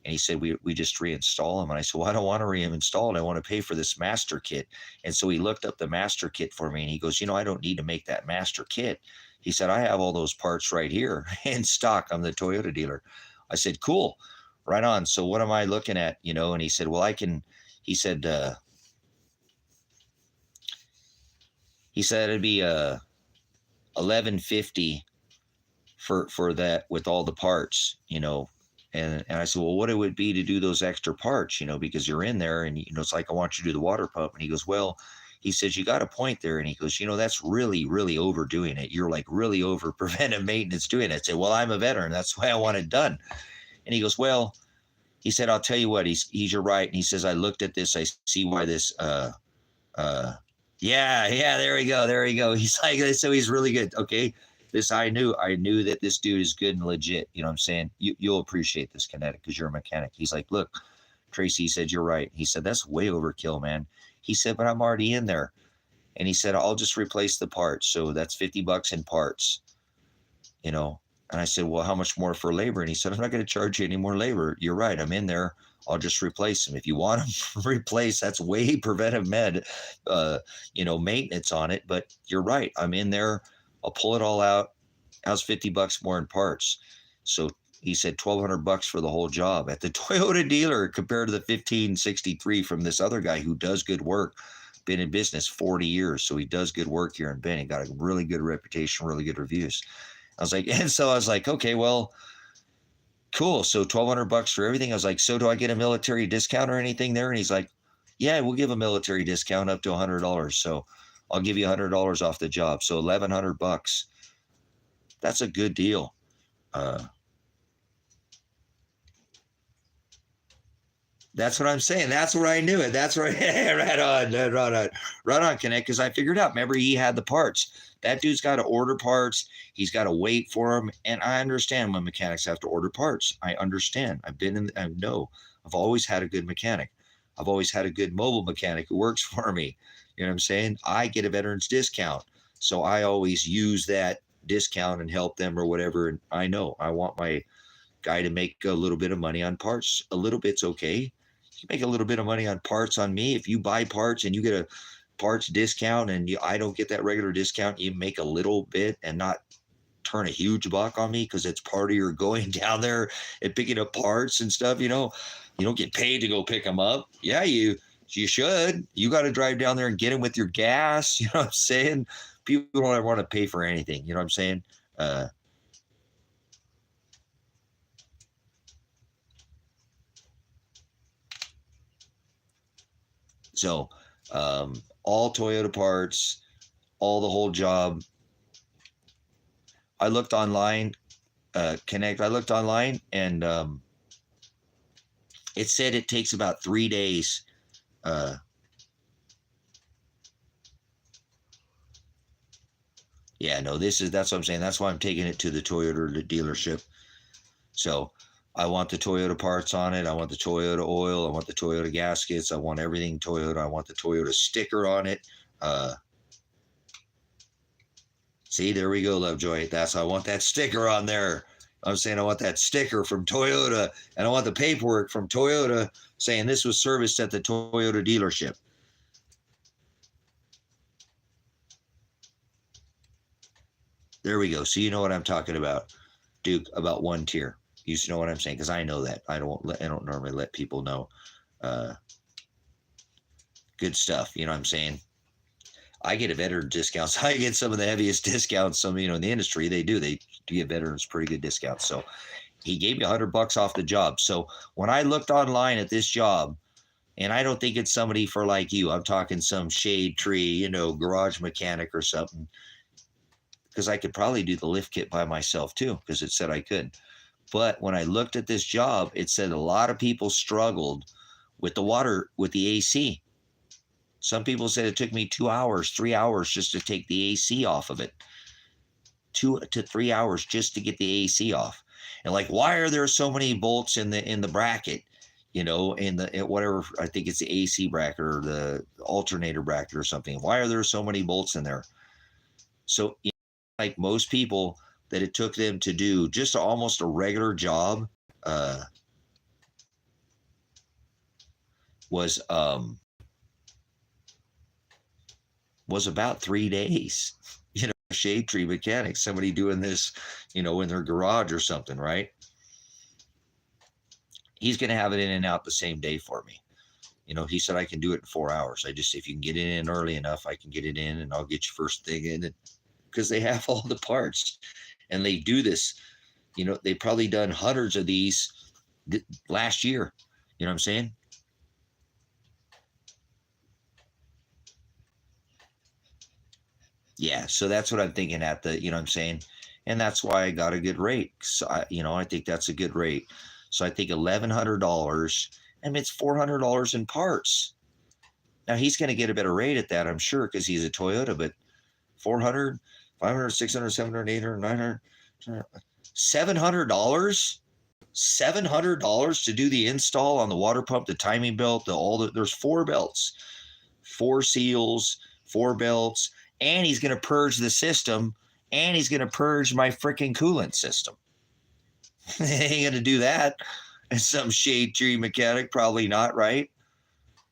And he said, we just reinstall them. And I said, well, I don't want to reinstall it. I want to pay for this master kit. And so he looked up the master kit for me and he goes, I don't need to make that master kit. He said, I have all those parts right here in stock. I'm the Toyota dealer. I said, cool, right on. So what am I looking at? And he said, well, he said it'd be $11.50 for that with all the parts, and I said, well, what it would be to do those extra parts, because you're in there and, it's like, I want you to do the water pump. And he goes, well, he says, you got a point there. And he goes, that's really, really overdoing it. You're like really over preventive maintenance doing it. I said, well, I'm a veteran. That's why I want it done. And he goes, well, he said, I'll tell you what, you're right. And he says, I looked at this. I see why this, yeah, there we go. He's like, so he's really good. Okay. I knew that this dude is good and legit. You know what I'm saying? You'll appreciate this, Kinetic, because you're a mechanic. He's like, look, Tracy, he said, you're right. He said, that's way overkill, man. He said, but I'm already in there. And he said, I'll just replace the parts. So that's $50 in parts, And I said, well, how much more for labor? And he said, I'm not going to charge you any more labor. You're right. I'm in there. I'll just replace them. If you want them replaced, that's way preventive maintenance on it. But you're right. I'm in there. I'll pull it all out. How's $50 more in parts? So he said $1,200 for the whole job at the Toyota dealer compared to the $1,563 from this other guy who does good work. Been in business 40 years. So he does good work here in Benny. Got a really good reputation, really good reviews. I was like, okay, well, cool. So $1,200 for everything. I was like, so do I get a military discount or anything there? And he's like, yeah, we'll give a military discount up to $100. So I'll give you $100 off the job. So $1,100. That's a good deal. That's what I'm saying. That's where I knew it. That's right. Right on, Connect, because I figured out. Remember, he had the parts. That dude's got to order parts. He's got to wait for them. And I understand when mechanics have to order parts. I understand. I know. I've always had a good mechanic. I've always had a good mobile mechanic who works for me. You know what I'm saying? I get a veteran's discount. So I always use that discount and help them or whatever. And I know I want my guy to make a little bit of money on parts. A little bit's okay. You make a little bit of money on parts on me. If you buy parts and you get a parts discount and I don't get that regular discount, you make a little bit and not turn a huge buck on me because it's part of your going down there and picking up parts and stuff. You don't get paid to go pick them up. Yeah, you should. You got to drive down there and get them with your gas. You know what I'm saying? People don't ever want to pay for anything. You know what I'm saying? So all Toyota parts, all the whole job. I looked online, Connect. I looked online and it said it takes about 3 days. Yeah, no, that's what I'm saying. That's why I'm taking it to the Toyota dealership. So I want the Toyota parts on it. I want the Toyota oil. I want the Toyota gaskets. I want everything Toyota. I want the Toyota sticker on it. See, there we go, Lovejoy. I want that sticker on there. I'm saying I want that sticker from Toyota, and I want the paperwork from Toyota saying this was serviced at the Toyota dealership. There we go. So you know what I'm talking about, Duke, about one tier. You know what I'm saying? Because I know that. I don't normally let people know. Good stuff. You know what I'm saying? I get a veteran discounts. I get some of the heaviest discounts. Some, in the industry, they do give veterans pretty good discounts. So he gave me $100 off the job. So when I looked online at this job, and I don't think it's somebody for like you, I'm talking some shade tree, garage mechanic or something, because I could probably do the lift kit by myself too, because it said I could. But when I looked at this job, it said a lot of people struggled with the AC. Some people said it took me 2 hours, 3 hours just to take the AC off of it. 2 to 3 hours just to get the AC off. And like, why are there so many bolts in the bracket? In whatever, I think it's the AC bracket or the alternator bracket or something. Why are there so many bolts in there? So, like most people, that it took them to do just almost a regular job was about 3 days. Shade tree mechanic, somebody doing this, in their garage or something, right? He's going to have it in and out the same day for me. He said I can do it in 4 hours. If you can get it in early enough, I can get it in and I'll get you first thing in, because they have all the parts and they do this. They've probably done hundreds of these last year. You know what I'm saying? Yeah, so that's what I'm thinking at the, you know what I'm saying? And that's why I got a good rate. So I think that's a good rate. So I think $1,100, and it's $400 in parts. Now he's going to get a better rate at that, I'm sure, because he's a Toyota, but 400, 500, 600, 700, 800, 900, $700? $700 to do the install on the water pump, the timing belt, there's 4 belts, 4 seals, 4 belts, and he's going to purge the system, and he's going to purge my freaking coolant system. He ain't going to do that. And some shade tree mechanic, probably not, right?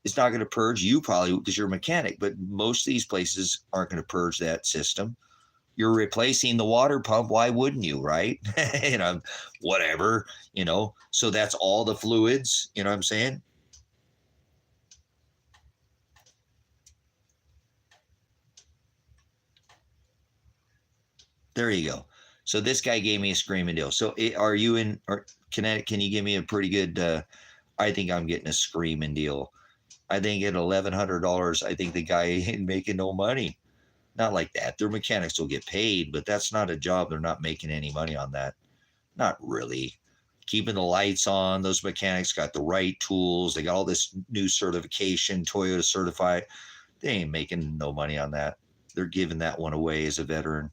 It's not going to purge you probably because you're a mechanic, but most of these places aren't going to purge that system. You're replacing the water pump. Why wouldn't you, right? Whatever, so that's all the fluids, you know what I'm saying? There you go. So this guy gave me a screaming deal. So are you in Connecticut? Can you give me a pretty good, I think I'm getting a screaming deal. I think at $1,100, I think the guy ain't making no money. Not like that. Their mechanics will get paid, but that's not a job. They're not making any money on that. Not really. Keeping the lights on, those mechanics got the right tools. They got all this new certification, Toyota certified. They ain't making no money on that. They're giving that one away as a veteran.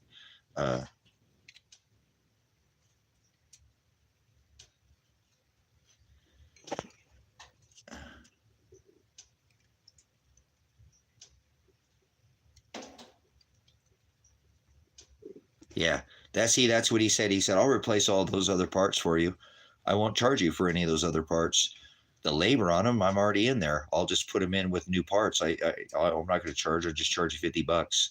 Yeah, that's what he said. He said, I'll replace all those other parts for you. I won't charge you for any of those other parts. The labor on them, I'm already in there. I'll just put them in with new parts. I'm not going to charge. I'll just charge you $50.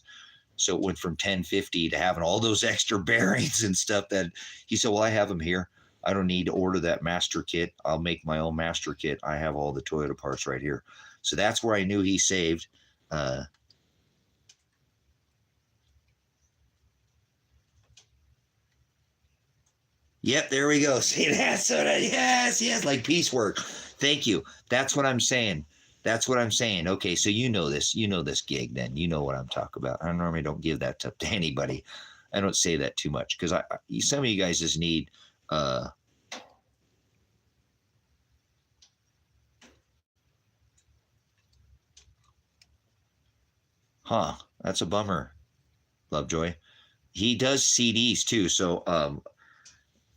So it went from $10.50 to having all those extra bearings and stuff that he said, well, I have them here. I don't need to order that master kit. I'll make my own master kit. I have all the Toyota parts right here. So that's where I knew he saved. Yep, there we go. See, that's what yes, like piecework. Thank you. That's what I'm saying. That's what I'm saying. Okay, so you know this gig then. You know what I'm talking about. I normally don't give that to anybody. I don't say that too much because some of you guys just need that's a bummer, Lovejoy. He does CDs too, so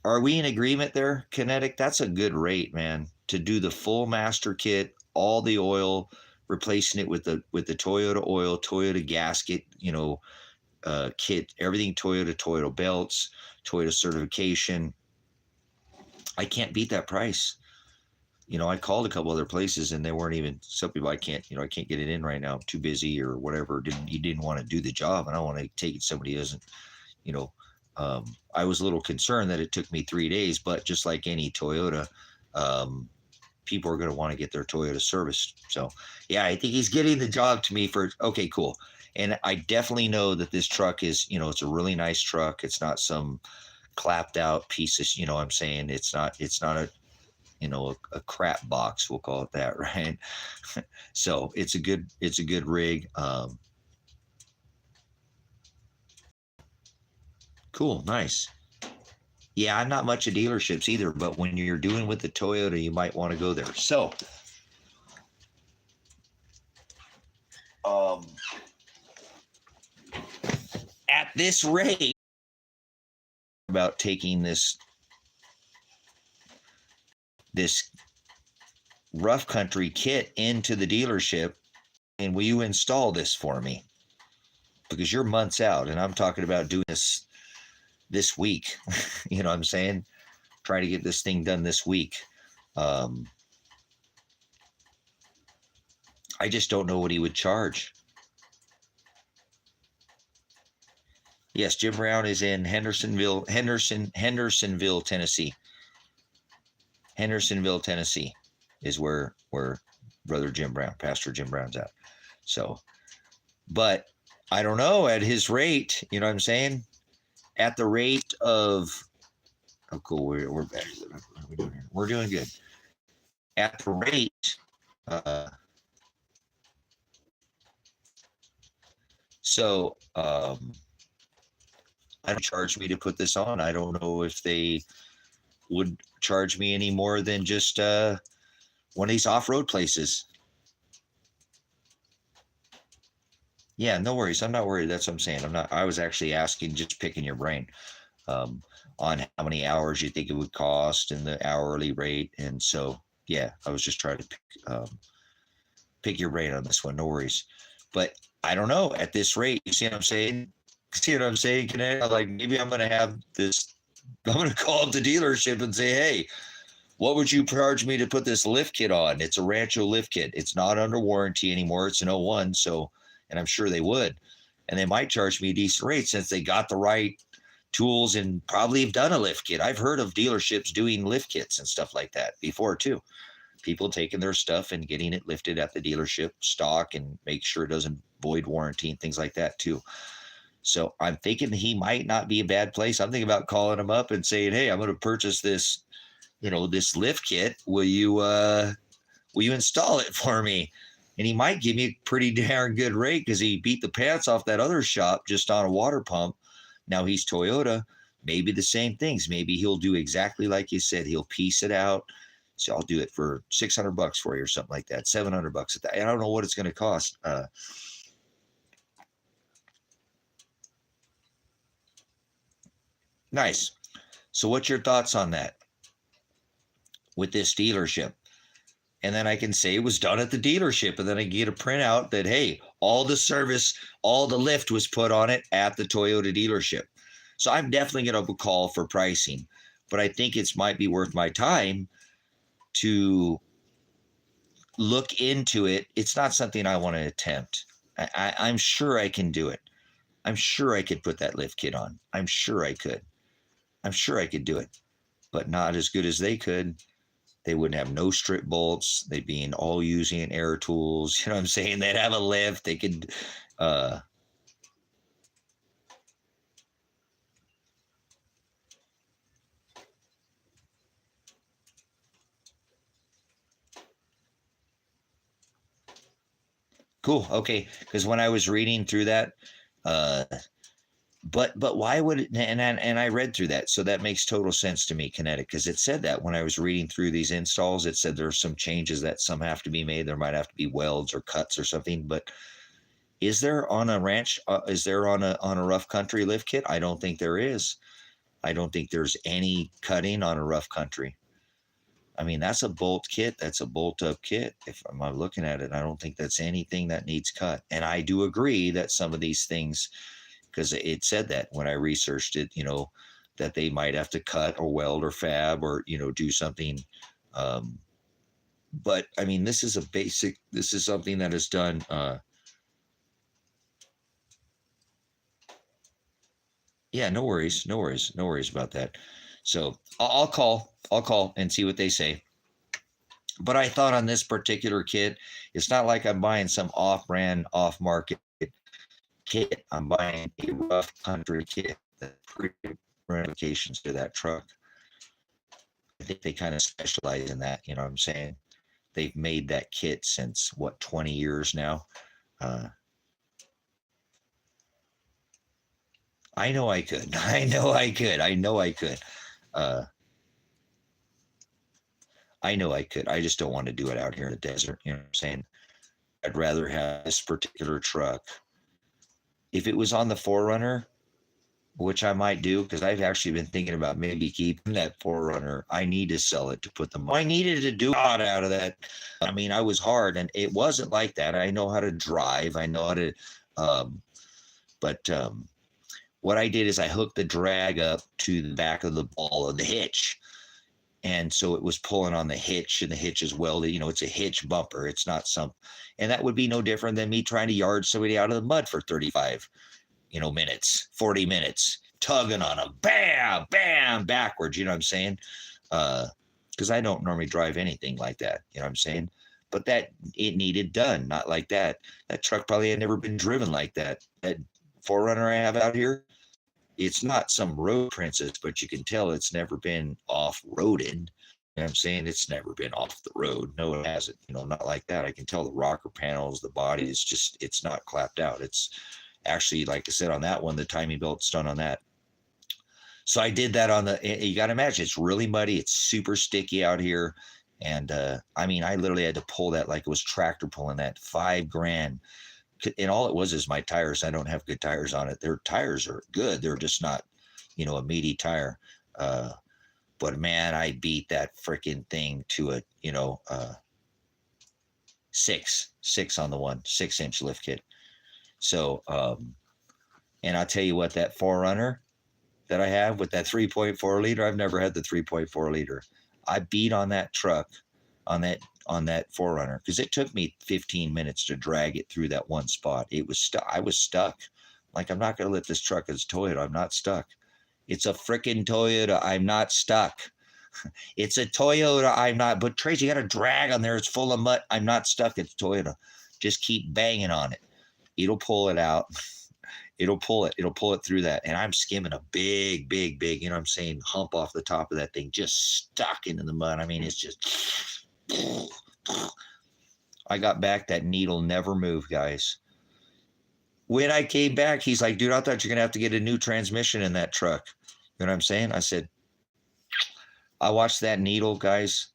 Are we in agreement there, Kinetic? That's a good rate, man. To do the full master kit, all the oil, replacing it with the Toyota oil, Toyota gasket, kit, everything Toyota belts, Toyota certification. I can't beat that price. I called a couple other places and they weren't even. Some people, I can't get it in right now. I'm too busy or whatever. You didn't want to do the job, and I want to take it. Somebody doesn't. You know, I was a little concerned that it took me 3 days, but just like any Toyota, people are going to want to get their Toyota serviced. So, yeah, I think he's getting the job to me for. Okay, cool. And I definitely know that this truck is, it's a really nice truck. It's not some clapped out piece of, I'm saying it's not a, a crap box, we'll call it that, right? So it's a good rig. Cool, nice. Yeah, I'm not much of dealerships either, but when you're doing with the Toyota, you might want to go there. So, at this rate, about taking this rough country kit into the dealership, and will you install this for me? Because you're months out, and I'm talking about doing this week. You know what I'm saying? Try to get this thing done this week. I just don't know what he would charge. Yes, Jim Brown is in Hendersonville, Tennessee. Hendersonville, Tennessee is where Brother Jim Brown, Pastor Jim Brown's at. So, but I don't know, at his rate, you know what I'm saying? At the rate of, oh, cool, we're back. What are we doing here? We're doing good. At the rate, so I don't charge me to put this on. I don't know if they would charge me any more than just one of these off-road places. Yeah, no worries. I'm not worried. That's what I'm saying. I was actually asking, just picking your brain on how many hours you think it would cost and the hourly rate. And so, yeah, I was just trying to pick your brain on this one. No worries. But I don't know, at this rate, you see what I'm saying? Like, maybe I'm going to have this. I'm going to call up the dealership and say, hey, what would you charge me to put this lift kit on? It's a Rancho lift kit. It's not under warranty anymore. It's an 01. So, and I'm sure they would. And they might charge me a decent rate since they got the right tools and probably have done a lift kit. I've heard of dealerships doing lift kits and stuff like that before too. People taking their stuff and getting it lifted at the dealership stock and make sure it doesn't void warranty and things like that too. So I'm thinking he might not be a bad place. I'm thinking about calling him up and saying, hey, I'm going to purchase this, this lift kit. Will you install it for me? And he might give me a pretty darn good rate because he beat the pants off that other shop just on a water pump. Now he's Toyota, maybe the same things. Maybe he'll do exactly like you said. He'll piece it out. So I'll do it for $600 for you or something like that. $700 at that. I don't know what it's going to cost. Nice. So what's your thoughts on that with this dealership? And then I can say it was done at the dealership, and then I get a printout that, hey, all the service, all the lift was put on it at the Toyota dealership. So I'm definitely going to call for pricing, but I think it might be worth my time to look into it. It's not something I want to attempt. I'm sure I can do it. I'm sure I could put that lift kit on. I'm sure I could do it, but not as good as they could. They wouldn't have no strip bolts. They'd be all using air tools. You know what I'm saying? They'd have a lift. They could, cool. Okay. Because when I was reading through that, but why would it, and I read through that, so that makes total sense to me, Kinetic, because it said that when I was reading through these installs, it said there's some changes that some have to be made. There might have to be welds or cuts or something. But is there on a ranch? Is there on a rough country lift kit? I don't think there is. I don't think there's any cutting on a rough country. I mean, that's a bolt kit. That's a bolt up kit. If I'm looking at it, I don't think that's anything that needs cut. And I do agree that some of these things, because it said that when I researched it, that they might have to cut or weld or fab or, do something. But I mean, this is something that is done. Yeah, no worries about that. So I'll call and see what they say. But I thought on this particular kit, it's not like I'm buying some off-brand, off-market kit. I'm buying a rough country kit that ramifications to that truck. I think they kind of specialize in that. You know what I'm saying? They've made that kit since 20 years now. I know I could. I know I could. I know I could. I just don't want to do it out here in the desert. You know what I'm saying? I'd rather have this particular truck. If it was on the 4Runner, which I might do, because I've actually been thinking about maybe keeping that 4Runner. I need to sell it to put them. I needed to do a lot out of that. I mean, I was hard, and it wasn't like that. I know how to drive. I know how to, but what I did is I hooked the drag up to the back of the ball of the hitch. And so it was pulling on the hitch, and the hitch is welded. It's a hitch bumper. It's not and that would be no different than me trying to yard somebody out of the mud for 35, minutes, 40 minutes, tugging on them, bam, bam, backwards. You know what I'm saying? Because I don't normally drive anything like that. You know what I'm saying? But it needed done, not like that. That truck probably had never been driven like that. That 4Runner I have out here, it's not some road princess, but you can tell it's never been off-roaded. You know what I'm saying? It's never been off the road. No, it hasn't. Not like that. I can tell the rocker panels, the body, it's not clapped out. It's actually, like I said, on that one, the timing belt's done on that. So I did that on you got to imagine, it's really muddy. It's super sticky out here. And I mean, I literally had to pull that like it was tractor pulling that. $5,000. And all it was is my tires. I don't have good tires on it. Their tires are good. They're just not, a meaty tire. But man, I beat that freaking thing to a, 6 on the 6-inch lift kit. So, and I'll tell you what, that 4Runner that I have with that 3.4 liter, I've never had the 3.4 liter. I beat on that truck, on that 4Runner, because it took me 15 minutes to drag it through that one spot. It was I was stuck. Like, I'm not going to let this truck. It's Toyota. I'm not stuck. It's a freaking Toyota. I'm not stuck. It's a Toyota. I'm not. But Tracy, you got a drag on there. It's full of mud. I'm not stuck. It's Toyota. Just keep banging on it. It'll pull it out. It'll pull it. It'll pull it through that. And I'm skimming a big, you know what I'm saying, hump off the top of that thing, just stuck into the mud. I mean, it's just... I got back. That needle never moved, guys. When I came back, he's like, dude, I thought you're going to have to get a new transmission in that truck. You know what I'm saying? I said, I watched that needle, guys.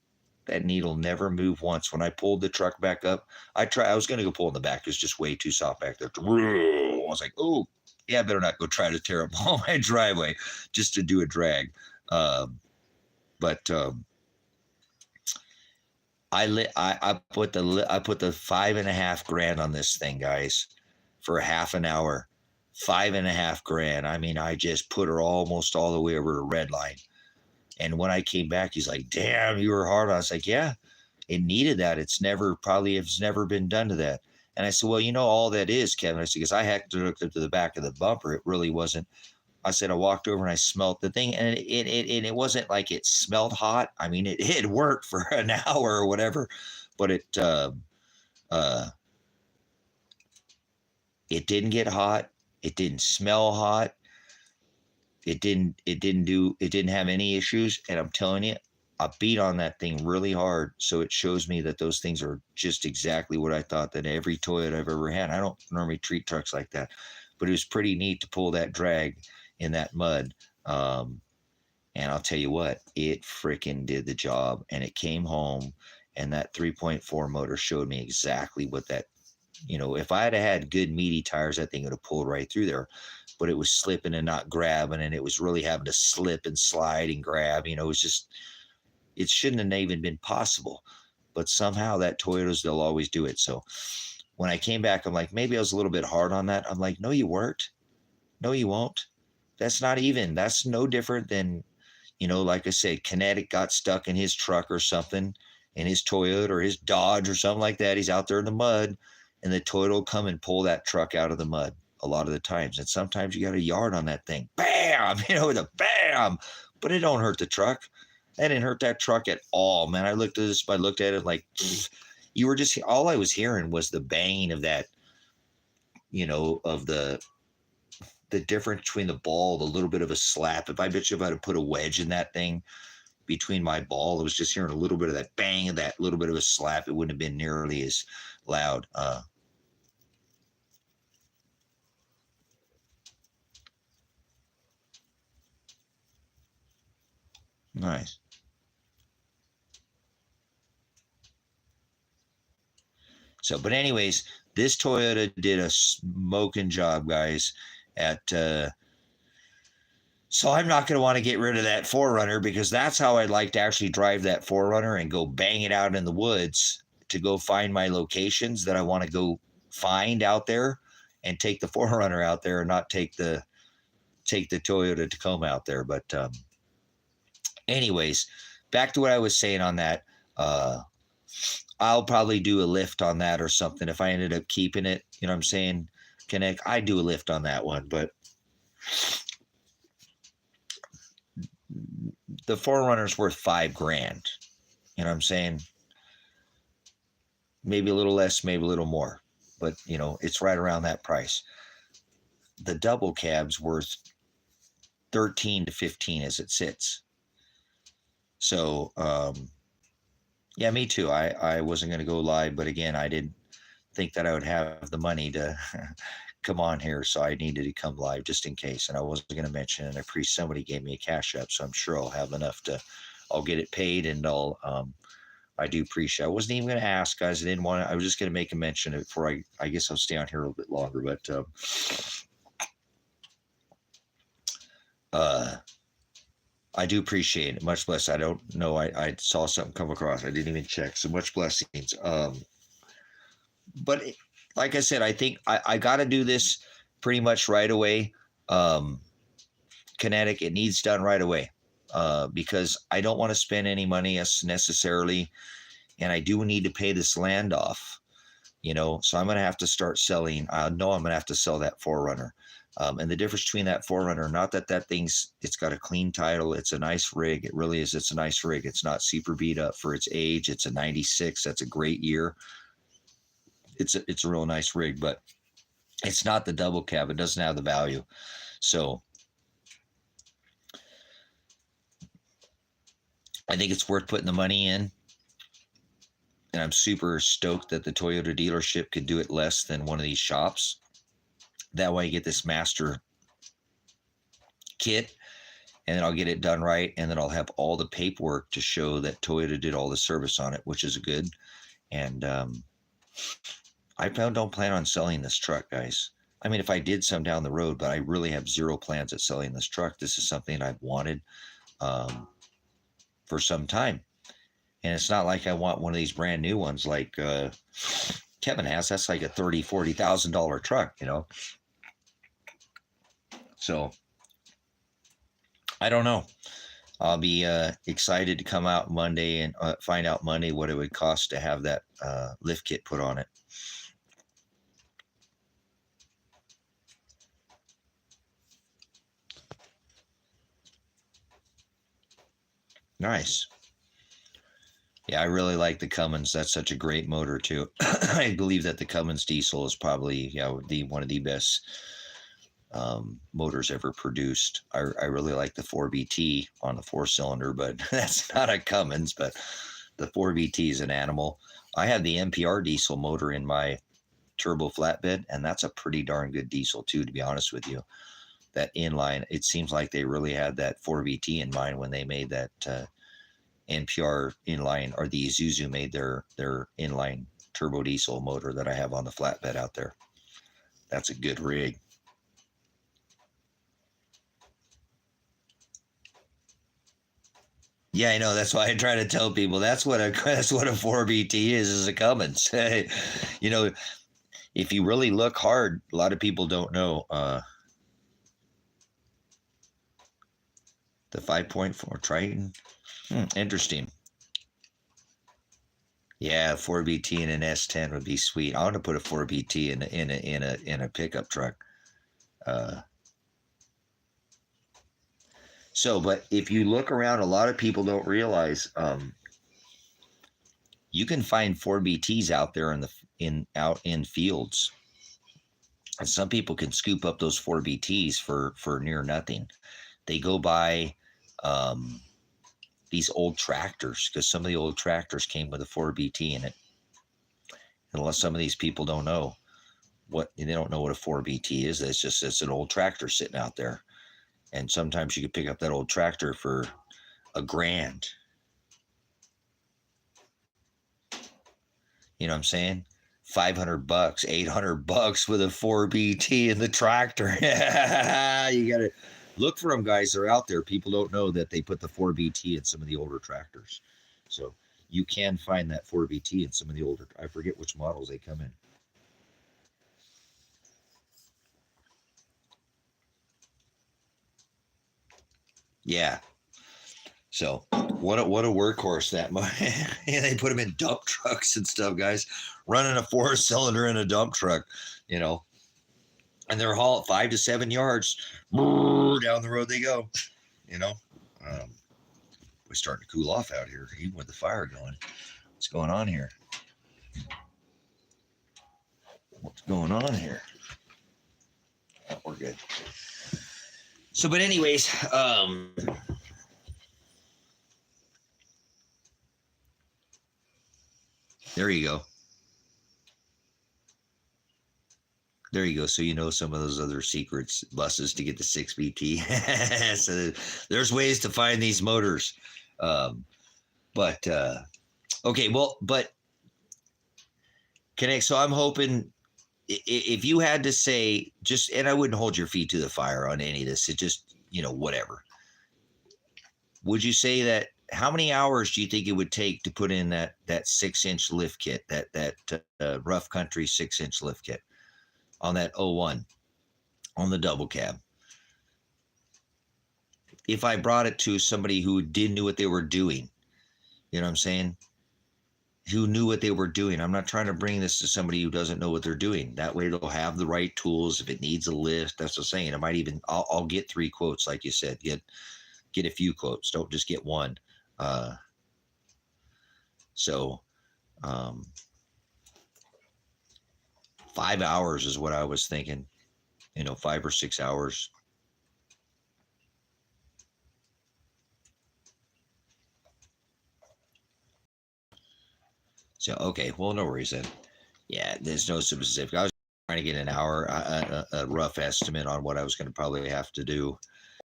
That needle never moved once. When I pulled the truck back up, I was going to go pull in the back. It was just way too soft back there. I was like, oh, yeah, I better not go try to tear up all my driveway just to do a drag. I put the $5,500 on this thing, guys, for half an hour. $5,500. I mean, I just put her almost all the way over the red line. And when I came back, he's like, damn, you were hard on. I was like, yeah, it needed that. It's never been done to that. And I said, well, all that is, Kevin. I said, because I had to look up to the back of the bumper. It really wasn't. I said, I walked over and I smelled the thing, and it wasn't like it smelled hot. I mean, it worked for an hour or whatever, but it didn't get hot. It didn't smell hot. It didn't have any issues. And I'm telling you, I beat on that thing really hard. So it shows me that those things are just exactly what I thought that every Toyota I've ever had. I don't normally treat trucks like that, but it was pretty neat to pull that drag in that mud. And I'll tell you what, it freaking did the job. And it came home, and that 3.4 motor showed me exactly what that If I had good meaty tires, that thing would have pulled right through there. But it was slipping and not grabbing, and it was really having to slip and slide and grab. It was just, it shouldn't have even been possible. But somehow that Toyotas, they'll always do it. So when I came back, I'm like, maybe I was a little bit hard on that. I'm like, no, you weren't. No, you won't. That's no different than, like I said, Kinetic got stuck in his truck or something, in his Toyota or his Dodge or something like that. He's out there in the mud, and the Toyota will come and pull that truck out of the mud a lot of the times. And sometimes you got a yard on that thing. Bam! With a bam! But it don't hurt the truck. That didn't hurt that truck at all, man. I looked at it like, you were just, all I was hearing was the banging of that, of the difference between the ball, the little bit of a slap. If I bet you if I had put a wedge in that thing between my ball, I was just hearing a little bit of that bang and that little bit of a slap. It wouldn't have been nearly as loud. Nice. So, but anyways, this Toyota did a smoking job, guys, at, so I'm not going to want to get rid of that 4Runner, because that's how I'd like to actually drive that 4Runner and go bang it out in the woods to go find my locations that I want to go find out there, and take the 4Runner out there and not take the Toyota Tacoma out there. But anyways, back to what I was saying on that. I'll probably do a lift on that or something if I ended up keeping it. You know what I'm saying? Connect. I do a lift on that one, but the 4Runner's worth $5,000. You know what I'm saying? Maybe a little less, maybe a little more, but it's right around that price. The double cab's worth 13 to 15 as it sits. So, yeah, me too. I wasn't going to go live, but again, I didn't think that I would have the money to come on here, so I needed to come live just in case. And I wasn't going to mention it. Somebody gave me a cash app, so I'm sure I'll have enough I'll get it paid, and I do appreciate. I wasn't even going to ask, guys. I didn't want to. I was just going to make a mention of it before I guess I'll stay on here a little bit longer, but I do appreciate it. Much blessed. I don't know. I saw something come across. I didn't even check. So much blessings. But like I said, I think I got to do this pretty much right away. Kinetic, it needs done right away, because I don't want to spend any money necessarily, and I do need to pay this land off. So I'm going to have to start selling. I know I'm going to have to sell that 4Runner. And the difference between that 4Runner, not that thing's, it's got a clean title. It's a nice rig. It really is. It's a nice rig. It's not super beat up for its age. It's a 96. That's a great year. It's a real nice rig, but it's not the double cab. It doesn't have the value. So I think it's worth putting the money in. And I'm super stoked that the Toyota dealership could do it less than one of these shops. That way you get this master kit, and then I'll get it done right, and then I'll have all the paperwork to show that Toyota did all the service on it, which is good. And I don't plan on selling this truck, guys. I mean, if I did some down the road, but I really have zero plans at selling this truck. This is something I've wanted for some time. And it's not like I want one of these brand new ones like Kevin has. That's like a $30,000, $40,000 truck, So I don't know. I'll be excited to come out Monday and find out Monday what it would cost to have that lift kit put on it. Nice. Yeah, I really like the Cummins. That's such a great motor too. I believe that the Cummins diesel is probably one of the best motors ever produced. I really like the 4BT on the 4-cylinder, but that's not a Cummins. But the 4BT is an animal. I had the MPR diesel motor in my turbo flatbed, and that's a pretty darn good diesel too, to be honest with you. That inline, it seems like they really had that 4BT in mind when they made that NPR inline, or the Isuzu made their inline turbo diesel motor that I have on the flatbed out there. That's a good rig. Yeah, I know. That's why I try to tell people that's what a 4BT is a Cummins. You know, if you really look hard, a lot of people don't know. The 5.4 Triton. Interesting. Yeah, 4BT and an S10 would be sweet. I want to put a 4BT in a pickup truck. But if you look around, a lot of people don't realize you can find 4BTs out there out in fields, and some people can scoop up those 4BTs for near nothing. They go buy these old tractors, because some of the old tractors came with a 4BT in it. Unless some of these people don't know they don't know what a 4BT is. It's an old tractor sitting out there. And sometimes you could pick up that old tractor for $1,000. You know what I'm saying? $500, $800 with a 4BT in the tractor. You got to look for them, guys. They're out there. People don't know that they put the 4BT in some of the older tractors. So you can find that 4BT in some of the older, I forget which models they come in. Yeah. So what a workhorse that and they put them in dump trucks and stuff, guys, running a 4-cylinder in a dump truck, and they're hauled 5 to 7 yards down the road they go. We're starting to cool off out here, even with the fire going. What's going on here? Oh, we're good. So, but anyways, there you go. There you go. So some of those other secrets buses to get the 6BT. So there's ways to find these motors. Okay, well, but Connect. So I'm hoping if you had to say and I wouldn't hold your feet to the fire on any of this. It just, whatever. Would you say that how many hours do you think it would take to put in that 6-inch lift kit, that rough country 6-inch lift kit on that 01 on the double cab? If I brought it to somebody who didn't know what they were doing, you know what I'm saying? Who knew what they were doing. I'm not trying to bring this to somebody who doesn't know what they're doing. That way they'll have the right tools. If it needs a lift, that's what I'm saying. I might even, I'll get 3 quotes, like you said. Get a few quotes. Don't just get one. 5 hours is what I was thinking. 5 or 6 hours. So, okay, well, no worries then. Yeah, there's no specific. I was trying to get an hour, a rough estimate on what I was going to probably have to do.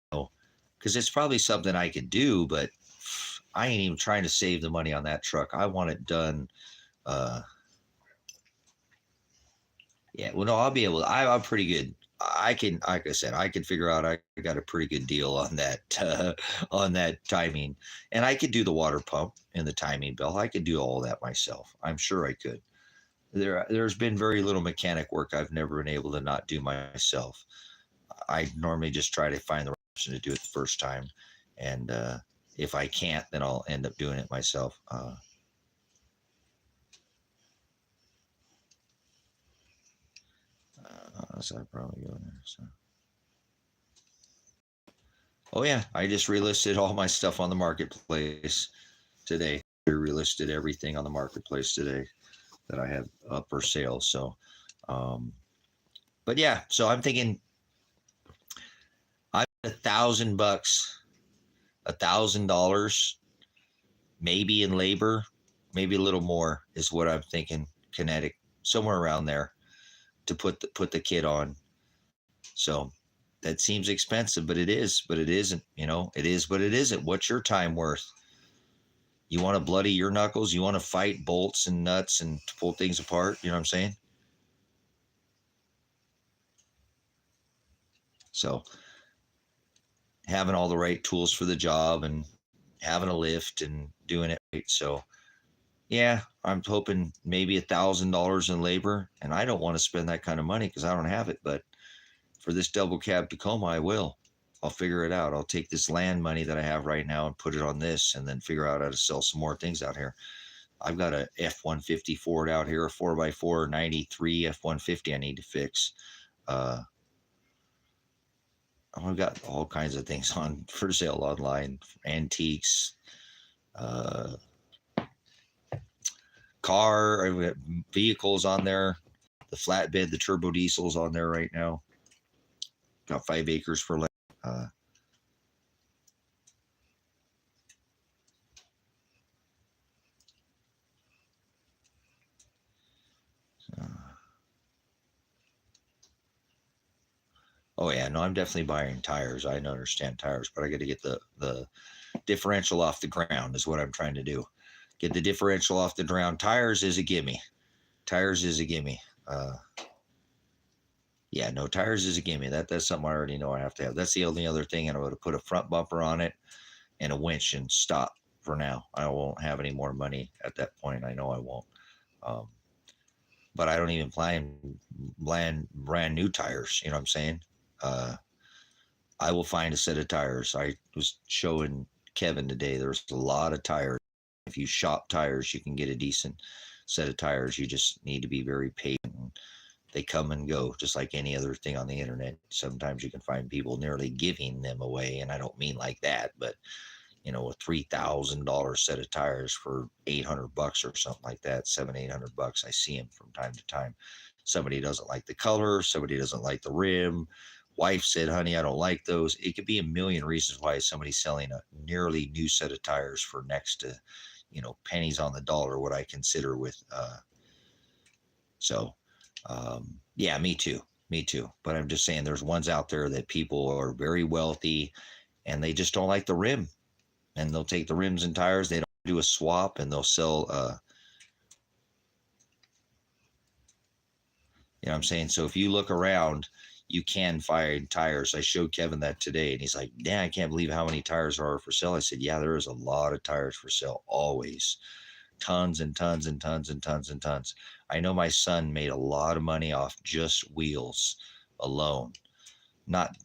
Because it's probably something I could do, but I ain't even trying to save the money on that truck. I want it done. Yeah, well, no, I'll be able to. I'm pretty good. I can, like I said, I can figure out. I got a pretty good deal on that timing, and I could do the water pump and the timing belt. I could do all that myself. I'm sure I could. There's been very little mechanic work I've never been able to not do myself. I normally just try to find the right option to do it the first time, and if I can't, then I'll end up doing it myself. So I probably go there. So. Oh yeah, I just relisted all my stuff on the marketplace today. I relisted everything on the marketplace today that I have up for sale. So, but yeah, so I'm thinking I'm $1,000, $1,000, maybe in labor, maybe a little more is what I'm thinking. Kinetic, somewhere around there, to put the kit on. So that seems expensive, but it isn't. It is, but it isn't. What's your time worth? You want to bloody your knuckles? You want to fight bolts and nuts and pull things apart? You know what I'm saying? So having all the right tools for the job and having a lift and doing it right. So yeah, I'm hoping maybe $1,000 in labor, and I don't want to spend that kind of money because I don't have it. But for this double cab Tacoma, I will. I'll figure it out. I'll take this land money that I have right now and put it on this, and then figure out how to sell some more things out here. I've got a F-150 Ford out here, a 4x4 93 F-150 I need to fix. I've got all kinds of things on for sale online, antiques, uh, car, I've got vehicles on there. The flatbed, the turbo diesel's on there right now. Got 5 acres for land. Uh, oh yeah, no, I'm definitely buying tires. I understand tires, but I got to get the differential off the ground is what I'm trying to do. Get the differential off the ground. Tires is a gimme. Tires is a gimme. Yeah, no, tires is a gimme. That's something I already know I have to have. That's the only other thing. And I'm going to put a front bumper on it and a winch and stop for now. I won't have any more money at that point. I know I won't. Um, but I don't even plan brand new tires. You know what I'm saying? I will find a set of tires. I was showing Kevin today. There's a lot of tires. If you shop tires, you can get a decent set of tires. You just need to be very patient. They come and go, just like any other thing on the internet. Sometimes you can find people nearly giving them away, and I don't mean like that, but a $3,000 set of tires for $800 or something like that, $700-800. I see them from time to time. Somebody doesn't like the color, somebody doesn't like the rim. Wife said, honey, I don't like those. It could be a million reasons why somebody's selling a nearly new set of tires for next to, pennies on the dollar, what I consider with, yeah, me too. Me too. But I'm just saying there's ones out there that people are very wealthy and they just don't like the rim. And they'll take the rims and tires. They don't do a swap, and they'll sell, you know what I'm saying? So if you look around, you can find tires. I showed Kevin that today, and he's like, "Yeah, I can't believe how many tires are for sale." I said, "Yeah, there is a lot of tires for sale, always. Tons and tons and tons and tons and tons." I know my son made a lot of money off just wheels alone. Not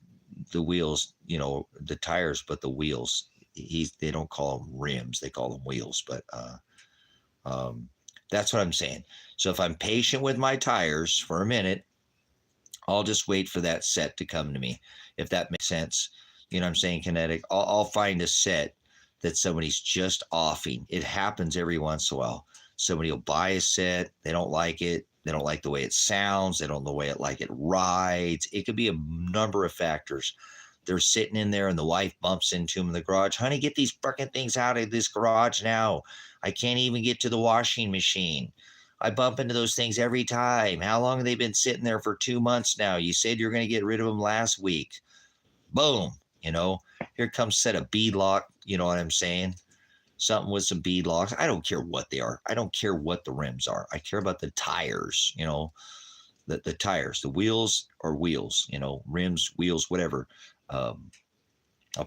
the wheels, the tires, but the wheels. They don't call them rims, they call them wheels. But that's what I'm saying. So if I'm patient with my tires for a minute, I'll just wait for that set to come to me, if that makes sense. You know what I'm saying? Kinetic. I'll find a set that somebody's just offing. It happens every once in a while. Somebody will buy a set. They don't like it. They don't like the way it sounds. They don't like it rides. It could be a number of factors. They're sitting in there and the wife bumps into them in the garage. Honey, get these fucking things out of this garage now. I can't even get to the washing machine. I bump into those things every time. How long have they been sitting there? For 2 months now. You said you're going to get rid of them last week. Boom. Here comes a set of bead lock. You know what I'm saying? Something with some bead locks. I don't care what they are. I don't care what the rims are. I care about the tires, the tires. The wheels are wheels, rims, wheels, whatever. I'll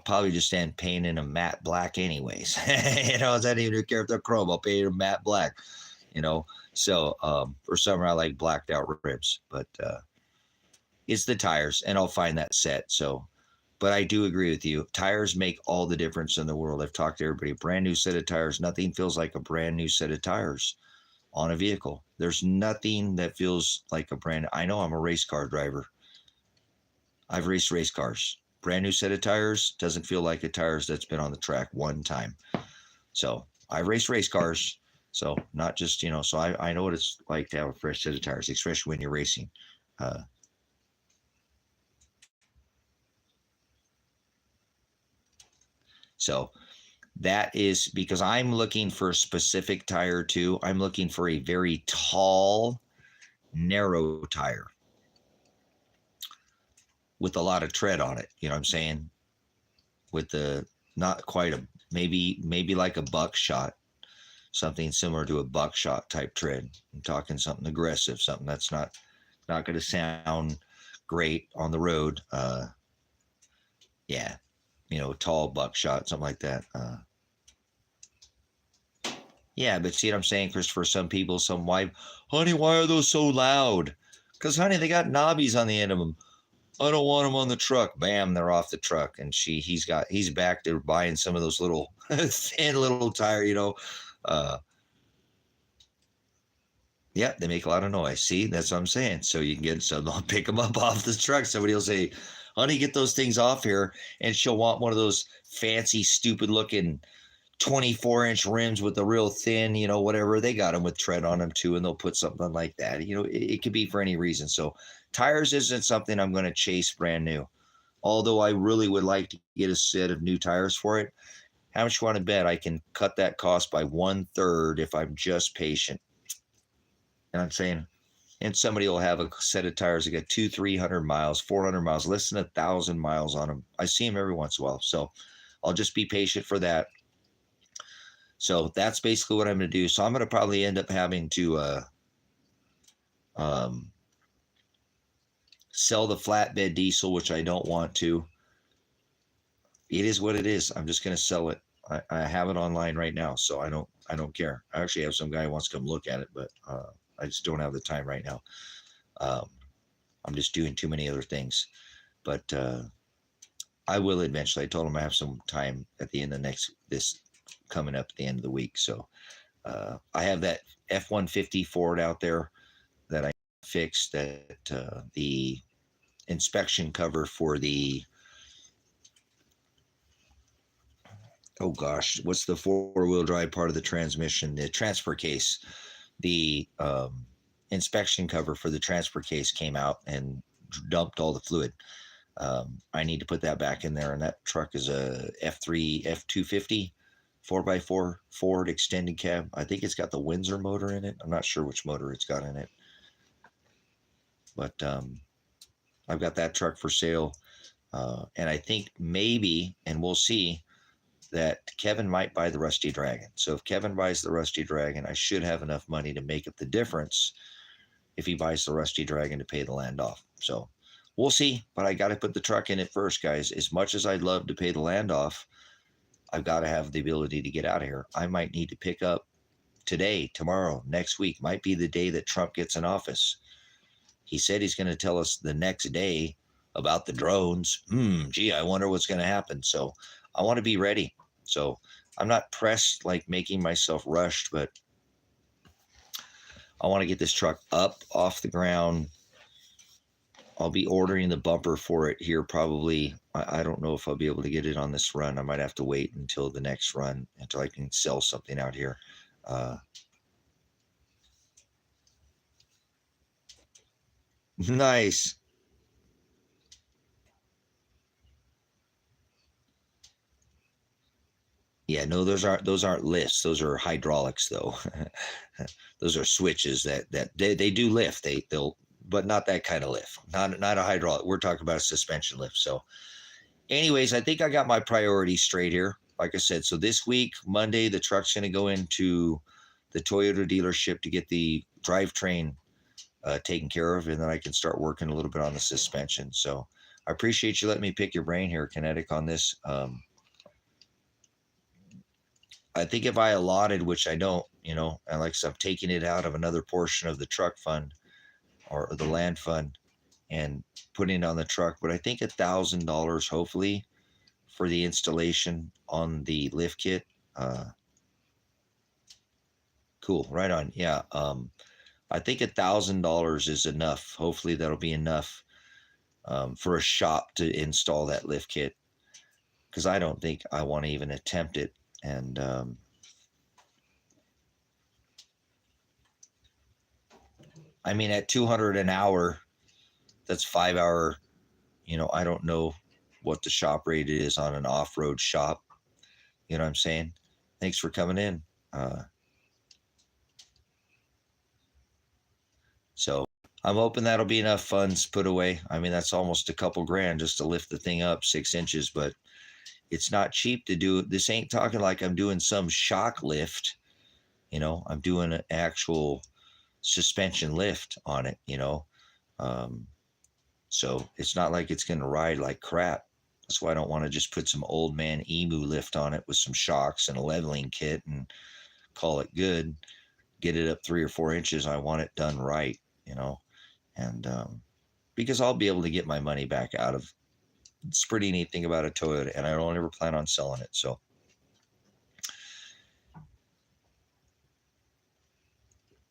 probably just end painting them matte black anyways. I don't even care if they're chrome. I'll paint them matte black, So for summer, I like blacked out rims, but it's the tires, and I'll find that set. So, but I do agree with you. Tires make all the difference in the world. I've talked to everybody. Brand new set of tires. Nothing feels like a brand new set of tires on a vehicle. There's nothing that feels like a brand. I know I'm a race car driver. I've raced race cars. Brand new set of tires doesn't feel like a tires that's been on the track one time. So I've raced race cars. So not just, so I know what it's like to have a fresh set of tires, especially when you're racing. So that is because I'm looking for a specific tire too. I'm looking for a very tall, narrow tire with a lot of tread on it. You know what I'm saying? With the not quite a maybe like a buckshot, something similar to a buckshot type tread. I'm talking something aggressive, something that's not going to sound great on the road. Yeah, tall buckshot, something like that. Yeah, but see what I'm saying, Christopher? Some people, some wife, honey, why are those so loud? Because, honey, they got knobbies on the end of them. I don't want them on the truck. Bam, they're off the truck. And he's back there buying some of those little thin little tire, Uh, yeah, they make a lot of noise. See, that's what I'm saying. So you can get some, I'll pick them up off the truck. Somebody will say, honey, get those things off here. And she'll want one of those fancy, stupid looking 24-inch rims with the real thin, whatever. They got them with tread on them too, and they'll put something like that. It could be for any reason. So tires isn't something I'm going to chase brand new. Although I really would like to get a set of new tires for it. How much you want to bet I can cut that cost by 1/3 if I'm just patient? And I'm saying, and somebody will have a set of tires that got 200-300 miles, 400 miles, less than 1,000 miles on them. I see them every once in a while. So I'll just be patient for that. So that's basically what I'm going to do. So I'm going to probably end up having to sell the flatbed diesel, which I don't want to. It is what it is. I'm just going to sell it. I have it online right now, so I don't care. I actually have some guy who wants to come look at it, but I just don't have the time right now. I'm just doing too many other things. But I will eventually. I told him I have some time at the end of this coming up at the end of the week. So I have that F-150 Ford out there that I fixed, that the inspection cover for the, oh gosh, what's the four-wheel drive part of the transmission? The transfer case. The inspection cover for the transfer case came out and dumped all the fluid. I need to put that back in there, and that truck is a F250 4x4 Ford extended cab. I think it's got the Windsor motor in it. I'm not sure which motor it's got in it, but I've got that truck for sale, and I think maybe, and we'll see, that Kevin might buy the Rusty Dragon. So if Kevin buys the Rusty Dragon, I should have enough money to make up the difference if he buys the Rusty Dragon to pay the land off. So we'll see, but I got to put the truck in it first, guys. As much as I'd love to pay the land off, I've got to have the ability to get out of here. I might need to pick up today, tomorrow, next week. Might be the day that Trump gets in office. He said he's going to tell us the next day about the drones. Gee, I wonder what's going to happen. So I want to be ready. So I'm not pressed like making myself rushed, but I want to get this truck up off the ground. I'll be ordering the bumper for it here probably. I don't know if I'll be able to get it on this run. I might have to wait until the next run, until I can sell something out here. Nice. Yeah, no, those aren't lifts. Those are hydraulics, though. Those are switches that they do lift. They'll, but not that kind of lift. Not a hydraulic. We're talking about a suspension lift. So, anyways, I think I got my priorities straight here. Like I said, so this week, Monday, the truck's going to go into the Toyota dealership to get the drivetrain taken care of, and then I can start working a little bit on the suspension. So I appreciate you letting me pick your brain here, Kinetic, on this. I think if I allotted, which I don't, and like I said, I'm taking it out of another portion of the truck fund or the land fund and putting it on the truck, but I think $1,000 hopefully for the installation on the lift kit. Cool, right on. Yeah, I think $1,000 is enough. Hopefully that'll be enough for a shop to install that lift kit, because I don't think I want to even attempt it. And I mean, at $200 an hour, that's 5 hour. I don't know what the shop rate is on an off-road shop. You know what I'm saying? Thanks for coming in. So I'm hoping that'll be enough funds put away. I mean, that's almost a couple grand just to lift the thing up 6 inches, but it's not cheap to do. This ain't talking like I'm doing some shock lift. You know, I'm doing an actual suspension lift on it, you know. So it's not like it's going to ride like crap. That's why I don't want to just put some old man emu lift on it with some shocks and a leveling kit and call it good. Get it up 3 or 4 inches. I want it done right, you know, and because I'll be able to get my money back out of. It's a pretty neat thing about a Toyota, and I don't ever plan on selling it. So,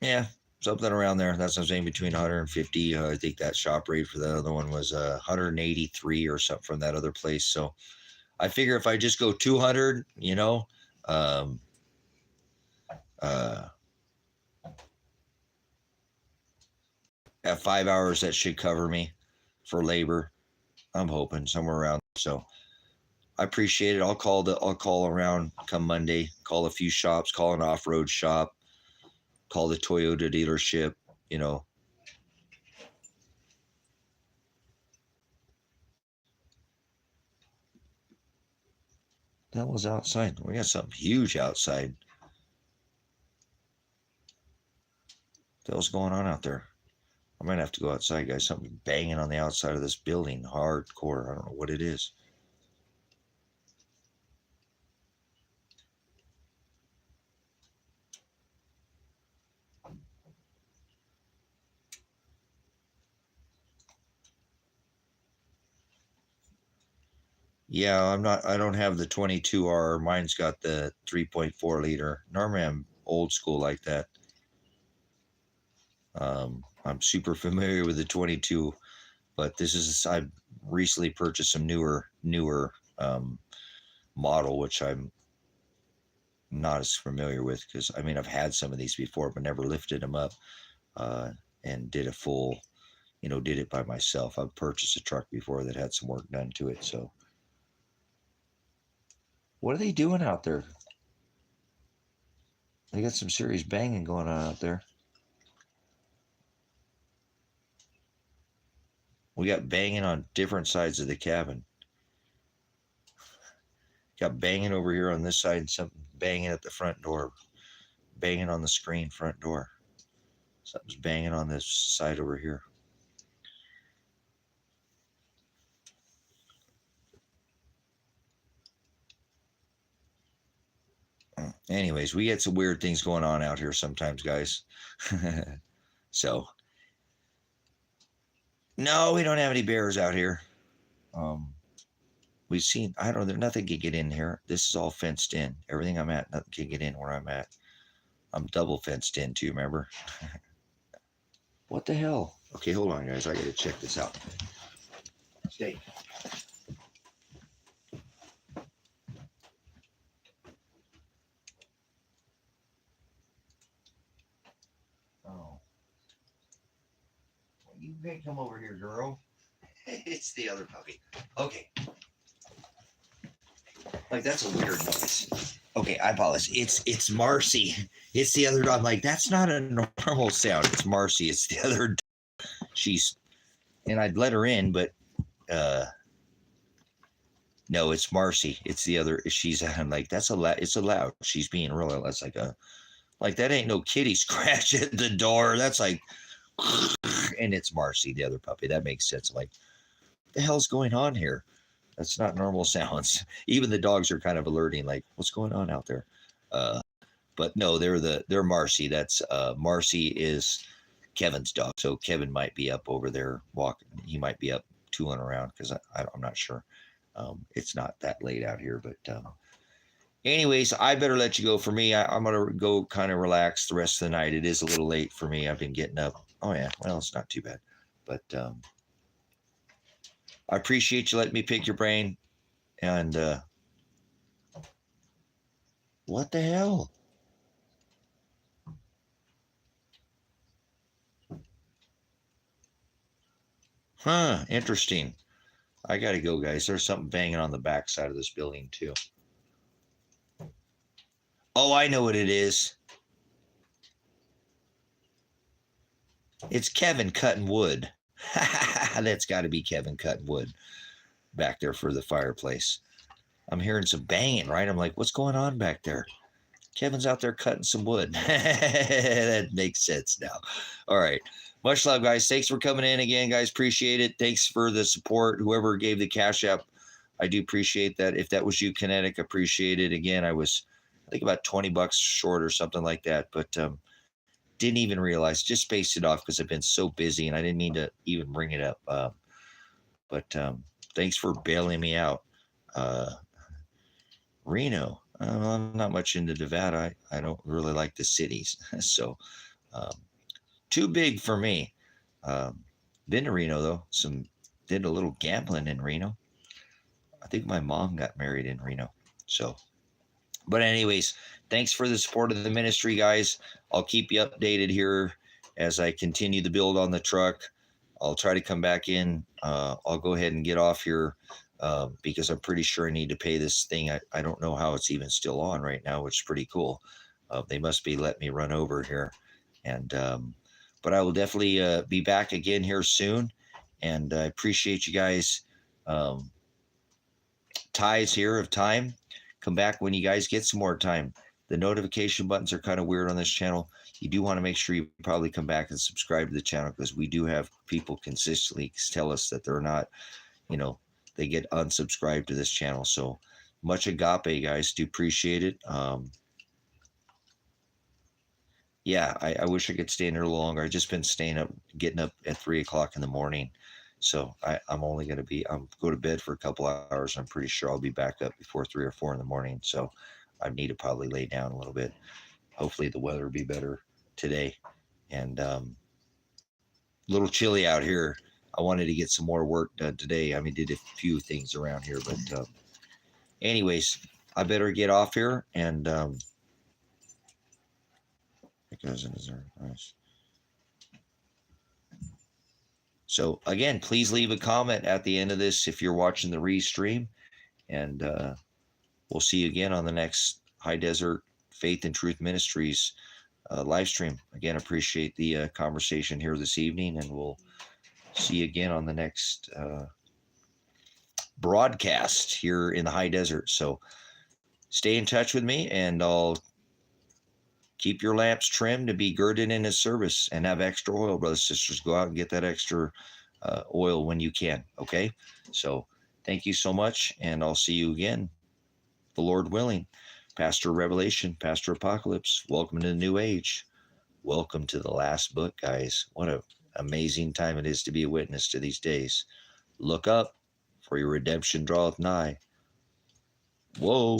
yeah, something around there. That's what I'm saying, between 150. I think that shop rate for the other one was 183 or something from that other place. So, I figure if I just go 200, you know, um, uh, at 5 hours, that should cover me for labor. I'm hoping somewhere around. So I appreciate it. I'll call around come Monday, call a few shops, call an off-road shop, call the Toyota dealership, you know. That was outside. We got something huge outside. What was going on out there? I might have to go outside, guys. Something banging on the outside of this building, hardcore. I don't know what it is. Yeah, I don't have the 22R. Mine's got the 3.4 liter. Normally I'm old school like that. I'm super familiar with the 22, but I recently purchased some newer model, which I'm not as familiar with, because I mean, I've had some of these before, but never lifted them up uh, and did a full, you know, did it by myself. I've purchased a truck before that had some work done to it. So, what are they doing out there? They got some serious banging going on out there. We got banging on different sides of the cabin. Got banging over here on this side, and something banging at the front door, banging on the screen front door. Something's banging on this side over here. Anyways, we get some weird things going on out here sometimes, guys. So, no, we don't have any bears out here. We've seen, I don't know, nothing can get in here. This is all fenced in. Everything I'm at, nothing can get in where I'm at. I'm double fenced in too, remember? What the hell? Okay, hold on, guys. I gotta check this out. Stay. Oh. Well, you can't come over here, girl. It's the other puppy. Okay. Like, that's a weird noise. Okay, I apologize. It's Marcy. It's the other dog. Like, that's not a normal sound. It's Marcy. It's the other dog. And I'd let her in, but no, it's Marcy. It's the other. I'm like, it's allowed. She's being real. That's like that ain't no kitty scratch at the door. That's like, and it's Marcy, the other puppy. That makes sense. I'm like, what the hell's going on here? That's not normal sounds. Even the dogs are kind of alerting, like, what's going on out there? But no, they're Marcy. That's Marcy is Kevin's dog. So Kevin might be up over there walking. He might be up tooling around, because I'm not sure. It's not that late out here, but anyways, I better let you go. For me, I'm gonna go kind of relax the rest of the night. It is a little late for me. I've been getting up. Oh yeah, well, it's not too bad, but I appreciate you letting me pick your brain. And what the hell? Huh, interesting. I gotta go, guys. There's something banging on the back side of this building too. Oh, I know what it is. It's Kevin cutting wood. That's got to be Kevin cutting wood back there for the fireplace. I'm hearing some banging, right? I'm like, what's going on back there? Kevin's out there cutting some wood. That makes sense now. All right. Much love, guys. Thanks for coming in again, guys. Appreciate it. Thanks for the support. Whoever gave the Cash App, I do appreciate that. If that was you, Kinetic, appreciate it. Again, I think about $20 short or something like that, but didn't even realize, just spaced it off because I've been so busy and I didn't mean to even bring it up. But thanks for bailing me out. Reno. I'm not much into Nevada. I don't really like the cities. So too big for me. Been to Reno, though. Did a little gambling in Reno. I think my mom got married in Reno. So, but anyways, thanks for the support of the ministry, guys. I'll keep you updated here as I continue to build on the truck. I'll try to come back in. I'll go ahead and get off here because I'm pretty sure I need to pay this thing. I don't know how it's even still on right now, which is pretty cool. They must be letting me run over here. And but I will definitely be back again here soon. And I appreciate you guys. Ties here of time. Come back when you guys get some more time. The notification buttons are kind of weird on this channel. You do want to make sure you probably come back and subscribe to the channel because we do have people consistently tell us that they're not, they get unsubscribed to this channel. So much agape, guys. Do appreciate it. Yeah, I wish I could stay in here a little longer. I've just been getting up at 3 o'clock in the morning. So I'm only going to go to bed for a couple hours. I'm pretty sure I'll be back up before 3 or 4 in the morning. So I need to probably lay down a little bit. Hopefully the weather will be better today. And a little chilly out here. I wanted to get some more work done today. I mean, did a few things around here. But anyways, I better get off here. And my cousin is there. Nice. So again, please leave a comment at the end of this if you're watching the restream, and we'll see you again on the next High Desert Faith and Truth Ministries live stream. Again, appreciate the conversation here this evening, and we'll see you again on the next broadcast here in the High Desert. So stay in touch with me, and I'll keep your lamps trimmed to be girded in his service and have extra oil, brothers and sisters. Go out and get that extra oil when you can, okay? So thank you so much, and I'll see you again, the Lord willing. Pastor Revelation, Pastor Apocalypse, welcome to the new age. Welcome to the last book, guys. What an amazing time it is to be a witness to these days. Look up, for your redemption draweth nigh. Whoa.